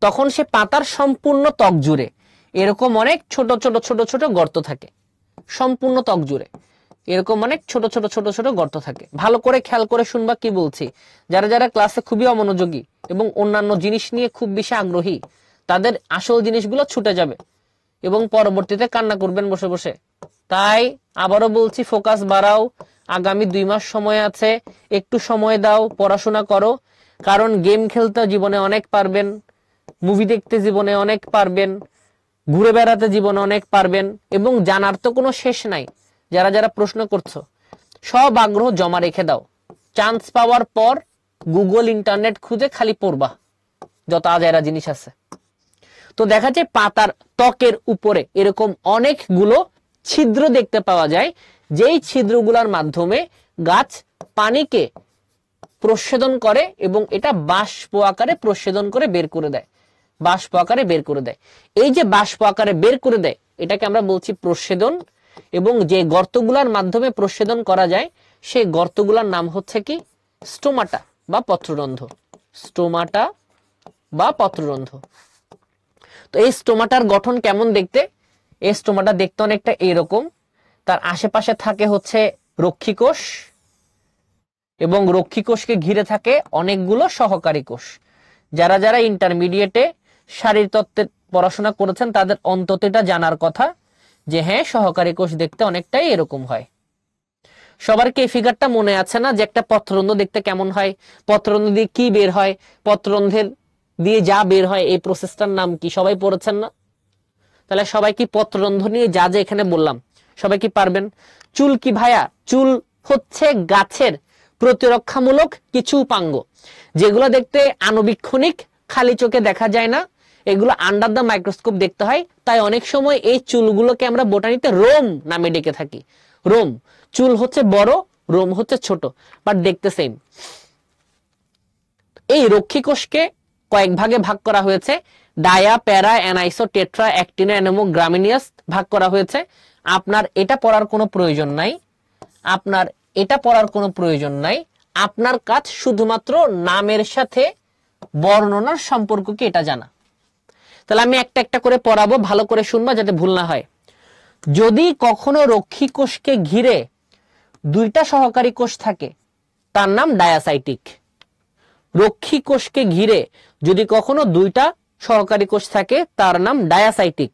তখন সে পাতার সম্পূর্ণ ত্বক জুড়ে এরকম অনেক ছোট ছোট ছোট ছোট গর্ত থাকে। সম্পূর্ণ ত্বক জুড়ে এরকম অনেক ছোট ছোট ছোট ছোট গর্ত থাকে। ভালো করে খেয়াল করে শুনবা কি বলছি। যারা যারা ক্লাসে খুবই অমনোযোগী এবং অন্যান্য জিনিস নিয়ে খুব বেশি আগ্রহী, তাদের আসল জিনিসগুলো ছুটে যাবে এবং পরবর্তীতে কান্না করবেন বসে বসে। তাই আবারও বলছি, ফোকাস বাড়াও। আগামী 2 মাস সময় আছে, একটু সময় দাও, পড়াশোনা করো। কারণ গেম খেলতে জীবনে অনেক পারবেন, মুভি দেখতে জীবনে অনেক পারবেন, ঘুরে বেড়াতে জীবনে অনেক পারবেন, এবং জানার তো কোনো শেষ নাই। যারা যারা প্রশ্ন করছো সব আগ্রহ জমা রেখে দাও। চান্স পাওয়ার পর গুগল ইন্টারনেট খুঁজে খালি পড়বা, যত আজাইরা জিনিস আছে। তো দেখা যায় পাতার ত্বকের উপরে এরকম অনেকগুলো ছিদ্র দেখতে পাওয়া যায়, যেই ছিদ্রগুলোর মাধ্যমে গাছ পানিকে প্রস্বেদন করে এবং এটা বাষ্প আকারে প্রস্বেদন করে বের করে দেয়। বাষ্প আকারে বের করে দেয়। এই যে বাষ্প আকারে বের করে দেয় এটাকে আমরা বলছি প্রস্বেদন। এবং যে গর্তগুলোর মাধ্যমে প্রস্বেদন করা যায় সেই গর্তগুলোর নাম হচ্ছে কি? স্টোমাটা বা পত্ররন্ধ্র। স্টোমাটা বা পত্ররন্ধ্র। তো এই স্টোমাটার গঠন কেমন দেখতে? এই স্টোমাটা দেখতে অনেকটা এরকম, তার আশেপাশে থাকে হচ্ছে রক্ষী কোষ, এবং রক্ষী কোষকে ঘিরে থাকে অনেকগুলো সহকারী কোষ। যারা যারা ইন্টারমিডিয়েটে শারীরতত্ত্বের পড়াশোনা করেছেন তাদের অন্তত এটা জানার কথা যে হ্যাঁ, সহকারী কোষ দেখতে অনেকটাই এরকম হয়। সবার কি এই ফিগারটা মনে আছে না, যে একটা পত্ররন্ধ্র দেখতে কেমন হয়, পত্ররন্ধ্র দিয়ে কি বের হয়, পত্ররন্ধ্রের দিয়ে যা বের হয় এই প্রসেসটার নাম কি, সবাই পড়েছেন না? তাহলে সবাই কি পত্ররন্ধ্র নিয়ে যা যা এখানে বললাম সবাই কি পারবেন? চুল কি ভাইয়া? চুল হচ্ছে গাছের প্রতিরক্ষামূলক কিছু উপাঙ্গ, যেগুলো দেখতে আণুবীক্ষণিক, খালি চোখে দেখা যায় না, এগুলো আন্ডার দ্য মাইক্রোস্কোপ দেখতে হয়। তাই অনেক সময় এই চুলগুলোকে আমরা বোটানিতে রোম নামে ডেকে থাকি। রোম, চুল হচ্ছে বড়, রোম হচ্ছে ছোট, বাট দেখতে সেম। এই রক্ষী কোষকে কয়েক ভাগে ভাগ করা হয়েছে, ডায়া, প্যারা, অ্যানাইসো, টেট্রা, অ্যাক্টিনা, অ্যানেমো, গ্রামিনিয়াস ভাগ করা হয়েছে। আপনার এটা পড়ার কোনো প্রয়োজন নাই, আপনার এটা পড়ার কোনো প্রয়োজন নাই। আপনার কাজ শুধুমাত্র নামের সাথে বর্ণনার সম্পর্ককে এটা জানা। তাহলে আমি একটা একটা করে পড়াবো, ভালো করে শুনবা যাতে ভুল না হয়। যদি কখনো রক্ষী কোষকে ঘিরে দুইটা সহকারী কোষ থাকে তার নাম ডায়াসাইটিক। রক্ষী কোষকে ঘিরে যদি কখনো দুইটা সহকারী কোষ থাকে তার নাম ডায়াসাইটিক।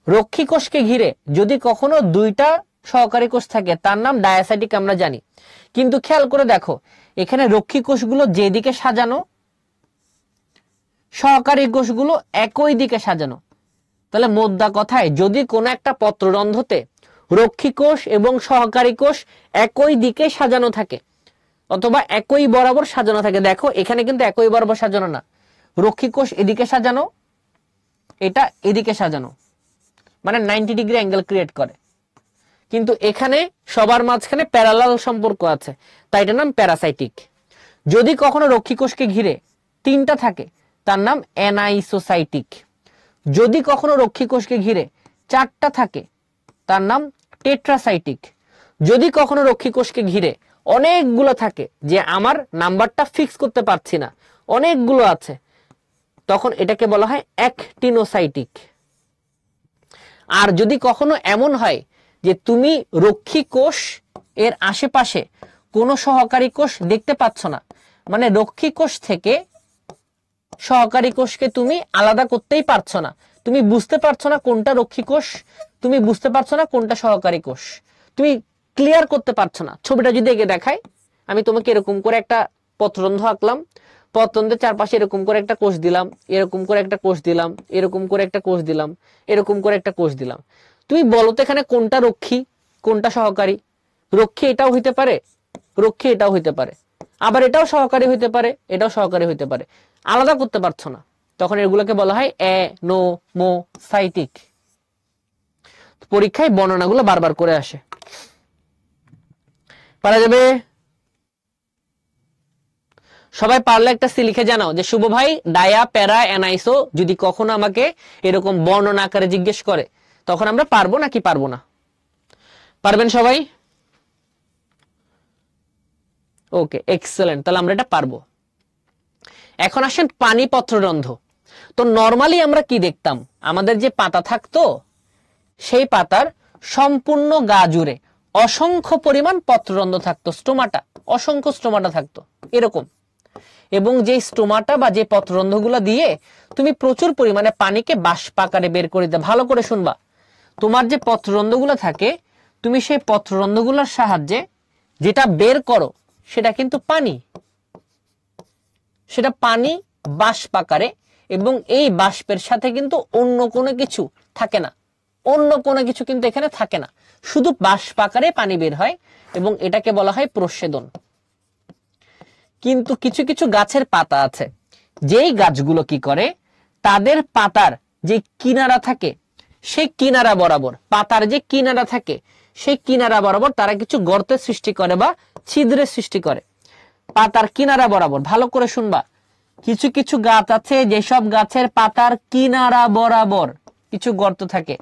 রক্ষী কোষকে ঘিরে যদি কখনো দুইটা সহকারী কোষ থাকে তার নাম ডায়াসাইটিক আমরা জানি। কিন্তু খেয়াল করে দেখো, এখানে রক্ষী কোষগুলো যেদিকে সাজানো, সহকারী কোষগুলো একই দিকে সাজানো। তাহলে মোদ্দা কথায়, যদি কোনো একটা পত্ররন্ধ্রতে রক্ষী কোষ এবং সহকারী কোষ একই দিকে সাজানো থাকে অথবা একই বরাবর সাজানো থাকে, দেখো এখানে কিন্তু একই বরাবর সাজানো না, রক্ষী কোষ এদিকে সাজানো, এটা এদিকে সাজানো, মানে 90 ডিগ্রি অ্যাঙ্গেল ক্রিয়েট করে। কিন্তু এখানে সবার মাঝখানে প্যারালাল সম্পর্ক আছে, তাই এটার নাম প্যারাসাইটিক। যদি কখনো রক্ষী কোষকে ঘিরে তিনটা থাকে তার নাম অ্যানাইসোসাইটিক। যদি কখনো রক্ষী কোষকে ঘিরে চারটা থাকে তার নাম টেট্রাসাইটিক। যদি কখনো রক্ষী কোষকে ঘিরে অনেকগুলো থাকে, যে আমার নাম্বারটা ফিক্স করতে পারছি না, অনেকগুলো আছে, তখন এটাকে বলা হয় অ্যাক্টিনোসাইটিক। আর যদি কখনো এমন হয় যে তুমি রক্ষী কোষ এর আশেপাশে কোনো সহকারী কোষ দেখতে পাচ্ছ না, মানে রক্ষী কোষ থেকে সহকারী কোষকে তুমি আলাদা করতেই পারছো না, তুমি বুঝতে পারছো না কোনটা রক্ষী কোষ, তুমি বুঝতে পারছো না কোনটা সহকারী কোষ, তুমি ক্লিয়ার করতে পারছো না। ছবিটা যদি এঁকে দেখাই, আমি তোমাকে এরকম করে একটা পত্ররন্ধ্র আঁকলাম, পত্ররন্ধ্রের চারপাশে এরকম করে একটা কোষ দিলাম, এরকম করে একটা কোষ দিলাম, এরকম করে একটা কোষ দিলাম, এরকম করে একটা কোষ দিলাম। তুমি বলো তো এখানে কোনটা রক্ষী কোনটা সহকারী? রক্ষী এটাও হইতে পারে, রক্ষী এটাও হইতে পারে, আবার এটাও সহকারী হইতে পারে, এটাও সহকারী হইতে পারে, আলাদা করতে পারছো না, তখন এগুলোকে বলা হয় অ্যানোমোসাইটিক। পরীক্ষায় বর্ণনাগুলো বারবার করে আসে, পারা যাবে? সবাই পারলে একটা সি লিখে জানাও যে শুভ ভাই, ডায়া, প্যারা, অ্যানাইসো যদি কখনো আমাকে এরকম বর্ণনা আকারে জিজ্ঞেস করে তখন আমরা পারবো নাকি পারবো না? পারবেন সবাই? ওকে, এক্সেলেন্ট, তাহলে আমরা এটা পারবো। এখন আসেন পানি পত্ররন্ধ্র। তো নরমালি আমরা কি দেখতাম, আমাদের যে পাতা থাকতো সেই পাতার সম্পূর্ণ গা জুড়ে অসংখ্য পরিমাণ পত্ররন্ধ্র থাকতো, স্টোমাটা, অসংখ্য স্টোমাটা থাকতো এরকম। এবং যে স্টোমাটা বা যে পত্ররন্ধ্রগুলো দিয়ে তুমি প্রচুর পরিমাণে পানিকে বাষ্প আকারে বের করে দিতে। ভালো করে শুনবা, তোমার যে পত্ররন্ধ্রগুলো থাকে, তুমি সেই পত্ররন্ধ্রগুলোর সাহায্যে যেটা বের করো সেটা কিন্তু পানি, সেটা পানি বাষ্প আকারে, এবং এই বাষ্পের সাথে কিন্তু অন্য কোনো কিছু থাকে না, অন্য কোনো কিছু কিন্তু এখানে থাকে না, শুধু বাষ্প আকারে পানি বের হয়, এবং এটাকে বলা হয় প্রস্বেদন। কিন্তু কিছু কিছু গাছের পাতা আছে, যেই গাছগুলো কি করে, তাদের পাতার যে কিনারা থাকে সেই কিনারা বরাবর, পাতার যে কিনারা থাকে সেই কিনারা বরাবর তারা কিছু গর্তের সৃষ্টি করে বা ছিদ্রের সৃষ্টি করে পাতার কিনারা বরাবর। ভালো করে শুনবা, কিছু কিছু গাছ আছে যেসব গাছের পাতার কিনারা বরাবর কিছু গর্ত থাকে,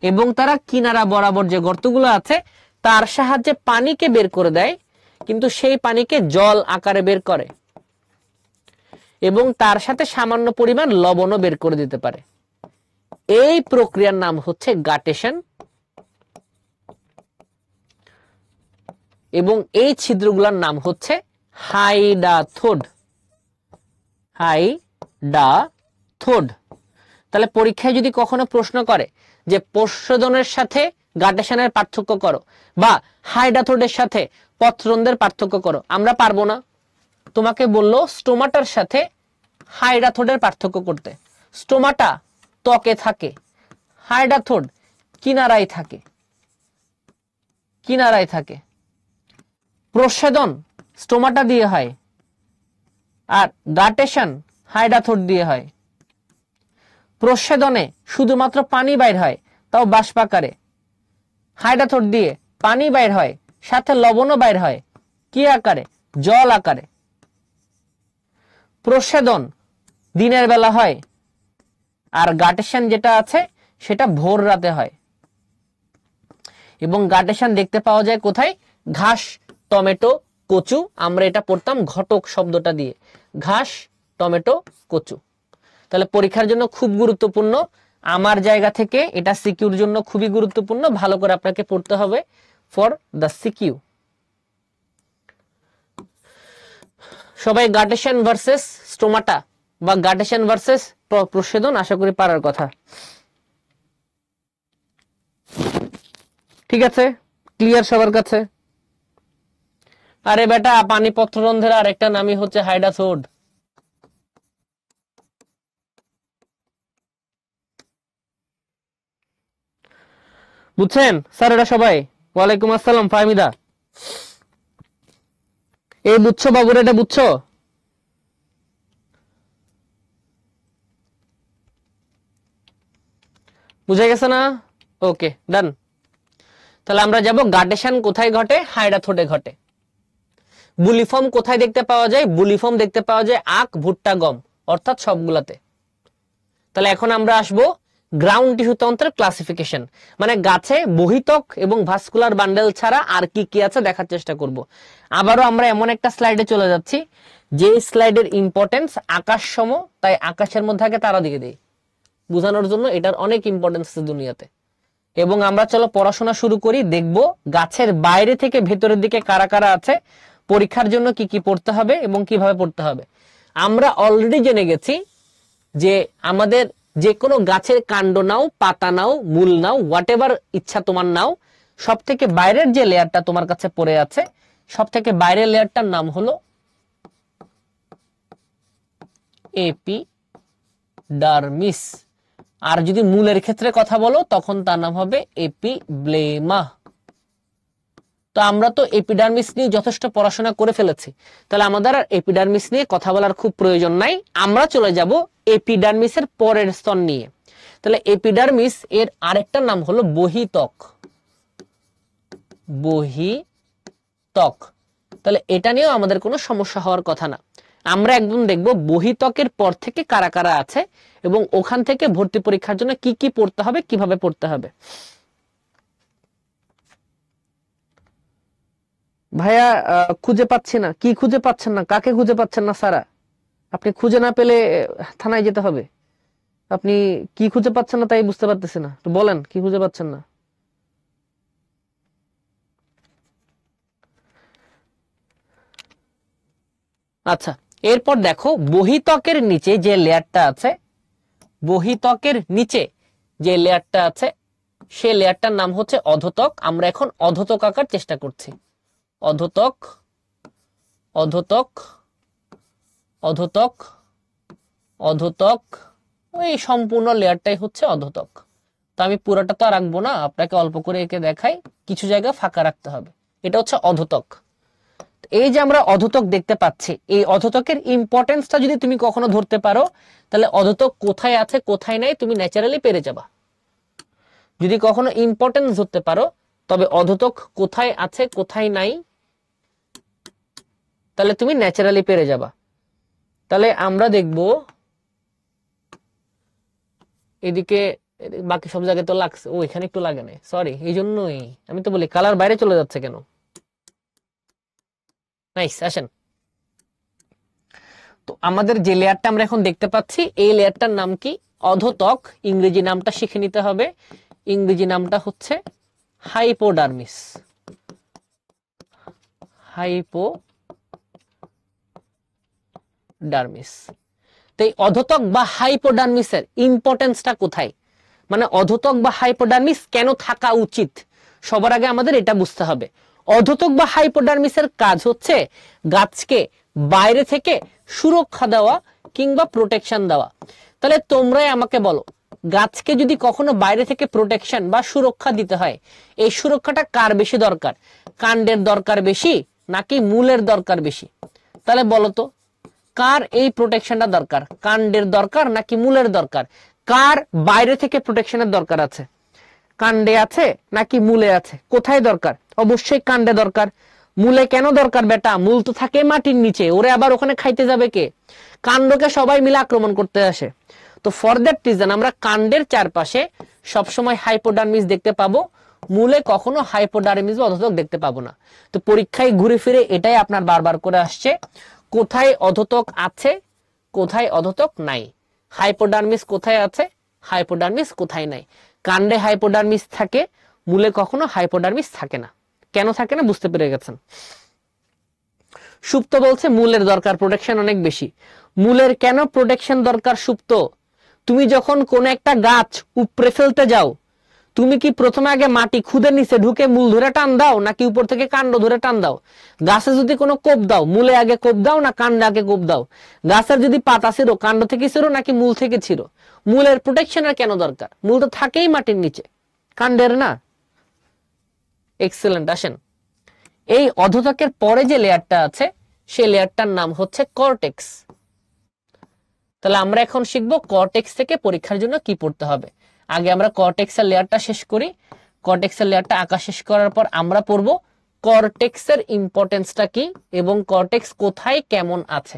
এবং তারা কিনারা বরাবর যে গর্তগুলো আছে তার সাহায্যে পানিকে বের করে দেয়, কিন্তু সেই পানিকে জল আকারে বের করে, এবং তার সাথে সামান্য পরিমাণ লবণও বের করে দিতে পারে। এই প্রক্রিয়ার নাম হচ্ছে গাটেশন, এবং এই ছিদ্রগুলোর নাম হচ্ছে হাইডাথোড। হাইডাথোড। তাহলে পরীক্ষায় যদি কখনো প্রশ্ন করে যে প্রচ্ছদনের সাথে গাটেশনের পার্থক্য করো বা হাইডাথোডের সাথে পত্ররন্ধ্রের পার্থক্য করো, আমরা পারবো না। তোমাকে বললো স্টোমাটার সাথে হাইডাথোডের পার্থক্য করতে। স্টোমাটা ত্বকে থাকে, হাইডাথোড কিনারায় থাকে, কিনারায় থাকে। প্রচ্ছেদন স্টোমাটা দিয়ে হয় আর গাটেশন হাইডাথোড দিয়ে হয়। প্রচ্ছেদনে শুধুমাত্র পানি বাইর হয়, তাও বাষ্পাকারে। হাইডাথোড দিয়ে পানি বাইর হয়, সাথে লবণও বাইর হয়। কি আকারে? জল আকারে। প্রচ্ছেদন দিনের বেলা হয় আর গাটেশন যেটা আছে সেটা ভোর রাতে হয়। এবং গাটেশন দেখতে পাওয়া যায় কোথায়? ঘাস, টমেটো, কচু। আমরা এটা পড়তাম ঘটক শব্দটা দিয়ে, ঘাস, টমেটো, কচু। তাহলে পরীক্ষার জন্য খুব গুরুত্বপূর্ণ। আমার জায়গা থেকে এটা সিকিউর জন্য খুবই গুরুত্বপূর্ণ, ভালো করে আপনাকে পড়তে হবে ফর দ্য সিকিউ। সবাই গাটেশন ভার্সেস স্টোমাটা বা গাটেশন ভার্সেস প্রচ্ছেদন আশা করি পারার কথা। ঠিক আছে, ক্লিয়ার সবার কাছে? আরে বেটা, পানি পত্ররন্ধ্রের আরেকটা নামই হচ্ছে হাইডাথোড। বুঝছেন স্যার এটা সবাই? ওয়ালাইকুম আসসালাম ফাহমিদা। এই বুঝছো বাবুর, এটা বুঝছো? বুঝে গেছে না? ওকে, ডান। তাহলে আমরা যাব গাটেশন কোথায় ঘটে? হাইডাথোডে ঘটে। বুলিফর্ম কোথায় দেখতে পাওয়া যায়? বুলিফর্ম দেখতে পাওয়া যায় আখ, ভুট্টা, গম, অর্থাৎ সবগুলাতে। তাহলে এখন আমরা আসবো গ্রাউন্ড টিস্যু তন্ত্রের ক্লাসিফিকেশন, মানে গাছে বহিতক এবং ভাস্কুলার বান্ডেল ছাড়া আর কি কি আছে দেখার চেষ্টা করব। আবারও আমরা এমন একটা স্লাইডে চলে যাচ্ছি যে স্লাইডের ইম্পর্টেন্স আকাশ সম, তাই আকাশের মধ্যে আগে তারা দিয়ে দেই বোঝানোর জন্য। এটার অনেক ইম্পর্টেন্স আছে দুনিয়াতে। এবং আমরা চলো পড়াশোনা শুরু করি, দেখব গাছের বাইরে থেকে ভেতরের দিকে কারা কারা আছে, পরীক্ষার জন্য কি কি পড়তে হবে এবং কিভাবে পড়তে হবে। আমরা অলরেডি জেনে গেছি যে আমাদের যে কোনো গাছের কাণ্ড নাও, পাতা নাও, মূল নাও, হোয়াট এভার ইচ্ছা তোমার নাও, সব থেকে বাইরের যে লেয়ারটা তোমার কাছে পড়ে আছে, সব থেকে বাইরের লেয়ারটার নাম হলো এপিডার্মিস। আর যদি মূলের ক্ষেত্রে কথা বলো তখন তার নাম হবে এপিব্লেমা। তো আমরা তো এপিডার্মিস নিয়ে যথেষ্ট পড়াশোনা করে ফেলেছি, তাহলে আমাদের আর এপিডার্মিস নিয়ে কথা বলার খুব প্রয়োজন নাই। আমরা চলে যাব এপিডার্মিসের পরের স্তর নিয়ে। তাহলে এপিডার্মিস এর আরেকটা নাম হলো বহিত্বক। বহিত্বক। তাহলে এটা নিয়েও আমাদের কোনো সমস্যা হওয়ার কথা না। আমরা একদম দেখব বহিত্বকের পর থেকে কারা কারা আছে এবং ওখান থেকে ভর্তি পরীক্ষার জন্য কি কি পড়তে হবে, কিভাবে পড়তে হবে। ভাইয়া খুঁজে পাচ্ছি না। কি খুঁজে পাচ্ছেন না? কাকে খুঁজে পাচ্ছেন না সারা? আপনি খুঁজে না পেলে থানায় যেতে হবে। আপনি কি খুঁজে পাচ্ছেন না তাই বুঝতে পারতেছি না, তো বলেন কি খুঁজে পাচ্ছেন না। আচ্ছা, এরপর দেখো বহিত্বকের নিচে যে লেয়ারটা আছে, বহিত্বকের নিচে যে লেয়ারটা আছে সে লেয়ারটার নাম হচ্ছে অধোত্বক। আমরা এখন অধোত্বক আঁকার চেষ্টা করছি। অধোত্বক, অধোত্বক, অধোত্বক, অধোত্বক, ওই সম্পূর্ণ লেয়ারটাই হচ্ছে অধোত্বক। তো আমি পুরোটা তো আর রাখবো না, আপনাকে অল্প করে এঁকে দেখাই, কিছু জায়গা ফাঁকা রাখতে হবে। এটা হচ্ছে অধোত্বক। এই যে আমরা অধোত্বক দেখতে পাচ্ছি, এই অধোত্বকের ইম্পর্টেন্সটা যদি তুমি কখনো ধরতে পারো তাহলে অধোত্বক কোথায় আছে কোথায় নাই তুমি ন্যাচারালি পেরে যাবা। যদি কখনো ইম্পর্টেন্স ধরতে পারো তবে অধোত্বক কোথায় আছে কোথায় নাই তাহলে তুমি ন্যাচারালি পেরে যাবা। তাহলে আমরা দেখব এদিকে, বাকি সব জায়গায় তো লাগছে, ও এখানে একটু লাগে না, সরি। এই জন্যই আমি তো বলি কালার বাইরে চলে যাচ্ছে কেন। নাইস, আসেন। তো আমাদের যে লেয়ারটা আমরা এখন দেখতে পাচ্ছি এই লেয়ারটার নাম কি? অধোত্বক। ইংরেজি নামটা শিখে নিতে হবে। ইংরেজি নামটা হচ্ছে হাইপোডার্মিস। হাইপোডার্মিস। তো এই অধোতক বা হাইপোডার্মিসের ইম্পর্টেন্সটা কোথায়, মানে অধোতক বা হাইপোডার্মিস কেন থাকা উচিত, সবার আগে আমাদের এটা বুঝতে হবে। অধোতক বা হাইপোডার্মিসের কাজ হচ্ছে গাছকে বাইরে থেকে সুরক্ষা দেওয়া কিংবা প্রোটেকশন দেওয়া। তাহলে তোমরাই আমাকে বলো, গাছকে যদি কখনো বাইরে থেকে প্রোটেকশন বা সুরক্ষা দিতে হয়, এই সুরক্ষাটা কার বেশি দরকার? কাণ্ডের দরকার বেশি নাকি মূলের দরকার বেশি? তাহলে বলো তো, কার এই প্রোটেকশনটা দরকার? কাণ্ডের দরকার নাকি মূলের দরকার? কার বাইরে থেকে প্রোটেকশনের দরকার আছে? কাণ্ডে আছে নাকি মূলে আছে? কোথায় দরকার? অবশ্যই কাণ্ডে দরকার। মূলে কেন দরকার বেটা? মূল তো থাকে মাটির নিচে, ওরে আবার ওখানে খাইতে যাবে কে? কাণ্ডকে সবাই মিলে আক্রমণ করতে আসে। তো ফর দ্যাট রিজন আমরা কাণ্ডের চারপাশে সবসময় হাইপোডার্মিস দেখতে পাবো, মূলে কখনো হাইপোডার্মিস বা অধোতক দেখতে পাবো না। তো পরীক্ষায় ঘুরে ফিরে এটাই আপনার বারবার করে আসছে, কোথায় অধোতক আছে, কোথায় অধোতক নাই, হাইপোডার্মিস কোথায় আছে, হাইপোডার্মিস কোথায় নাই। কাণ্ডে হাইপোডার্মিস থাকে, মূলে কখনো হাইপোডার্মিস থাকে না। কেন থাকে না বুঝতে পেরে গেছেন। সুপ্ত বলছে মূলের দরকার প্রোটেকশন অনেক বেশি। মূলের কেন প্রোটেকশন দরকার সুপ্ত? তুমি যখন কোন একটা গাছ উপড়ে ফেলতে যাও, তুমি কি প্রথমে আগে মাটি খুদের নিচে ঢুকে মূল ধরে টান দাও নাকি উপর থেকে কাণ্ড ধরে টান দাও? গাছে যদি কোনো কোপ দাও, মূলে আগে কোপ দাও না কাণ্ডে আগে কোপ দাও? গাছের যদি পাতা ছিল, কাণ্ড থেকে ছিল নাকি মূল থেকে ছিল? মূলের প্রোটেকশনের কেন দরকার? মূল তো থাকেই মাটির নিচে, কাণ্ডের না। এক্সেলেন্ট। আসেন, এই অধোতকের পরে যে লেয়ারটা আছে সেই লেয়ারটার নাম হচ্ছে কর্টেক্স। তাহলে আমরা এখন শিখবো কর্টেক্স থেকে পরীক্ষার জন্য কি পড়তে হবে। আগে আমরা কর্টেক্সের লেয়ারটা শেষ করি। কর্টেক্সের লেয়ারটা আঁকা শেষ করার পর আমরা পড়বো কর্টেক্সের ইম্পর্টেন্সটা কি এবং কর্টেক্স কোথায় কেমন আছে।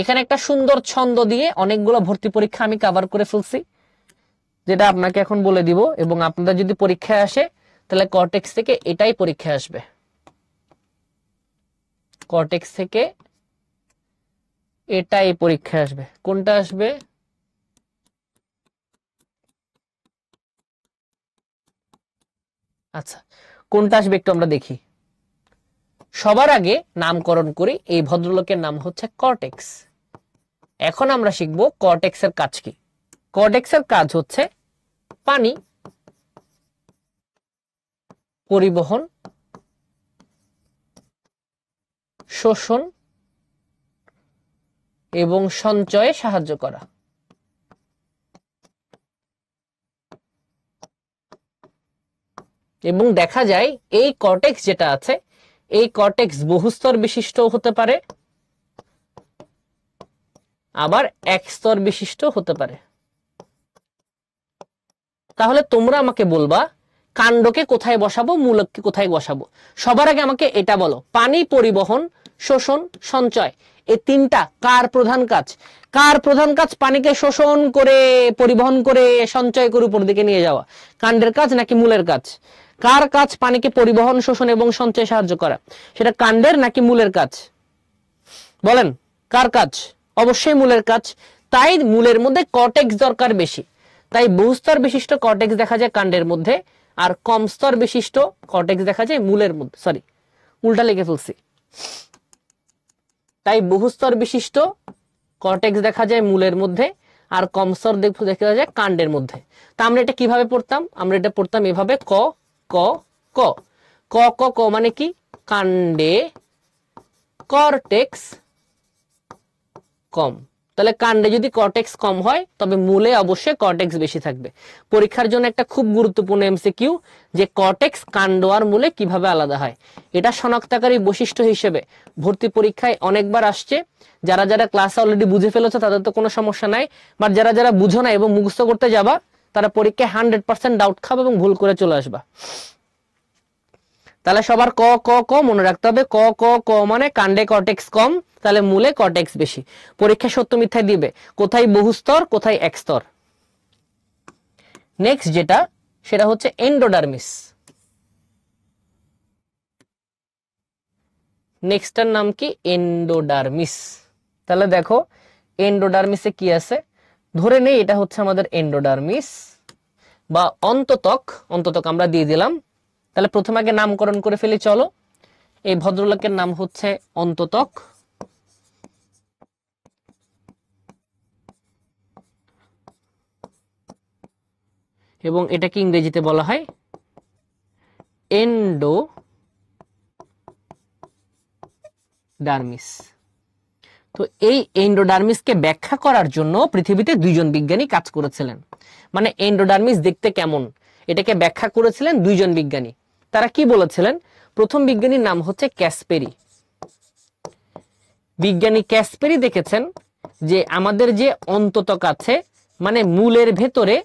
এখানে একটা সুন্দর ছন্দ দিয়ে অনেকগুলো ভর্তি পরীক্ষা আমি কভার করে ফেলছি, যেটা আপনাকে এখন বলে দিব, এবং আপনাদের যদি পরীক্ষায় আসে তাহলে কর্টেক্স থেকে এটাই পরীক্ষায় আসবে। কর্টেক্স থেকে এটাই পরীক্ষায় আসবে। কোনটা আসবে? আচ্ছা, কোনটা আসবে একটু আমরা দেখি। সবার আগে নামকরণ করি, এই ভদ্রলোকের নাম হচ্ছে কর্টেক্স। এখন আমরা শিখবো কর্টেক্সের কাজ কি। কর্টেক্সের কাজ হচ্ছে পানি পরিবহন, শোষণ এবং সঞ্চয়ে সাহায্য করা। এবং দেখা যায় এই কর্টেক্স যেটা আছে, এই কর্টেক্স বহুস্তর বিশিষ্ট হতে পারে, আবার এক স্তর বিশিষ্ট হতে পারে। তাহলে তোমরা আমাকে বলবা কাণ্ডকে কোথায় বসাবো, মূলককে কোথায় বসাবো। সবার আগে আমাকে এটা বলো, পানি পরিবহন, শোষণ, সঞ্চয়, এই তিনটা কার প্রধান কাজ? কার প্রধান কাজ পানিকে শোষণ করে, পরিবহন করে, সঞ্চয় করে উপর দিকে নিয়ে যাওয়া? কাণ্ডের কাজ নাকি মূলের কাজ? কার কাজ পানিকে পরিবহন, শোষণ এবং সঞ্চয়ে সাহায্য করা? সেটা কাণ্ডের নাকি মূলের কাজ? বলেন, কার কাজ? অবশ্যই মূলের কাজ। তাই মূলের মধ্যে কর্টেক্স দরকার বেশি। তাই বহুস্তর বিশিষ্ট কর্টেক্স দেখা যায় কাণ্ডের মধ্যে, আর কম স্তর বিশিষ্ট কর্টেক্স দেখা যায় মূলের মধ্যে। সরি, উল্টা লিখে ফেলছি। তাই বহুস্তর বিশিষ্ট কর্টেক্স দেখা যায় মূলের মধ্যে, আর কম স্তর দেখা যায় কাণ্ডের মধ্যে। তা আমরা এটা কিভাবে পড়তাম? আমরা এটা পড়তাম এভাবে, ক ক ক ক ক ক মানে কি? কাণ্ডে কর্টেক্স কম। তাহলে কাণ্ডে যদি কর্টেক্স কম হয় তবে মূলে অবশ্যই কর্টেক্স বেশি থাকবে। পরীক্ষার জন্য একটা খুব গুরুত্বপূর্ণ এমসিকিউ, যে কর্টেক্স কাণ্ড আর মূলে কিভাবে আলাদা হয়। এটা শনাক্তকারী বৈশিষ্ট্য হিসেবে ভর্তি পরীক্ষায় অনেকবার আসছে। যারা যারা ক্লাস অলরেডি বুঝে ফেলেছে তাদের তো কোনো সমস্যা নাই, বাট যারা যারা বুঝো না এবং মুখস্থ করতে যাবা তারা পরীক্ষায় 100% ডাউট খাবে এবং ভুল করে চলে আসবা। তাহলে সবার ক ক ক মনে রাখতে হবে। ক ক ক মানে কাণ্ডে কর্টেক্স কম, তাহলে মূলে কর্টেক্স বেশি। পরীক্ষা সত্য মিথ্যায় দিবে কোথায় বহুস্তর কোথায় এক স্তর। নেক্সট যেটা, সেটা হচ্ছে এন্ডোডার্মিস। নেক্সটটার নাম কি? এন্ডোডার্মিস। তাহলে দেখো এন্ডোডার্মিসে কি আছে, ধরে নেই এটা হচ্ছে আমাদের এন্ডোডার্মিস বা অন্ততক। অন্ততক আমরা দিয়ে দিলাম। তাহলে প্রথমে আগে নামকরণ করে ফেলি, চলো। এই ভদ্রলোকের নাম হচ্ছে অন্ততক, এবং এটাকে ইংরেজিতে বলা হয় এন্ডোডার্মিস। তো এই এন্ডোডার্মিসকে ব্যাখ্যা করার জন্য পৃথিবীতে দুইজন বিজ্ঞানী কাজ করেছিলেন। মানে এন্ডোডার্মিস দেখতে কেমন এটাকে ব্যাখ্যা করেছিলেন দুইজন বিজ্ঞানী। তারা কি বলেছিলেন? প্রথম বিজ্ঞানীর নাম হচ্ছে ক্যাসপেরি। বিজ্ঞানী ক্যাসপেরি দেখেছেন যে আমাদের যে অন্ততক আছে, মানে মূলের ভেতরে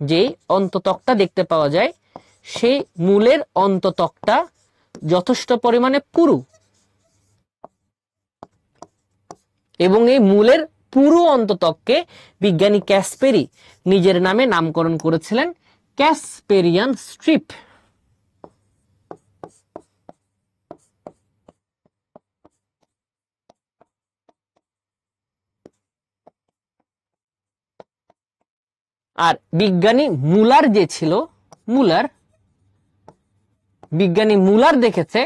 যে অন্ততকটা দেখতে পাওয়া যায়, সেই মূলের অন্ততকটা যথেষ্ট পরিমাণে পুরু, এবং এই মূলের পুরো অন্ততককে বিজ্ঞানী ক্যাসপেরি নিজের নামে নামকরণ করেছিলেন ক্যাসপেরিয়ান স্ট্রিপ। আর বিজ্ঞানী মুলার যে ছিল, বিজ্ঞানী মুলার দেখেছে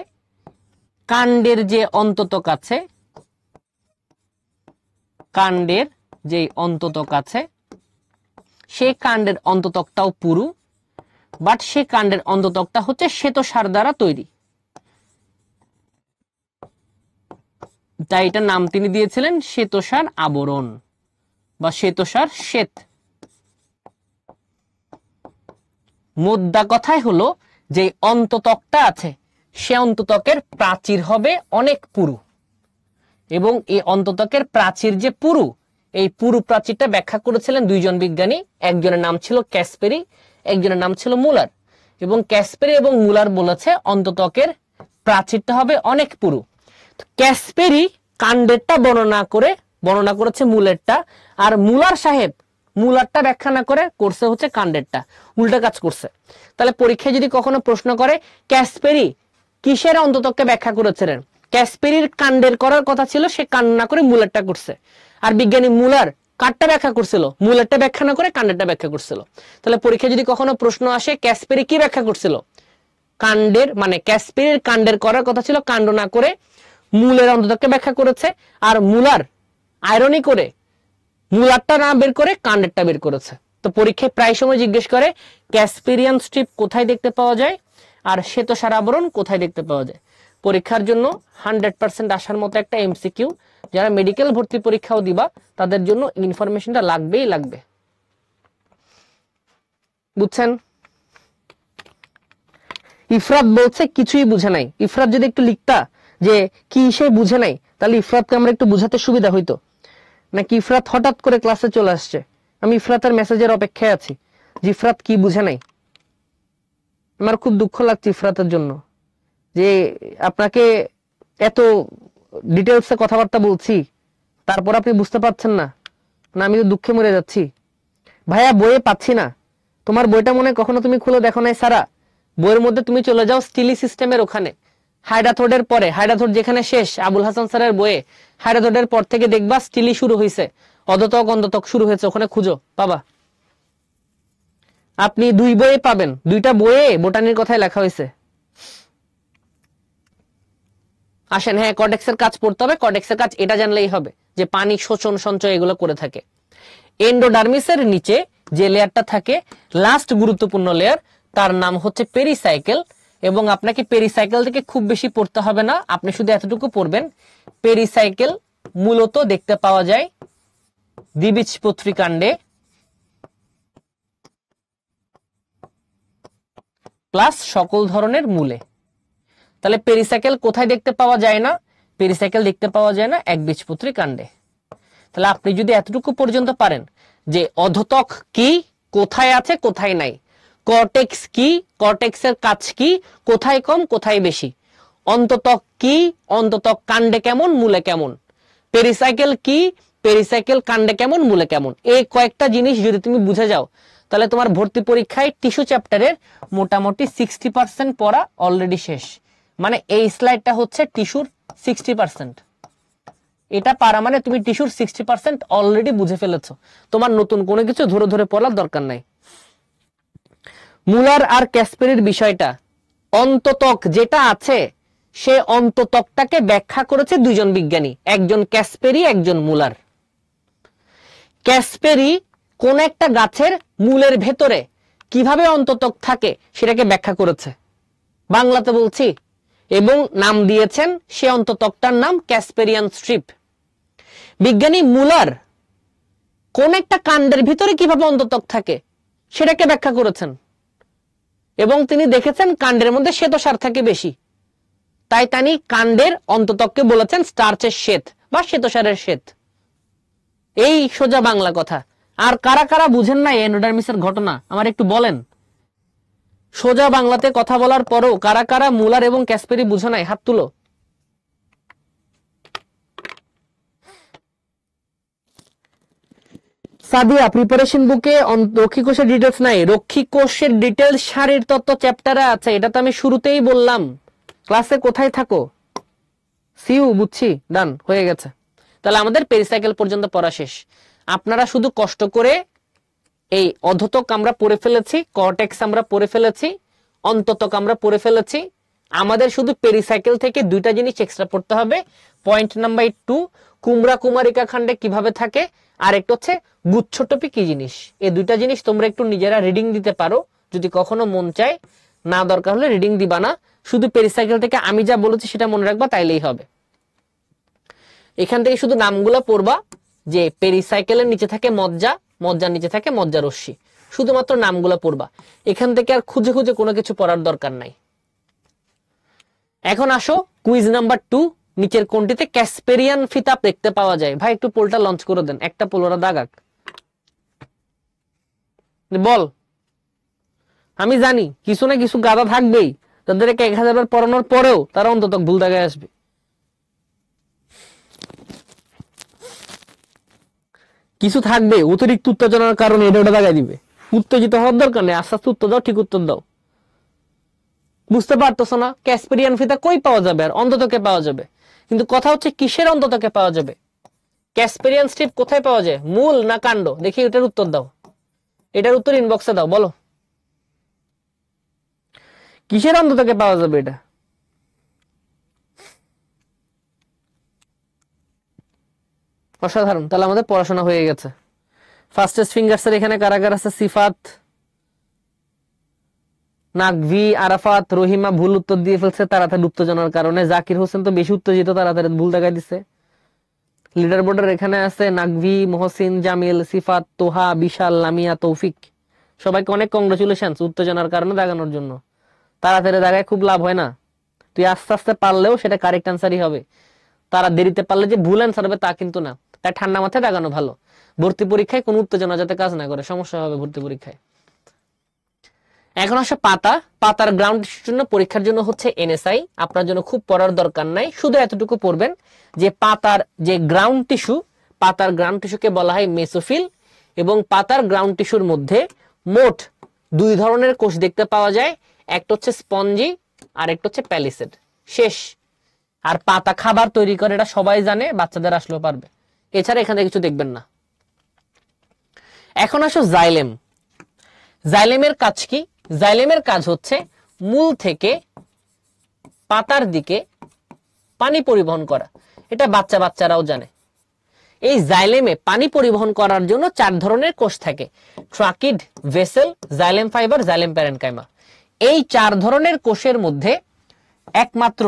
কাণ্ডের যে অন্ততক আছে, কাণ্ডের যে অন্ততক আছে সেই কাণ্ডের অন্ততকটাও পুরু, বাট সেই কাণ্ডের অন্ততকটা হচ্ছে শ্বেতসার দ্বারা তৈরি। তাই এটার নাম তিনি দিয়েছিলেন শ্বেতসার আবরণ বা শ্বেতসার শ্বেত। মোদ্দা কথাই হলো যে অন্ততকটা আছে সে অন্ততকের প্রাচীর হবে অনেক পুরু, এবং এই অন্ততকের প্রাচীর যে পুরু, এই পুরু প্রাচীরটা ব্যাখ্যা করেছিলেন দুইজন বিজ্ঞানী। একজনের নাম ছিল ক্যাসপেরি, একজনের নাম ছিল মুলার। এবং ক্যাসপেরি এবং মুলার বলেছে অন্ততকের প্রাচীরটা হবে অনেক পুরু। ক্যাসপেরি কাণ্ডেরটা বর্ণনা করেছে মূলেরটা, আর মুলার সাহেব মুলারটা ব্যাখ্যা না করে করছে হচ্ছে কাণ্ডেরটা, উল্টা কাজ করছে। তাহলে পরীক্ষায় যদি কখনো প্রশ্ন করে ক্যাসপেরি কিসের অন্ততককে ব্যাখ্যা করেছিলেন, ক্যাসপেরির কাণ্ডের করার কথা ছিল, সে কাণ্ড না করে মূলেরটা করছে। আর বিজ্ঞানী মুলার কাঠটা ব্যাখ্যা করছিল, মূলেরটা ব্যাখ্যা না করে কাণ্ডেরটা ব্যাখ্যা করছিল। তাহলে পরীক্ষায় যদি কখনো প্রশ্ন আসে ক্যাসপেরি কি ব্যাখ্যা করছিল, কাণ্ডের, মানে ক্যাসপেরির কাণ্ডের করার কথা ছিল, কাণ্ড না করে মূলের অন্ততককে ব্যাখ্যা করেছে। আর মুলার আয়রনি করে মূলারটা না বের করে কাণ্ডেরটা বের করেছে। তো পরীক্ষায় প্রায় সময় জিজ্ঞেস করে ক্যাসপেরিয়ান স্ট্রিপ কোথায় দেখতে পাওয়া যায় আর শ্বেতসার আবরণ কোথায় দেখতে পাওয়া যায়। পরীক্ষার জন্য 100% আসার মতো একটা এমসিকিউ। যারা মেডিকেল ভর্তি পরীক্ষাও দিবা তাদের জন্য ইনফরমেশনটা লাগবেই লাগবে। বুঝছেন? ইফরাত বলছে কিছুই বুঝে নাই। ইফরাত যদি একটু লিখতা যে কি সে বুঝে নাই, তাহলে ইফরাতকে আমরা একটু বুঝাতে সুবিধা হইতো। নাকি ইফরাত হঠাৎ করে ক্লাসে চলে আসছে? আমি ইফরাতের মেসেজের অপেক্ষায় আছি যে ইফরাত কি বুঝে নাই। আমার খুব দুঃখ লাগছে ইফরাতের জন্য যে আপনাকে এত ডিটেলসে কথাবার্তা বলছি, তারপর আপনি বুঝতে পারছেন না। না, আমি তো দুঃখে মরে যাচ্ছি। ভাইয়া বইয়ে পাচ্ছি না। তোমার বইটা মনে কখনো তুমি খুলে দেখো নাই সারা? বইয়ের মধ্যে তুমি চলে যাও স্টিলি সিস্টেমের ওখানে, হাইডাথোডের পরে, হাইডাথোড যেখানে শেষ আবুল হাসান স্যারের বইয়ে, হাইডাথোডের পর থেকে দেখবা স্টিলি শুরু হয়েছে, অধতক অন্ততক শুরু হয়েছে, ওখানে খুঁজো পাবা। আপনি দুই বইয়ে পাবেন, দুইটা বইয়ে বোটানির কথাই লেখা হয়েছে। আসেন, হ্যাঁ কর্টেক্সের কাজ পড়তে হবে। কর্টেক্সের কাজ এটা জানলেই হবে যে পানি শোষণ সঞ্চয় এগুলো করে থাকে। এন্ডোডার্মিসের নিচে যে লেয়ারটা থাকে, লাস্ট গুরুত্বপূর্ণ লেয়ার, তার নাম হচ্ছে পেরিসাইকেল। এবং আপনাকে পেরিসাইকেল থেকে খুব বেশি পড়তে হবে না, আপনি শুধু এতটুকু পড়বেন, পেরিসাইকেল মূলত দেখতে পাওয়া যায় দ্বিবীজপত্রী কাণ্ডে প্লাস সকল ধরনের মূলে। তাহলে পেরিসাইকেল কোথায় দেখতে পাওয়া যায় না? পেরিসাইকেল দেখতে পাওয়া যায় না একবীজপত্রী কাণ্ডে। তাহলে আপনি যদি এতটুকু পর্যন্ত পারেন যে অধতক কি, কোথায় আছে কোথায় নাই, কর্টেক্স কি, কর্টেক্সের কাজ কি, কোথায় কম কোথায় বেশি, অন্ততক কি, অন্ততক কাণ্ডে কেমন মূলে কেমন, পেরিসাইকেল কি, পেরিসাইকেল কাণ্ডে কেমন মূলে কেমন, এই কয়েকটা জিনিস যদি তুমি বুঝে যাও, তাহলে তোমার ভর্তি পরীক্ষায় টিস্যু চ্যাপ্টারের মোটামুটি 60% পড়া অলরেডি শেষ। মানে এই স্লাইডটা হচ্ছে টিস্যুর 60%। এটা পারা মানে তুমি টিস্যুর 60% অলরেডি বুঝে ফেলেছো। তোমার নতুন কোনো কিছু ধরে ধরে পড়ার দরকার নাই। মুলার আর ক্যাসপেরির বিষয়টা, অন্ততক যেটা আছে সে অন্ততকটাকে ব্যাখ্যা করেছে দুইজন বিজ্ঞানী, একজন ক্যাসপেরি, একজন মুলার। ক্যাসপেরি কোন একটা গাছের মূলের ভেতরে কিভাবে অন্ততক থাকে সেটাকে ব্যাখ্যা করেছে, বাংলাতে বলছি, এবং নাম দিয়েছেন সে অন্ততকটার নাম ক্যাসপেরিয়ান স্ট্রিপ। বিজ্ঞানী মুলার কোন একটা কাণ্ডের ভিতরে কিভাবে অন্ততক থাকে সেটাকে ব্যাখ্যা করেছেন, এবং তিনি দেখেছেন কাণ্ডের মধ্যে শ্বেতসার থাকে বেশি, তাই তিনি কাণ্ডের অন্ততককে বলেছেন স্টার্চের শ্বেত বা শ্বেতসারের শ্বেত। এই সোজা বাংলা কথা। আর কারা কারা বুঝেন না এন্ডোডার্মিসের ঘটনা আমার একটু বলেন। সোজা বাংলাতে কথা বলার পরও কারা কারা মুলার এবং ক্যাসপেরি বুঝে নাই, হাত তুলো। সাদিয়া প্রিপারেশন বুকে রক্ষী কোষের ডিটেলস নাই। রক্ষী কোষের ডিটেলস শারীর তত্ত্ব চ্যাপ্টারে আছে, এটা তো আমি শুরুতেই বললাম। ক্লাসে কোথায় থাকো? সিউ, বুঝছি, ডান হয়ে গেছে। তাহলে আমাদের পেরিসাইকেল পর্যন্ত পড়া শেষ। আপনারা শুধু কষ্ট করে এই অধতক আমরা পড়ে ফেলেছি, কর্টেক্স আমরা পড়ে ফেলেছি, অন্ততক আমরা পড়ে ফেলেছি। আমাদের শুধু পেরিসাইকেল থেকে দুইটা জিনিস এক্সট্রা পড়তে হবে। পয়েন্ট নাম্বার 2, কুমড়া কুমারিকা খণ্ডে কিভাবে থাকে, আর একটা হচ্ছে গুচ্ছটপি কি জিনিস। এই দুইটা জিনিস তোমরা একটু নিজেরা রিডিং দিতে পারো যদি কখনো মন চায়, না দরকার হলে রিডিং দিবা না, শুধু পেরিসাইকেল থেকে আমি যা বলেছি সেটা মনে রাখবা, তাইলেই হবে। এখান থেকে শুধু নামগুলো পড়বা, যে পেরিসাইকেলের নিচে থাকে মজ্জা, মজ্জার নিচে থাকে মজ্জা রশ্মি, শুধুমাত্র নামগুলো পড়বা। এখান থেকে আর খুঁজে খুঁজে কোনো কিছু পড়ার দরকার নাই। এখন আসো কুইজ নাম্বার 2, নিচের কোনটিতে ক্যাসপেরিয়ান ফিতা দেখতে পাওয়া যায়? ভাই একটু পোলটা লঞ্চ করে দেন, একটা পোলরা দাগাক। বল। আমি জানি কিছু না কিছু গাদা থাকবেই, তাদেরকে 1000 বার পড়ানোর পরেও তারা অন্তত ভুল দাগায় আসবে। কিছু থাকবে অতিরিক্ত উত্তেজনার কারণে এটা ওটা দাগায় দিবে। উত্তেজিত হওয়ার দরকার নেই, আস্তে আস্তে উত্তর দাও, ঠিক উত্তর দাও। বুঝতে পারতেছো না ক্যাসপেরিয়ান ফিতা কই পাওয়া যাবে? আর অন্ততকে পাওয়া যাবে, কিন্তু কথা হচ্ছে কিসের অন্ততকে পাওয়া যাবে? ক্যাসপেরিয়ান স্ট্রিপ কোথায় পাওয়া যায়, মূল না কাণ্ড? দেখি এটার উত্তর দাও, এটার উত্তর ইনবক্সে দাও, বলো কিসের অন্ততকে পাওয়া যাবে এটা? অসাধারণ, তাহলে আমাদের পড়াশোনা হয়ে গেছে। ফাস্টেস্ট ফিঙ্গার্স এর এখানে কারাগার আছে সিফাত, নাকভি, আরাফাত, রহিমা ভুল উত্তর দিয়ে ফেলছে তাড়াতাড়ি উত্তেজনার কারণে। জাকির হোসেন তো বেশি উত্তেজিত, তাড়াতাড়ি ভুল দেখাই দিছে। লিডার বোর্ডের এখানে আছে নাকভি, মহসিন, জামিল, সিফাত, তোহা, বিশাল, লামিয়া, তৌফিক, সবাইকে অনেক কংগ্রেচুলেশন উত্তেজনার কারণে দাগানোর জন্য। তাড়াতাড়ি দাগায় খুব লাভ হয় না, তুই আস্তে আস্তে পারলেও সেটা কারেক্ট অ্যান্সারই হবে। তারা দেরিতে পারলে যে ভুল অ্যান্সার হবে তা কিন্তু না, তাই ঠান্ডা মাথায় দাগানো ভালো। ভর্তি পরীক্ষায় কোনো উত্তেজনা যাতে কাজ না করে, সমস্যা হবে ভর্তি পরীক্ষায়। এখন আসে পাতা। পাতার গ্রাউন্ড টিস্যুর জন্য পরীক্ষার জন্য হচ্ছে এনএসআই, আপনার জন্য খুব পড়ার দরকার নাই, শুধু এতটুকু পড়বেন যে পাতার যে গ্রাউন্ড টিস্যু, পাতার গ্রাউন্ড টিস্যুকে বলা হয় মেসোফিল, এবং পাতার গ্রাউন্ড টিস্যুর মধ্যে মোট 2 ধরনের কোষ দেখতে পাওয়া যায়, একটা হচ্ছে স্পঞ্জি আর একটা হচ্ছে প্যালিসেড। শেষ। আর পাতা খাবার তৈরি করে এটা সবাই জানে, বাচ্চাদের আসলেও পারবে, এছাড়া এখানে কিছু দেখবেন না। এখন আসো জাইলেম। জাইলেমের কাজ কি? জাইলেমের কাজ হচ্ছে মূল থেকে পাতার দিকে পানি পরিবহন করা, এটা বাচ্চারাও জানে। এই জাইলেমে পানি পরিবহন করার জন্য 4 ধরনের কোষ থাকে, tracheid, vessel, xylem fibre, xylem parenchyma. এই 4 ধরনের কোষের মধ্যে একমাত্র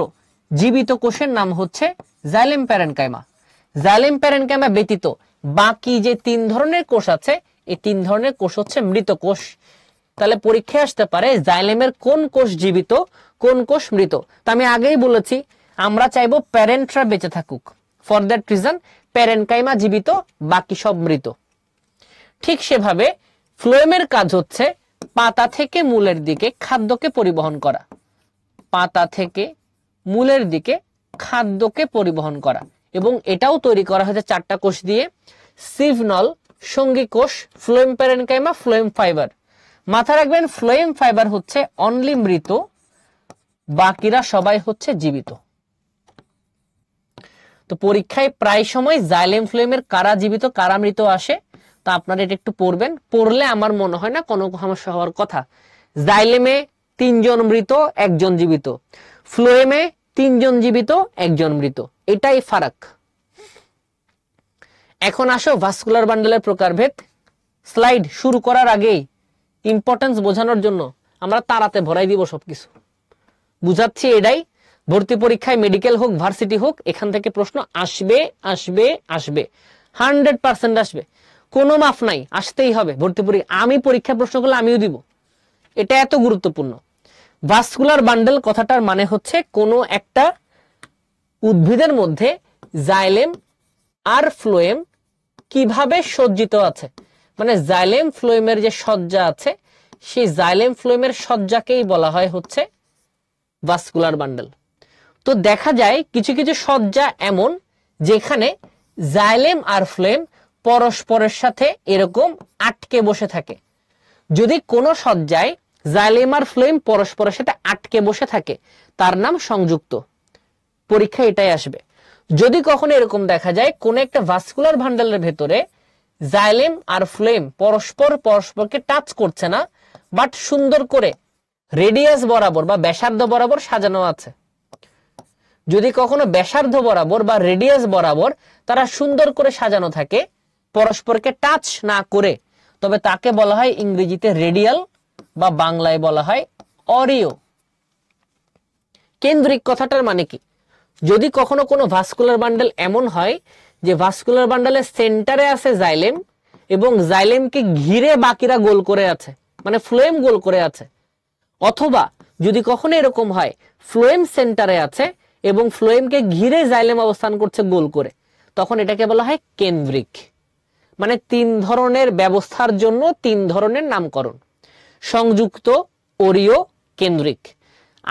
জীবিত কোষের নাম হচ্ছে জাইলেম প্যারেনকাইমা। জাইলেম প্যারেনকাইমা ব্যতীত বাকি যে 3 ধরনের কোষ আছে, এই 3 ধরনের কোষ হচ্ছে মৃত কোষ। তাহলে পরীক্ষায় আসতে পারে জাইলেমের কোন কোষ জীবিত, কোন কোষ মৃত। তা আমি আগেই বলেছি আমরা চাইবো প্যারেন্টরা বেঁচে থাকুক, ফর দ্যাট রিজন প্যারেনকাইমা জীবিত, বাকি সব মৃত। ঠিক সেভাবে ফ্লোয়েমের কাজ হচ্ছে পাতা থেকে মূলের দিকে খাদ্যকে পরিবহন করা, পাতা থেকে মূলের দিকে খাদ্যকে পরিবহন করা, এবং এটাও তৈরি করা হয়েছে 4টা কোষ দিয়ে, সিভনল, সঙ্গী কোষ, ফ্লোয়েম প্যারেনকাইমা, ফ্লোয়েম ফাইবার। মাথা রাখবেন ফ্লোয়েম ফাইবার হচ্ছে অনলি মৃত, বাকিরা সবাই হচ্ছে জীবিত। তো পরীক্ষায় প্রায় সময় জাইলেম ফ্লোয়েমের কারা জীবিত কারা মৃত আসে, তা আপনারা এটা একটু পড়বেন, পড়লে আমার মনে হয় না কোনো সমস্যা হওয়ার কথা। জাইলেমে 3 জন মৃত, 1 জন জীবিত, ফ্লোয়েমে তিনজন জীবিত একজন মৃত, এটাই ফারাক। এখন আসো ভাস্কুলার বান্ডেলের প্রকারভেদ। স্লাইড শুরু করার আগেই ইম্পর্টেন্স বোঝানোর জন্য আমরা তারাতে ভরাই দিব সবকিছু, বুঝাচ্ছি এটাই। ভর্তি পরীক্ষায় মেডিকেল হোক ভার্সিটি হোক, এখান থেকে প্রশ্ন আসবে আসবে আসবে, 100% আসবে, কোনো মাফ নাই, আসতেই হবে ভর্তি পরীক্ষা। আমি পরীক্ষা প্রশ্ন করলে আমিও দিব, এটা এত গুরুত্বপূর্ণ। ভাস্কুলার বান্ডেল কথাটার মানে হচ্ছে কোনো একটা উদ্ভিদের মধ্যে জাইলেম আর ফ্লোয়েম কিভাবে সজ্জিত আছে, মানে জাইলেম ফ্লোয়েমের যে সজ্জা আছে, সেই জাইলেম ফ্লোয়েমের সজ্জাকেই বলা হয় হচ্ছে ভাস্কুলার বান্ডেল। তো দেখা যায় কিছু কিছু সজ্জা এমন যেখানে জাইলেম আর ফ্লোয়েম পরস্পরের সাথে এরকম আটকে বসে থাকে। যদি কোনো সজ্জায় জাইলেম আর ফ্লোয়েম পরস্পরের সাথে আটকে বসে থাকে, তার নাম সংযুক্ত। পরীক্ষা এটাই আসবে। যদি কখনো এরকম দেখা যায় কোন একটা ভাস্কুলার বান্ডেলের ভেতরে জাইলেম আর ফ্লোয়েম পরস্পরকে টাচ করছে না, বাট সুন্দর করে রেডিয়াস বরাবর বা ব্যাসার্ধ বরাবর সাজানো আছে, যদি কখনো ব্যাসার্ধ বরাবর বা রেডিয়াস বরাবর তারা সুন্দর করে সাজানো থাকে, পরস্পরকে টাচ না করে, তবে তাকে বলা হয় ইংরেজিতে রেডিয়াল বা বাংলায় বলা হয় অরিও। কেন্দ্রিক কথাটার মানে কি? যদি কখনো কোনো ভাস্কুলার বান্ডেল এমন হয় যে ভাস্কুলার বান্ডেলের সেন্টারে আছে জাইলেম এবং জাইলেমকে ঘিরে বাকিরা গোল করে আছে, মানে ফ্লোয়েম গোল করে আছে, অথবা যদি কখনো এরকম হয় ফ্লোয়েম সেন্টারে আছে এবং ফ্লোয়েমকে ঘিরে জাইলেম অবস্থান করছে গোল করে, তখন এটাকে বলা হয় কেন্দ্রিক। মানে তিন ধরনের ব্যবস্থার জন্য তিন ধরনের নামকরণ: সংযুক্ত, অরিও, কেন্দ্রিক।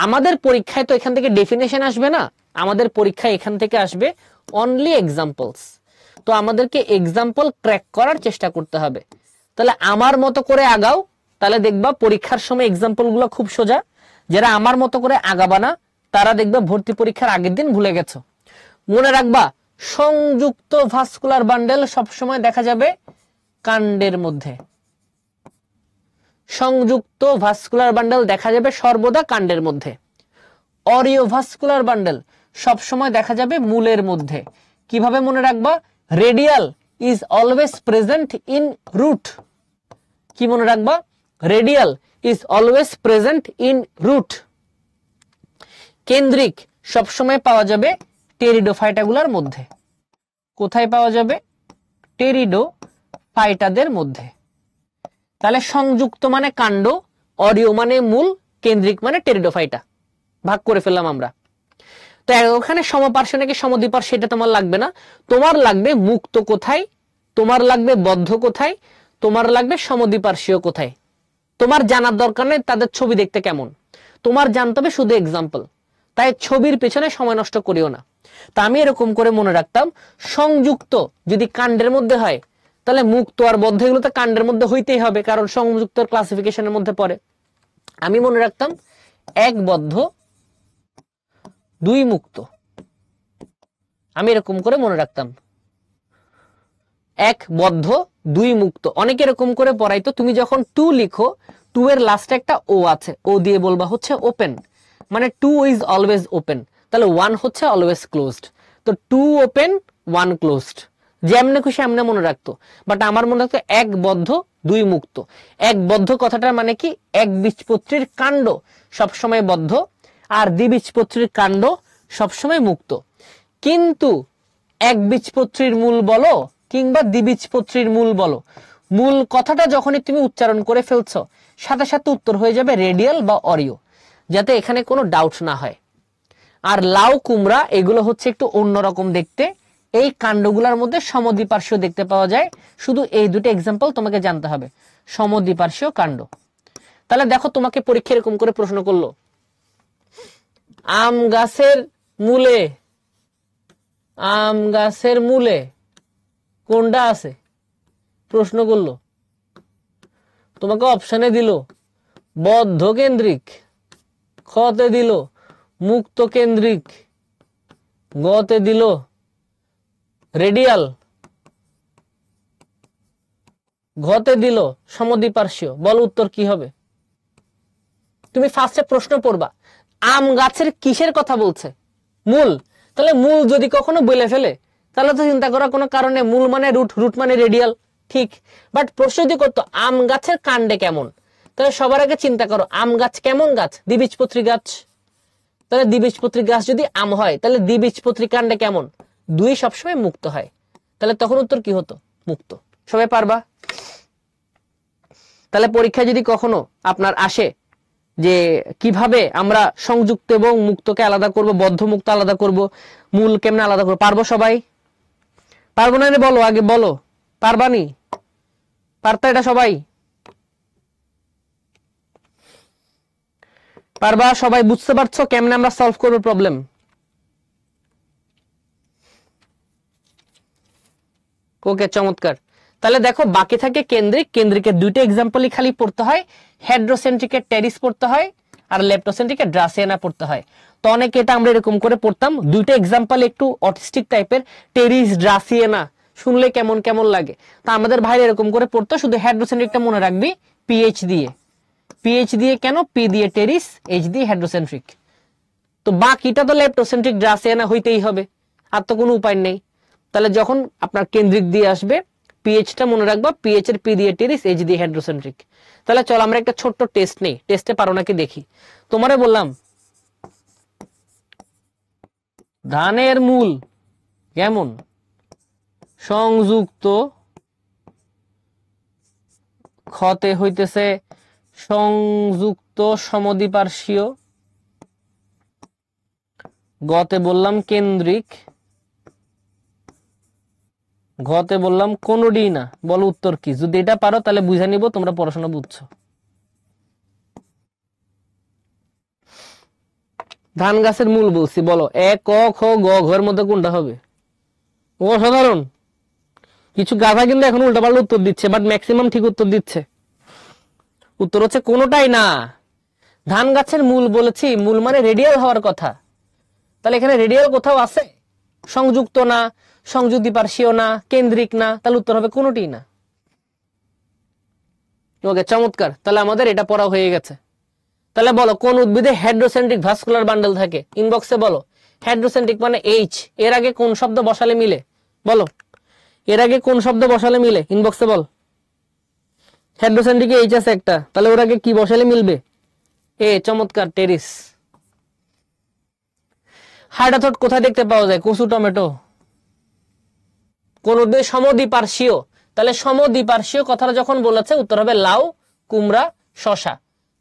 আমাদের পরীক্ষায় তো এখান থেকে ডেফিনেশন আসবে না, আমাদের পরীক্ষায় এখান থেকে আসবে অনলি এক্সাম্পলস। তো আমাদেরকে এক্সাম্পল ক্র্যাক করার চেষ্টা করতে হবে। তাহলে আমার মতো করে আগাও, তাহলে দেখবা পরীক্ষার সময় এক্সাম্পল গুলো খুব সোজা। যারা আমার মতো করে আগাবা না, তারা দেখবা ভর্তি পরীক্ষার আগের দিন ভুলে গেছো। মনে রাখবা, সংযুক্ত ভাস্কুলার বান্ডেল সবসময় দেখা যাবে কাণ্ডের মধ্যে, সংযুক্ত ভাস্কুলার বান্ডেল দেখা যাবে সর্বদা কাণ্ডের মধ্যে। অরিও ভাস্কুলার বান্ডেল সবসময় দেখা যাবে মূলের মধ্যে। কিভাবে মনে রাখবা? Radial is always present in root. কি মনে রাখবা? Radial is always present in root. কেন্দ্রিক সবসময় পাওয়া যাবে টেরিডোফাইটাগুলোর মধ্যে। কোথায় পাওয়া যাবে? টেরিডোফাইটাদের মধ্যে। তাহলে সংযুক্ত মানে কাণ্ড, অরিও মানে মূল, কেন্দ্রিক মানে টেরিডোফাইটা। ভাগ করে ফেললাম আমরা। তো ওখানে সমপার্শ্ব নাকি সমদ্বিপার্শ্ব সেটা তোমার লাগবে না, তোমার লাগবে মুক্ত কোথায়, তোমার লাগবে বদ্ধ কোথায়, তোমার লাগবে সমদ্বিপার্শ্বীয় কোথায়। তোমার জানার দরকার নেই তাদের ছবি দেখতে কেমন, তোমার জানতে হবে শুধু এক্সাম্পল। তাই ছবির পেছনে সময় নষ্ট করিও না। তা আমি এরকম করে মনে রাখতাম, সংযুক্ত যদি কাণ্ডের মধ্যে হয়, তাহলে মুক্ত আর বদ্ধ এগুলো তো কাণ্ডের মধ্যে হইতেই হবে, কারণ সংযুক্ত ক্লাসিফিকেশনের মধ্যে পড়ে। আমি মনে রাখতাম এক বদ্ধ দুই মুক্ত, আমি এরকম করে মনে রাখতাম, এক বদ্ধ দুই মুক্ত। অনেকে এরকম করে পড়াইতো, তুমি যখন টু লিখো, টু এর লাস্টে একটা ও আছে, ও দিয়ে বলবা হচ্ছে ওপেন, মানে টু ইজ অলওয়েজ ওপেন, তাহলে ওয়ান হচ্ছে অলওয়েজ ক্লোজড। তো টু ওপেন ওয়ান ক্লোজড, যেমনে খুশি এমনে মনে রাখতো। বাট আমার মনে রাখতো এক বদ্ধ দুই মুক্ত। এক বদ্ধ কথাটার মানে কি? এক বীজপত্রীর কাণ্ড সবসময় বদ্ধ, আর দ্বিবীজপত্রীর কাণ্ড সবসময় মুক্ত। কিন্তু এক বীজপত্রীর মূল বলো কিংবা দ্বিবীজপত্রীর মূল বলো, মূল কথাটা যখনই তুমি উচ্চারণ করে ফেলছো, সাথে সাথে উত্তর হয়ে যাবে রেডিয়াল বা অরিও, যাতে এখানে কোনো ডাউট না হয়। আর লাউ কুমড়া এগুলো হচ্ছে একটু অন্যরকম দেখতে, এই কাণ্ডগুলোর মধ্যে সমদ্বিপার্শ্বীয় দেখতে পাওয়া যায়। শুধু এই দুটো এক্সাম্পল তোমাকে জানতে হবে, সমদ্বিপার্শ্বীয় কাণ্ড। তাহলে দেখো, তোমাকে পরীক্ষা এরকম করে প্রশ্ন করলো, আম গাছের মূলে, আম গাছের মূলে কোনটা আছে? প্রশ্ন করলো, তোমাকে অপশনে দিল বদ্ধ কেন্দ্রিক, খতে দিল মুক্ত কেন্দ্রিক, গতে দিল রেডিয়াল, ঘতে দিল সমদ্বিপার্শ্বীয়। বল উত্তর কি হবে? তুমি ফার্স্টে প্রশ্ন পড়বা, আম গাছের কিসের কথা বলছে? মূল, তাহলে মূল যদি কখনো বলে ফেলে তাহলে তো চিন্তা করার কোনো কারণে, মূল মানে রুট, রুট মানে রেডিয়াল, ঠিক। বাট প্রশ্ন যদি করতো আম গাছের কাণ্ডে কেমন, তাহলে সবার আগে চিন্তা করো আম গাছ কেমন গাছ, দ্বিবীজপত্রী গাছ। তাহলে দ্বিবীজপত্রী গাছ যদি আম হয় তাহলে দ্বিবীজপত্রী কাণ্ডে কেমন, দুই সবসময় মুক্ত হয়, তাহলে তখন উত্তর কি হতো, মুক্ত। সবাই পারবা? তাহলে পরীক্ষা যদি কখনো আপনার আসে যে কিভাবে আমরা সংযুক্ত এবং মুক্তকে আলাদা করব, বদ্ধ মুক্ত আলাদা করব, মূল কেমনে আলাদা করব, পারবো সবাই? পারবো না রে বলো, আগে বলো পারবানি? পারতো এটা সবাই? পারবা সবাই? বুঝতে পারছো কেমনে আমরা সলভ করবো প্রবলেম? ওকে, চমৎকার। তাহলে দেখো বাকি থাকে কেন্দ্রিক, কেন্দ্রিকের দুইটা এক্সাম্পলই খালি পড়তে হয়, হেড্রোসেন্ট্রিকের টেরিস পড়তে হয় আর লেপ্টোসেন্ট্রিকের ড্রাসিয়ানা পড়তে হয়। তো অনেকে এটা আমরা এরকম করে পড়তাম, দুইটা এক্সাম্পল একটু অটিস্টিক টাইপের, টেরিস ড্রাসিয়ানা শুনলে কেমন কেমন লাগে, তা আমাদের ভাই এরকম করে পড়তো। শুধু হেড্রোসেন্ট্রিকটা মনে রাখবি পিএইচ দিয়ে, পিএইচ দিয়ে কেন, পি দিয়ে টেরিস, এইচ দিয়ে হেড্রোসেন্ট্রিক। তো বাকিটা তো লেপ্টোসেন্ট্রিক ড্রাসিয়ানা হইতেই হবে, আর তো কোনো উপায় নেই। তাহলে যখন আপনার কেন্দ্রিক দিয়ে আসবে পিএইচটা মনে রাখবা, পিএইচ এর পি দিয়ে টেরিস, এইচ দিয়ে হাইড্রোসেন্ট্রিক। তাহলে চল আমরা একটা ছোট্ট টেস্ট নেই, টেস্টে পারো নাকি দেখি। তোমারে বললাম ধানের মূল কেমন সংযুক্ত, খতে হইতেছে সংযুক্ত সমদ্বিপার্শ্বীয়, গতে বললাম কেন্দ্রিক, ঘতে বললাম কোনোডি না। বলো উত্তর কি? যদি এটা পারো তাহলে বুঝে নিব তোমরা পড়াশোনা বুঝছো। ধান গাছের মূল বলছি, বলো এ ক খ গ ঘর মধ্যে কোনটা হবে? অসাধারণ। কিছু গাধা কিন্তু এখন উল্টাপাল্টা উত্তর দিচ্ছে, বাট ম্যাক্সিমাম ঠিক উত্তর দিচ্ছে। উত্তর হচ্ছে কোনোটাই না। ধান গাছের মূল বলেছি, মূল মানে রেডিয়াল হওয়ার কথা। তাহলে এখানে রেডিয়াল কোথাও আছে? সংযুক্ত না, সংযুক্তি না, কেন্দ্রিক না, তাহলে উত্তর হবে কোনোটি না। ওকে, চমৎকার। তাহলে আমাদের এটা পড়া হয়ে গেছে। তাহলে বলো কোন উদ্ভিদে হেড্রোসেন্ট্রিক ভাস্কুলার বান্ডেল থাকে? ইনবক্সে বলো। হেড্রোসেন্ট্রিক মানে এইচ, এর আগে কোন শব্দ বসালে মিলে? বলো এর আগে কোন শব্দ বসালে মিলে, ইনবক্সে বল। হেড্রোসেন্ট্রিকে এইচ আছে একটা, তাহলে ওর আগে কি বসালে মিলবে? এ, চমৎকার, টেরিস। হাইড্রোথট কোথায় দেখতে পাওয়া যায়? কচু, টমেটো। কোন উদ্ভিদ সমদ্বিপার্শ্বীয়, তাহলে সমদ্বিপার্শ্বীয় কথাটা যখন বলেছে উত্তর হবে লাউ, কুমড়া, শশা।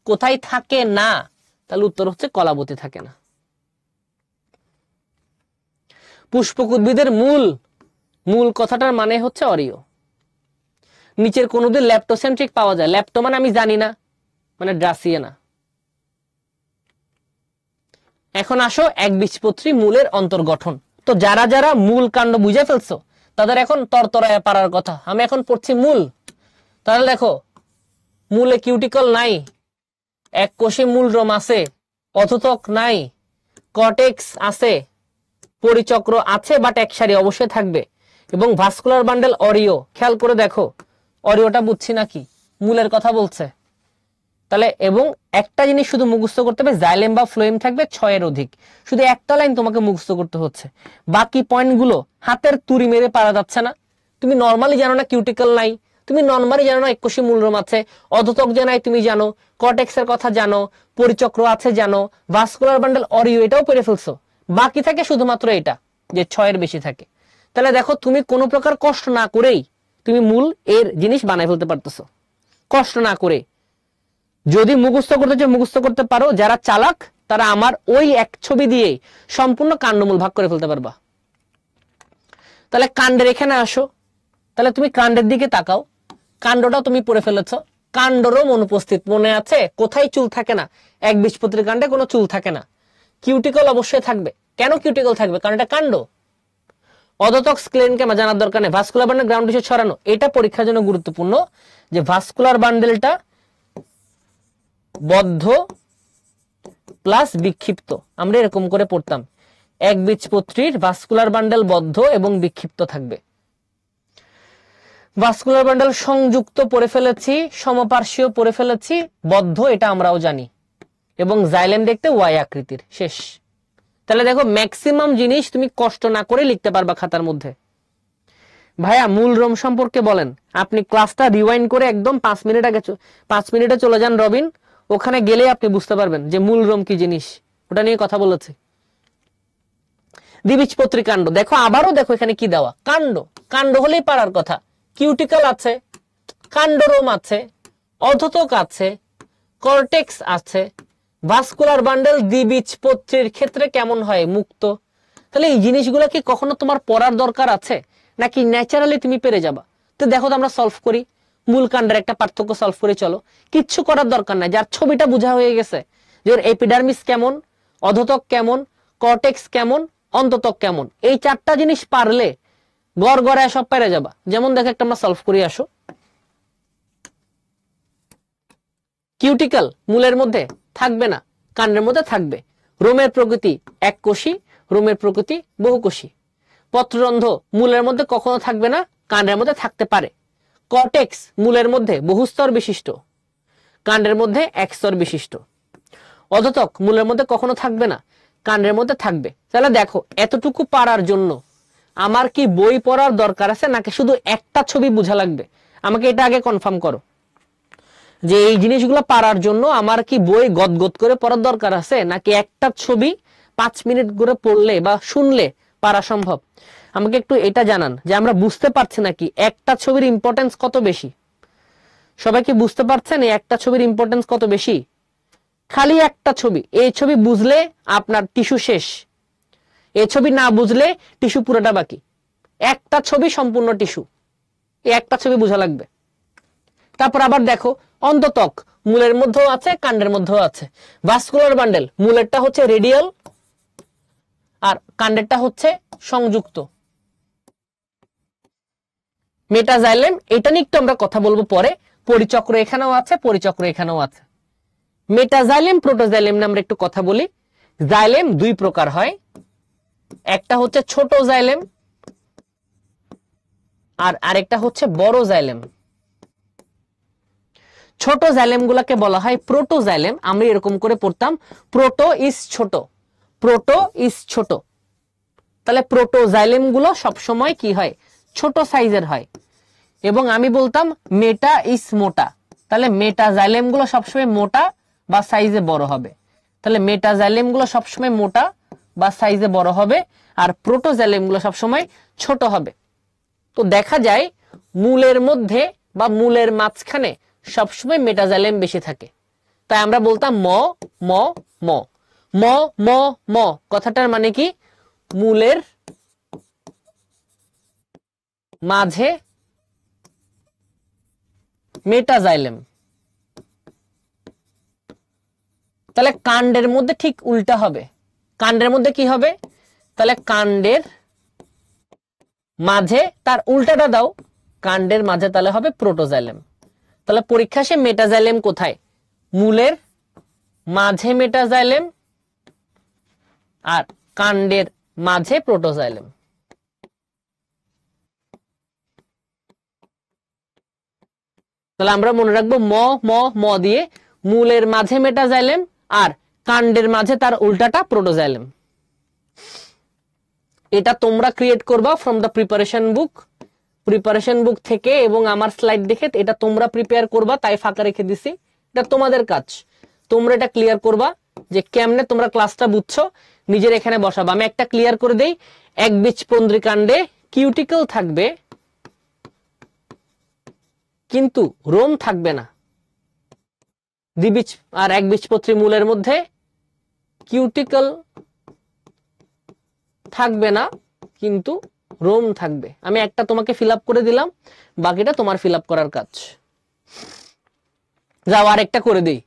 কোথায় থাকে না? তাহলে উত্তর হচ্ছে কলাবতী থাকে না। পুষ্পক উদ্ভিদের মূল, মূল কথাটার মানে হচ্ছে অরিও। নিচের কোন উদ্ভিদ ল্যাপ্টোসেন্ট্রিক পাওয়া যায়? ল্যাপ্টো মানে আমি জানি না, মানে ড্রাসিয়ানা। এখন আসো একবীজপত্রী মূলের অন্তর্গঠন। তো যারা যারা মূল কাণ্ড বুঝে ফেলছো তাদের এখন তরতরায় পারার কথা। আমি এখন পড়ছি মূল। তাহলে দেখো মূলে কিউটিকল নাই, এক কোষে মূলরোম আছে, অথতক নাই, কর্টেক্স আছে, পরিচক্র আছে বাট এক সারি অবশ্যই থাকবে, এবং ভাস্কুলার বান্ডেল অরিও। খেয়াল করে দেখো অরিওটা বুঝছি নাকি, মূলের কথা বলছে। তাহলে এবং একটা জিনিস শুধু মুখস্থ করতে হবে, জাইলেম বা ফ্লোয়েম থাকবে 6 এর অধিক। শুধু একটা লাইন তোমাকে মুখস্থ করতে হচ্ছে, বাকি পয়েন্টগুলো হাতের তুড়ি মেরে পারা যাচ্ছে না। তুমি নরমালি জানো না কিউটিকল নাই, তুমি নরমালি জানো না এককোষী মূলরোম আছে, অধতক যে নাই তুমি জানো, কর্টেক্সের কথা জানো, পরিচক্র আছে জানো, ভাস্কুলার বান্ডেল অরিও এটাও পড়ে ফেলছো। বাকি থাকে শুধুমাত্র এটা, যে 6 এর বেশি থাকে। তাহলে দেখো তুমি কোনো প্রকার কষ্ট না করেই তুমি মূল এর জিনিস বানাই ফেলতে পারতেছো, কষ্ট না করে। যদি মুখস্থ করতে চাও মুখস্থ করতে পারো, যারা চালাক তারা আমার ওই এক ছবি দিয়ে সম্পূর্ণ কাণ্ডমূল ভাগ করে ফেলতে পারবা। তাহলে কাণ্ডের এখানে আসো, তাহলে তুমি কাণ্ডের দিকে তাকাও, কাণ্ডটা তুমি পড়ে ফেলেছো, কাণ্ডরও অনুপস্থিত। মনে আছে কোথায় চুল থাকে না? একবীজপত্রী কাণ্ডে কোনো চুল থাকে না। কিউটিকল অবশ্যই থাকবে। কেন কিউটিকল থাকবে? কারণ এটা কাণ্ড। অধতক স্ক্লেনকেমা জানার দরকার নেই। ভাস্কুলার বান্ডেল গ্রাউন্ড টিস্যু ছড়ানো, এটা পরীক্ষার জন্য গুরুত্বপূর্ণ যে ভাস্কুলার বান্ডেলটা বদ্ধ প্লাস বিক্ষিপ্ত। আমরা এরকম করে পড়তাম, একবীজপত্রীর ভাস্কুলার বান্ডেল বদ্ধ এবং বিক্ষিপ্ত থাকবে। ভাস্কুলার বান্ডেল সংযুক্ত পড়ে ফেলেছি, সমপার্শ্বীয় পড়ে ফেলেছি, বদ্ধ এটা আমরাও জানি, এবং জাইলেম দেখতে ওয়াই আকৃতির। শেষ। তাহলে দেখো ম্যাক্সিমাম জিনিস তুমি কষ্ট না করে লিখতে পারবা খাতার মধ্যে। ভাইয়া মূল রোম সম্পর্কে বলেন। আপনি ক্লাসটা রিওয়াইন্ড করে একদম 5 মিনিট আগে 5 মিনিটে চলে যান রবিন, ওখানে গেলে আপনি বুঝতে পারবেন যে মূল রোম কি জিনিস, ওটা নিয়ে কথা বলেছে। দ্বিবীজপত্রী কাণ্ড দেখো, আবারও দেখো এখানে কি দেওয়া, কাণ্ড। কাণ্ড হলেই পারার কথা। কিউটিকল আছে, কাণ্ডরোম আছে, অধতক আছে, কর্টেক্স আছে, ভাস্কুলার বান্ডেল দ্বিবীজপত্রীর ক্ষেত্রে কেমন হয়, মুক্ত। তাহলে এই জিনিসগুলো কি কখনো তোমার পড়ার দরকার আছে নাকি ন্যাচারালি তুমি পেরে যাবা? তো দেখো তো আমরা সলভ করি, মূল কাণ্ডের একটা পার্থক্য সলভ করে চলো। কিচ্ছু করার দরকার নাই, যার ছবিটা বোঝা হয়ে গেছে যে ওর এপিডার্মিস কেমন, অধতক কেমন, কর্টেক্স কেমন, অন্ততক কেমন, এই 4টা জিনিস পারলে গড় গড়ায় সব পেরে যাবা। যেমন দেখো একটা আমরা সলভ করি, আসো। কিউটিকল মূলের মধ্যে থাকবে না, কাণ্ডের মধ্যে থাকবে। রোমের প্রকৃতি এককোষী, রোমের প্রকৃতি বহুকোষী। পত্ররন্ধ্র মূলের মধ্যে কখনো থাকবে না, কাণ্ডের মধ্যে থাকতে পারে। কর্টেক্স মূলের মধ্যে বহুস্তর বিশিষ্ট, কাণ্ডের মধ্যে একস্তর বিশিষ্ট। অধতক মূলের মধ্যে কখনো থাকবে না, কাণ্ডের মধ্যে থাকবে। তাহলে দেখো এতটুকু পারার জন্য আমার কি বই পড়ার দরকার আছে নাকি শুধু একটা ছবি বোঝা লাগবে? আমাকে এটা আগে কনফার্ম করো যে এই জিনিসগুলো পারার জন্য আমার কি বই গদগদ করে পড়ার দরকার আছে নাকি একটা ছবি 5 মিনিট করে পড়লে বা শুনলে পারা সম্ভব? আমাকে একটু এটা জানান যে আমরা বুঝতে পারছি নাকি একটা ছবির ইম্পর্টেন্স কত বেশি। সবাই কি বুঝতে পারছেন এই একটা ছবির ইম্পর্টেন্স কত বেশি? খালি একটা ছবি, এই ছবি বুঝলে আপনার টিস্যু শেষ, এই ছবি না বুঝলে টিস্যু পুরোটা বাকি। একটা ছবি সম্পূর্ণ টিস্যু, এই একটা ছবি বোঝা লাগবে। তারপর আবার দেখো অন্ততক মূলের মধ্যেও আছে, কাণ্ডের মধ্যেও আছে। ভাস্কুলার বান্ডেল মূলেরটা হচ্ছে রেডিয়াল আর কাণ্ডেরটা হচ্ছে সংযুক্ত। মেটাজাইলেম এটা নিয়ে একটু আমরা কথা বলবো পরে। পরিচক্র এখানেও আছে, পরিচক্র এখানেও আছে। মেটাজাইলেম প্রোটোজাইলেম নিয়ে আমরা একটু কথা বলি। জাইলেম 2 প্রকার হয়, একটা হচ্ছে ছোট জাইলেম আর আরেকটা হচ্ছে বড় জাইলেম। ছোট জাইলেম গুলাকে বলা হয় প্রোটোজাইলেম। আমরা এরকম করে পড়তাম, প্রোটো ইজ ছোট, প্রোটো ইজ ছোট। তাহলে প্রোটোজাইলেম গুলো সবসময় কি হয়, ছোট সাইজের হয়। এবং আমি বলতাম মেটা ইজ মোটা, তাহলে মেটাজাইলেম গুলো সবসময় মোটা বা সাইজে বড় হবে। তাহলে মেটাজাইলেম গুলো সবসময় মোটা বা সাইজে বড় হবে আর প্রোটোজাইলেম গুলো সবসময় ছোট হবে। তো দেখা যায় মূলের মধ্যে বা মূলের মাঝখানে সবসময় মেটাজাইলেম বেশি থাকে। তাই আমরা বলতাম ম ম ম ম ম ম, কথাটার মানে কি, মূলের মাঝে মেটাজাইলেম। তাহলে কাণ্ডের মধ্যে ঠিক উল্টা হবে। কাণ্ডের মধ্যে কি হবে, তাহলে কাণ্ডের মাঝে তার উল্টাটা দাও, কাণ্ডের মাঝে তাহলে হবে প্রোটোজাইলেম। তাহলে পরীক্ষা সে মেটাজাইলেম কোথায়, মূলের মাঝে মেটাজাইলেম আর কাণ্ডের মাঝে প্রোটোজাইলেম। তাহলে আমরা মনে রাখবো ম ম ম দিয়ে মূলের মাঝে মেটাজাইলেম আর কাণ্ডের মাঝে তার উল্টাটা প্রোটোজাইলেম। এটা তোমরা ক্রিয়েট করবা from the preparation book, preparation বুক থেকে এবং আমার স্লাইড দেখে এটা তোমরা প্রিপেয়ার করবা, তাই ফাঁকা রেখে দিছি। এটা তোমাদের কাজ, তোমরা এটা ক্লিয়ার করবা যে কেমনে তোমরা ক্লাসটা বুঝছো, নিজের এখানে বসাবা। আমি একটা ক্লিয়ার করে দেই, একবীজপত্রী কাণ্ডে কিউটিকল থাকবে কিন্তু রোম থাকবে না। দ্বিবীজ আর একবীজপত্রী মূলের মধ্যে কিউটিকল থাকবে না কিন্তু রোম থাকবে। আমি একটা তোমাকে ফিল আপ করে দিলাম, বাকিটা তোমার ফিল আপ করার কাজ। যাও আরেকটা করে দিই,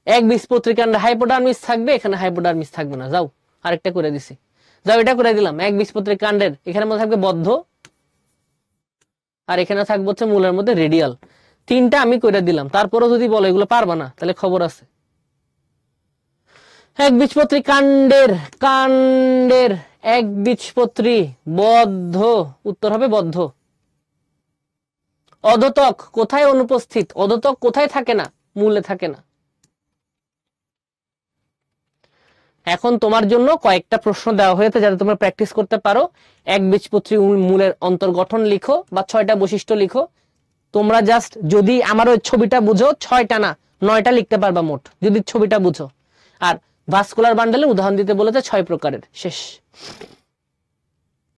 একবীজপত্রী কাণ্ডে হাইপোডার্মিস থাকবে, এখানে হাইপোডার্মিস থাকবে না। যাও আরেকটা করে দিছি, যাও এটা করে দিলাম। একবীজপত্রী কাণ্ডের এখানে মধ্যে থাকবে বদ্ধ আর এখানে থাকবে হচ্ছে মূলের মধ্যে রেডিয়াল। 3টা আমি করে দিলাম, তারপরও যদি বলো এগুলো পারবা না তাহলে খবর আছে। একবীজপত্রী কাণ্ডের কাণ্ডের একবীজপত্রী বদ্ধ, উত্তর হবে বদ্ধ। অধতক কোথায় অনুপস্থিত, অধতক কোথায় থাকে না, মূলে থাকে না। এখন তোমার জন্য কয়েকটা প্রশ্ন দেওয়া হয়েছে যাতে তোমরা প্র্যাকটিস করতে পারো। একবীজপত্রী মূলের অন্তর্গঠন লিখো বা 6টা বৈশিষ্ট্য লিখো। তোমরা জাস্ট যদি আমার ওই ছবিটা বুঝো, 6টা না 9টা লিখতে পারবা মোট, যদি ছবিটা বুঝো। আর ভাস্কুলার বান্ডেলের উদাহরণ দিতে বলেছে 6 প্রকারের। শেষ।